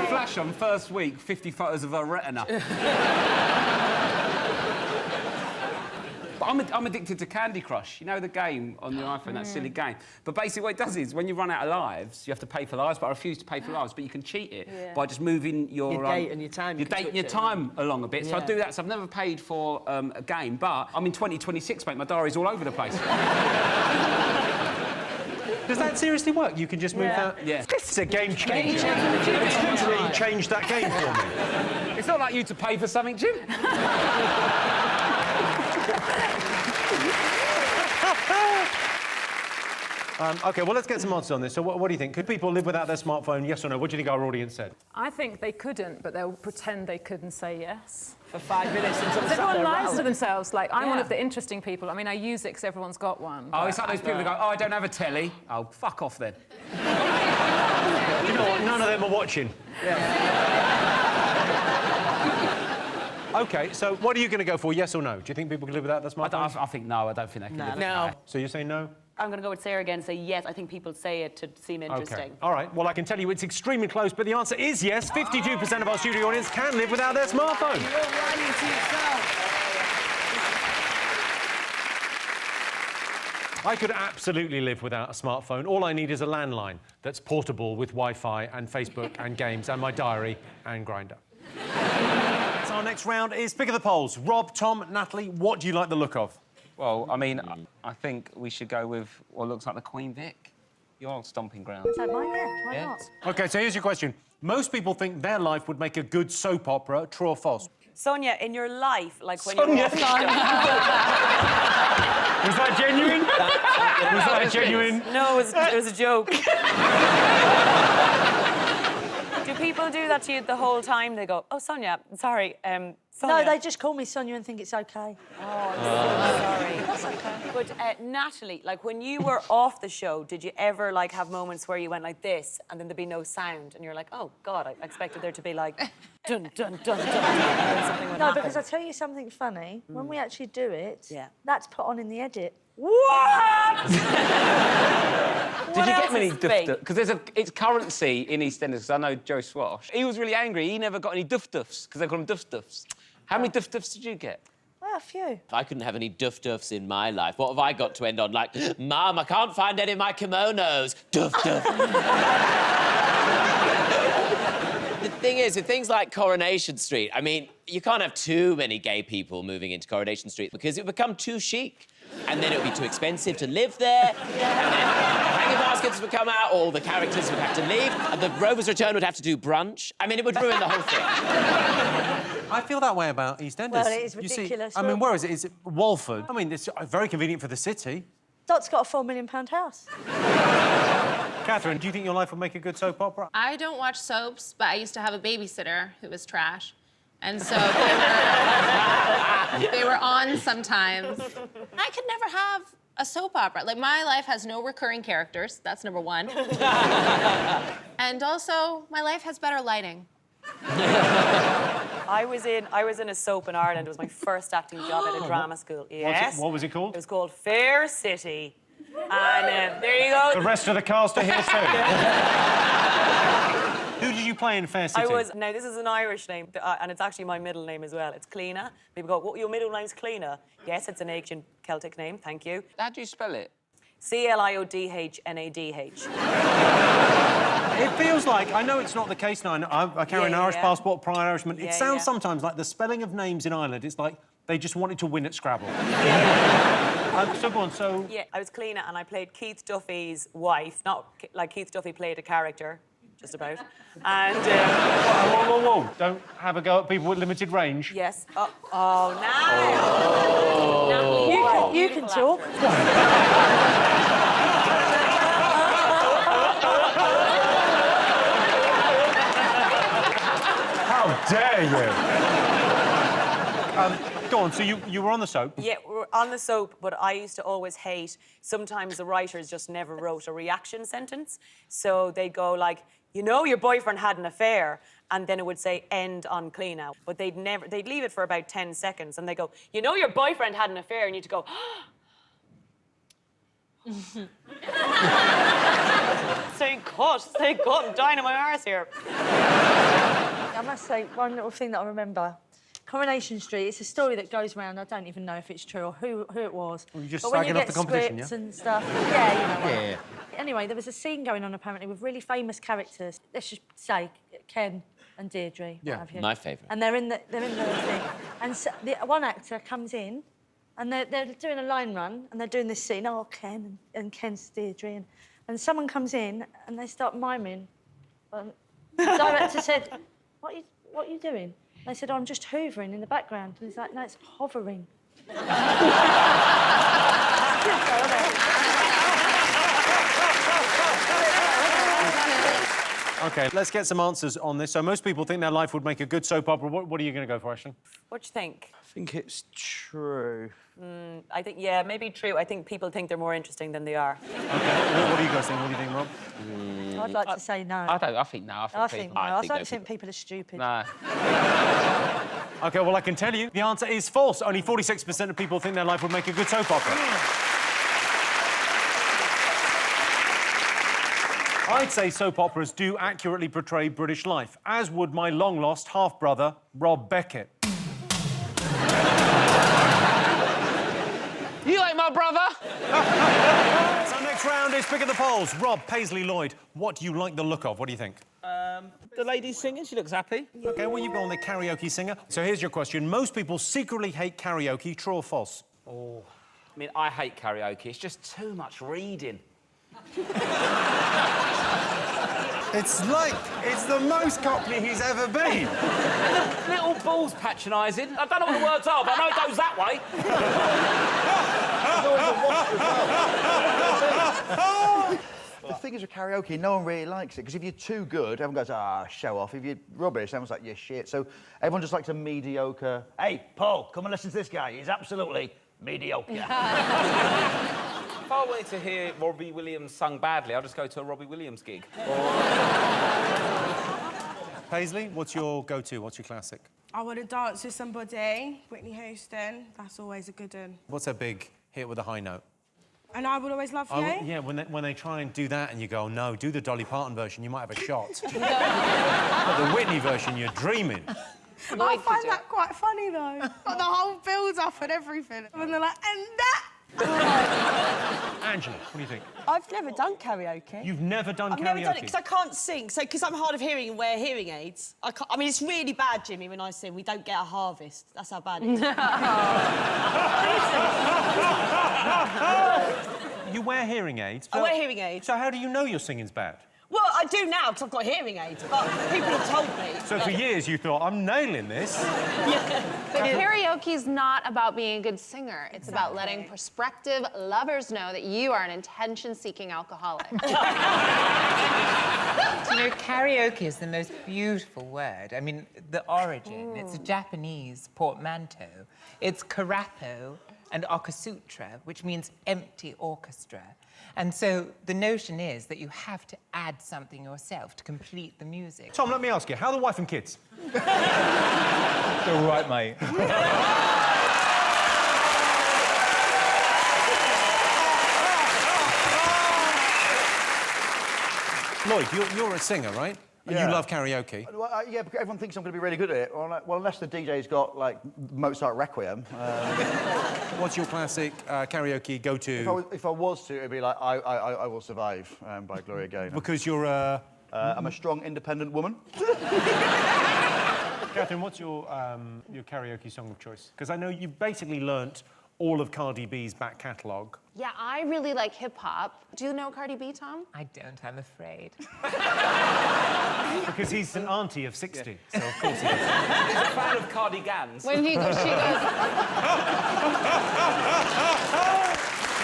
Flash on first week, 50 photos of her retina. But I'm addicted to Candy Crush. You know the game on your iPhone, that silly game? But basically what it does is, when you run out of lives, you have to pay for lives, but I refuse to pay for lives, but you can cheat it by just moving your date and your time. Your date and your time along a bit. So I do that, so I've never paid for a game, but I'm in 2026, mate, my diary's all over the place. Does that seriously work? You can just move that? Yeah. This is a game changer. It's literally changed that game for me. It's not like you to pay for something, Jim. OK, well, let's get some answers on this. So what do you think? Could people live without their smartphone, yes or no? What do you think our audience said? I think they couldn't, but they'll pretend they could and say yes. For 5 minutes until everyone lies to themselves. Like, I'm one of the interesting people. I mean, I use it because everyone's got one. Oh, it's like those people that go, oh, I don't have a telly. Oh, fuck off then. Do you know what? None of them are watching. OK, so what are you going to go for, yes or no? Do you think people can live without their smartphones? I think no, I don't think they can live without it. So you're saying no? I'm going to go with Sarah again and say yes. I think people say it to seem interesting. OK. All right, well, I can tell you it's extremely close, but the answer is yes. 52% of our studio audience can live without their smartphone. You're lying to yourself. I could absolutely live without a smartphone. All I need is a landline that's portable with Wi-Fi and Facebook and games and my diary and Grindr. So our next round is Pick of the Polls. Rob, Tom, Natalie, what do you like the look of? Well, I mean, I think we should go with what looks like the Queen Vic. Your old stomping ground. Don't mind, yeah. Why not? OK, so here's your question. Most people think their life would make a good soap opera, true or false? Sonia, in your life, like when Sonia. you're off the show... Was that genuine? Was that genuine? No, it was a joke. Do people do that to you the whole time? They go, oh, Sonia, sorry, Sonia. No, they just call me Sonia and think it's OK. Oh, I'm so sorry. That's OK. But, Natalie, like, when you were off the show, did you ever, like, have moments where you went like this and then there'd be no sound and you're like, oh, God, I expected there to be, like, dun, dun, dun, dun, and something would No, happen. because I'll tell you something funny. When we actually do it, that's put on in the edit. What? Did you get many duff? Because it's currency in EastEnders, because I know Joe Swash. He was really angry. He never got any duffs, because they call them duffs. How many duffs did you get? Well, a few. I couldn't have any duffs in my life. What have I got to end on? Like, Mum, I can't find any of my kimonos. Duff. The thing is, with things like Coronation Street, I mean, you can't have too many gay people moving into Coronation Street because it would become too chic. And then it would be too expensive to live there. And then hanging baskets would come out, all the characters would have to leave, and the Rovers Return would have to do brunch. I mean, it would ruin the whole thing. I feel that way about EastEnders. Well, it is You see, ridiculous. I mean, where is it? Is it Walford? I mean, it's very convenient for the city. Dot's got a £4 million house. Catherine, do you think your life would make a good soap opera? I don't watch soaps, but I used to have a babysitter who was trash. And so they were on sometimes. I could never have a soap opera. Like, my life has no recurring characters. That's number one. And also, my life has better lighting. I was in a soap in Ireland. It was my first acting job at a drama school. Yes. What was it called? It was called Fair City. And there you go. The rest of the cast are here too. Who did you play in Fair City? Now, this is an Irish name, and it's actually my middle name as well. It's Cleena. People go, what, your middle name's Cleena? Yes, it's an ancient Celtic name, thank you. How do you spell it? Cliodhnadh. It feels like, I know it's not the case now, I carry an Irish passport, proud Irishman. It sounds sometimes like the spelling of names in Ireland, it's like they just wanted to win at Scrabble. So go on, so... Yeah, I was Cleena and I played Keith Duffy's wife. Not like Keith Duffy played a character, just about. And... Whoa. Don't have a go at people with limited range. Yes. Now! Oh. You can talk. How dare you? Go on, so you were on the soap? Yeah, we were on the soap, but I used to always hate... Sometimes the writers just never wrote a reaction sentence. So they'd go like, you know your boyfriend had an affair, and then it would say end on Cleena. But they'd leave it for about 10 seconds, and they go, you know your boyfriend had an affair, and you'd go, Stay cut, I'm dying in my arse here. I must say, one little thing that I remember. Coronation Street, it's a story that goes around. I don't even know if it's true or who it was. Well, you're just but when you slagging off get the competition, scripts yeah? and stuff, yeah, you know. Yeah. Anyway, there was a scene going on apparently with really famous characters. Let's just say Ken and Deirdre. Yeah, what have you. my favourite. And they're in the thing, and so the one actor comes in, and they're doing a line run, and they're doing this scene. Oh, Ken and Ken's Deirdre, and someone comes in, and they start miming. The director said, "What are you doing?" They said, oh, I'm just hoovering in the background. And he's like, no, it's hovering. OK, let's get some answers on this. So most people think their life would make a good soap opera. What are you going to go for, Ashton? What do you think? I think it's true. I think, yeah, maybe true. I think people think they're more interesting than they are. OK, what do you guys think? What do you think, Rob? I'd like to say no. I think no. I don't think people are stupid. No. OK, well, I can tell you the answer is false. Only 46% of people think their life would make a good soap opera. I'd say soap operas do accurately portray British life, as would my long-lost half-brother, Rob Beckett. You like my now, brother. So next round is Pick of the Polls. Rob, Paisley, Lloyd, what do you like the look of? What do you think? The lady singing, she looks happy. OK, well, you've gone the karaoke singer. So here's your question. Most people secretly hate karaoke, true or false? Oh, I mean, I hate karaoke. It's just too much reading. It's like it's the most Cockney he's ever been. And the little ball's patronising. I don't know what the words are, but I know it goes that way. The thing is with karaoke, no one really likes it, because if you're too good, everyone goes, show off. If you're rubbish, everyone's like, you're shit. So everyone just likes a mediocre... Hey, Paul, come and listen to this guy. He's absolutely mediocre. If I wanted to hear Robbie Williams sung badly, I'll just go to a Robbie Williams gig. Paisley, what's your go-to? What's your classic? I want to dance with somebody. Whitney Houston. That's always a good one. What's a big hit with a high note? And I Will Always Love You. Yeah, when they try and do that and you go, no, do the Dolly Parton version, you might have a shot. But the Whitney version, you're dreaming. I find that quite funny, though. Got the whole build-up and everything. And they're like, and that... Angela, what do you think? I've never done karaoke. You've never done karaoke? I've never done it because I can't sing. So, because I'm hard of hearing and wear hearing aids. I mean, it's really bad, Jimmy, when I sing. We don't get a harvest. That's how bad it is. You wear hearing aids? I wear hearing aids. So how do you know your singing's bad? Well, I do now because I've got hearing aids, but people have told me. So for years you thought, I'm nailing this. But karaoke's not about being a good singer. It's about letting prospective lovers know that you are an attention-seeking alcoholic. You know, karaoke is the most beautiful word. I mean, the origin, it's a Japanese portmanteau. It's karapo and okasutra, which means empty orchestra. And so the notion is that you have to add something yourself to complete the music. Tom, let me ask you, how are the wife and kids? They're all right, mate. Lloyd, you're a singer, right? And you love karaoke. Well, yeah, because everyone thinks I'm going to be really good at it. Well, unless the DJ's got, like, Mozart Requiem. What's your classic karaoke go-to? If I was to, it'd be like I Will Survive by Gloria Gaynor. Because you're a... I'm a strong, independent woman. Catherine, what's your karaoke song of choice? Because I know you basically learnt all of Cardi B's back catalogue. Yeah, I really like hip-hop. Do you know Cardi B, Tom? I don't, I'm afraid. Because he's an auntie of 60, so of course he does. He's a fan of cardigans. When she goes...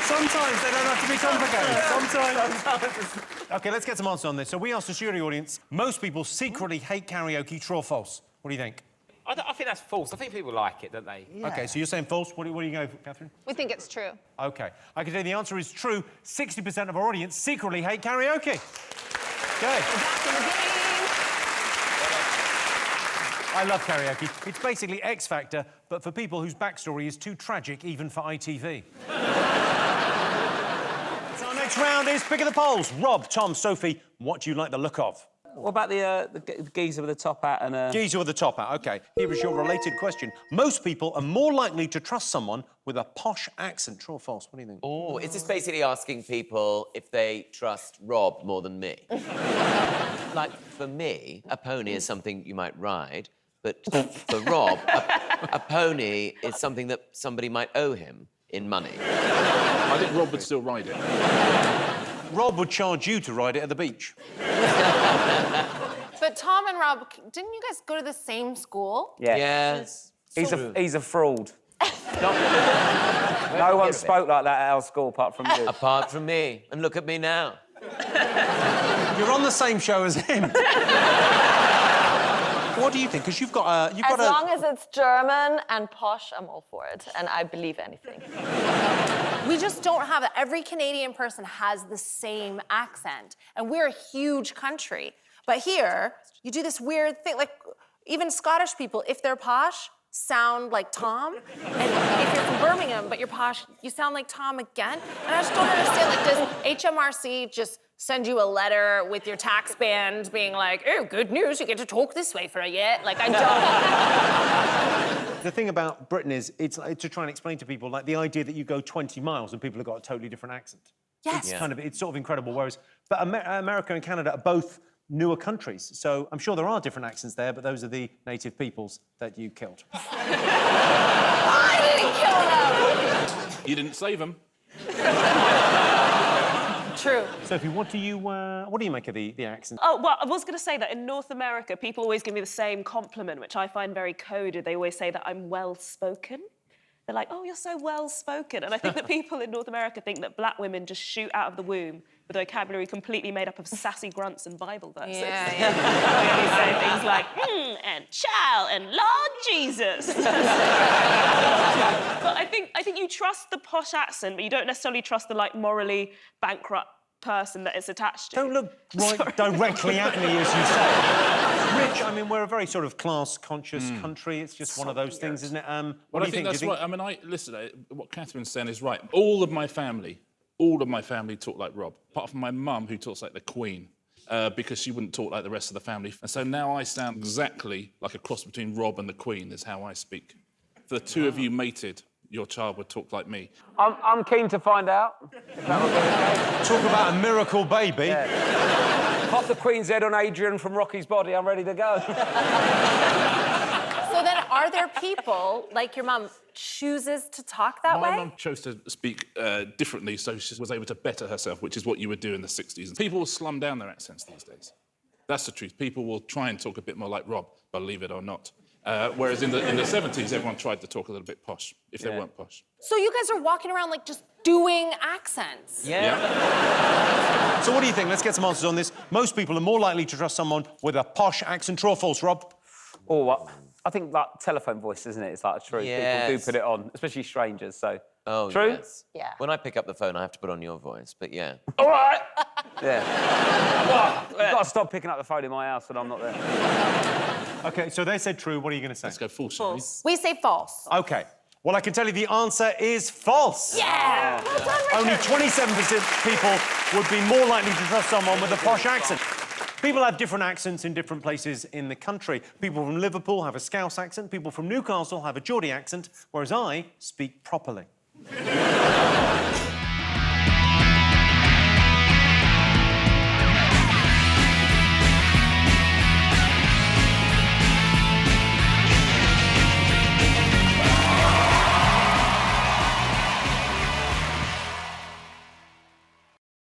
Sometimes they don't have to be complicated. Sometimes. OK, let's get some answers on this. So we asked the jury audience, most people secretly hate karaoke, true or false? What do you think? I think that's false. I think people like it, don't they? Yeah. OK, so you're saying false. What do you go for, Catherine? We think it's true. OK. I can tell you the answer is true. 60% of our audience secretly hate karaoke. OK. I love karaoke. It's basically X Factor, but for people whose backstory is too tragic even for ITV. So our next round is Pick of the Polls. Rob, Tom, Sophie, what do you like the look of? What about the geezer with the top hat and... Geezer with the top hat, OK. Here is your related question. Most people are more likely to trust someone with a posh accent. True or false? What do you think? Oh, is this basically asking people if they trust Rob more than me? Like, for me, a pony is something you might ride, but for Rob, a pony is something that somebody might owe him in money. I think Rob would still ride it. Rob would charge you to ride it at the beach. But Tom and Rob, didn't you guys go to the same school? Yeah. Yes. He's a fraud. No one spoke like that at our school apart from you. Apart from me. And look at me now. You're on the same show as him. What do you think? Because you've got a... As long as it's German and posh, I'm all for it. And I believe anything. We just don't have it. Every Canadian person has the same accent. And we're a huge country. But here, you do this weird thing. Like, even Scottish people, if they're posh, sound like Tom. And if you're from Birmingham, but you're posh, you sound like Tom again. And I just don't understand, like, does HMRC just send you a letter with your tax band being like, oh, good news, you get to talk this way for a year. Like, I don't. The thing about Britain is, it's to try and explain to people, like, the idea that you go 20 miles and people have got a totally different accent. Yes. It's sort of incredible, whereas... But America and Canada are both newer countries, so I'm sure there are different accents there, but those are the native peoples that you killed. I didn't kill them! You didn't save them. True. Sophie, what do you make of the accent? Oh, well, I was going to say that in North America, people always give me the same compliment, which I find very coded. They always say that I'm well-spoken. They're like, oh, you're so well-spoken. And I think that people in North America think that black women just shoot out of the womb with a vocabulary completely made up of sassy grunts and Bible verses. Yeah. They only say things like, and child, and Lord Jesus. But I think you trust the posh accent, but you don't necessarily trust the, like, morally bankrupt person that it's attached to. Don't look directly at me as you say. Rich, I mean, we're a very sort of class-conscious country. It's just one of those things, isn't it? Well, I think that's right. I mean, listen, what Catherine's saying is right. All of my family talk like Rob, apart from my mum, who talks like the Queen, because she wouldn't talk like the rest of the family. And so now I sound exactly like a cross between Rob and the Queen is how I speak. If the two of you mated, your child would talk like me. I'm keen to find out. Talk about a miracle baby. Yeah. Pop the Queen's head on Adrian from Rocky's Body. I'm ready to go. So then, are there people, like your mum, chooses to talk that way? My mum chose to speak differently, so she was able to better herself, which is what you would do in the 60s. People will slum down their accents these days. That's the truth. People will try and talk a bit more like Rob, believe it or not. Whereas in the 70s, everyone tried to talk a little bit posh, if they weren't posh. So you guys are walking around, like, just doing accents? Yeah. So what do you think? Let's get some answers on this. Most people are more likely to trust someone with a posh accent. True or false, Rob? Or I think, like, telephone voice, isn't it? It's like true. Yes. People do put it on, especially strangers, so... Oh, true? Yes. Yeah. When I pick up the phone, I have to put on your voice, but yeah. All right! Yeah. You've got to stop picking up the phone in my house when I'm not there. OK, so they said true. What are you going to say? Let's go false. False. We say false. OK. Well, I can tell you the answer is false. Yeah! Well done, Richard. Only 27% people would be more likely to trust someone with a posh accent. People have different accents in different places in the country. People from Liverpool have a Scouse accent. People from Newcastle have a Geordie accent, whereas I speak properly.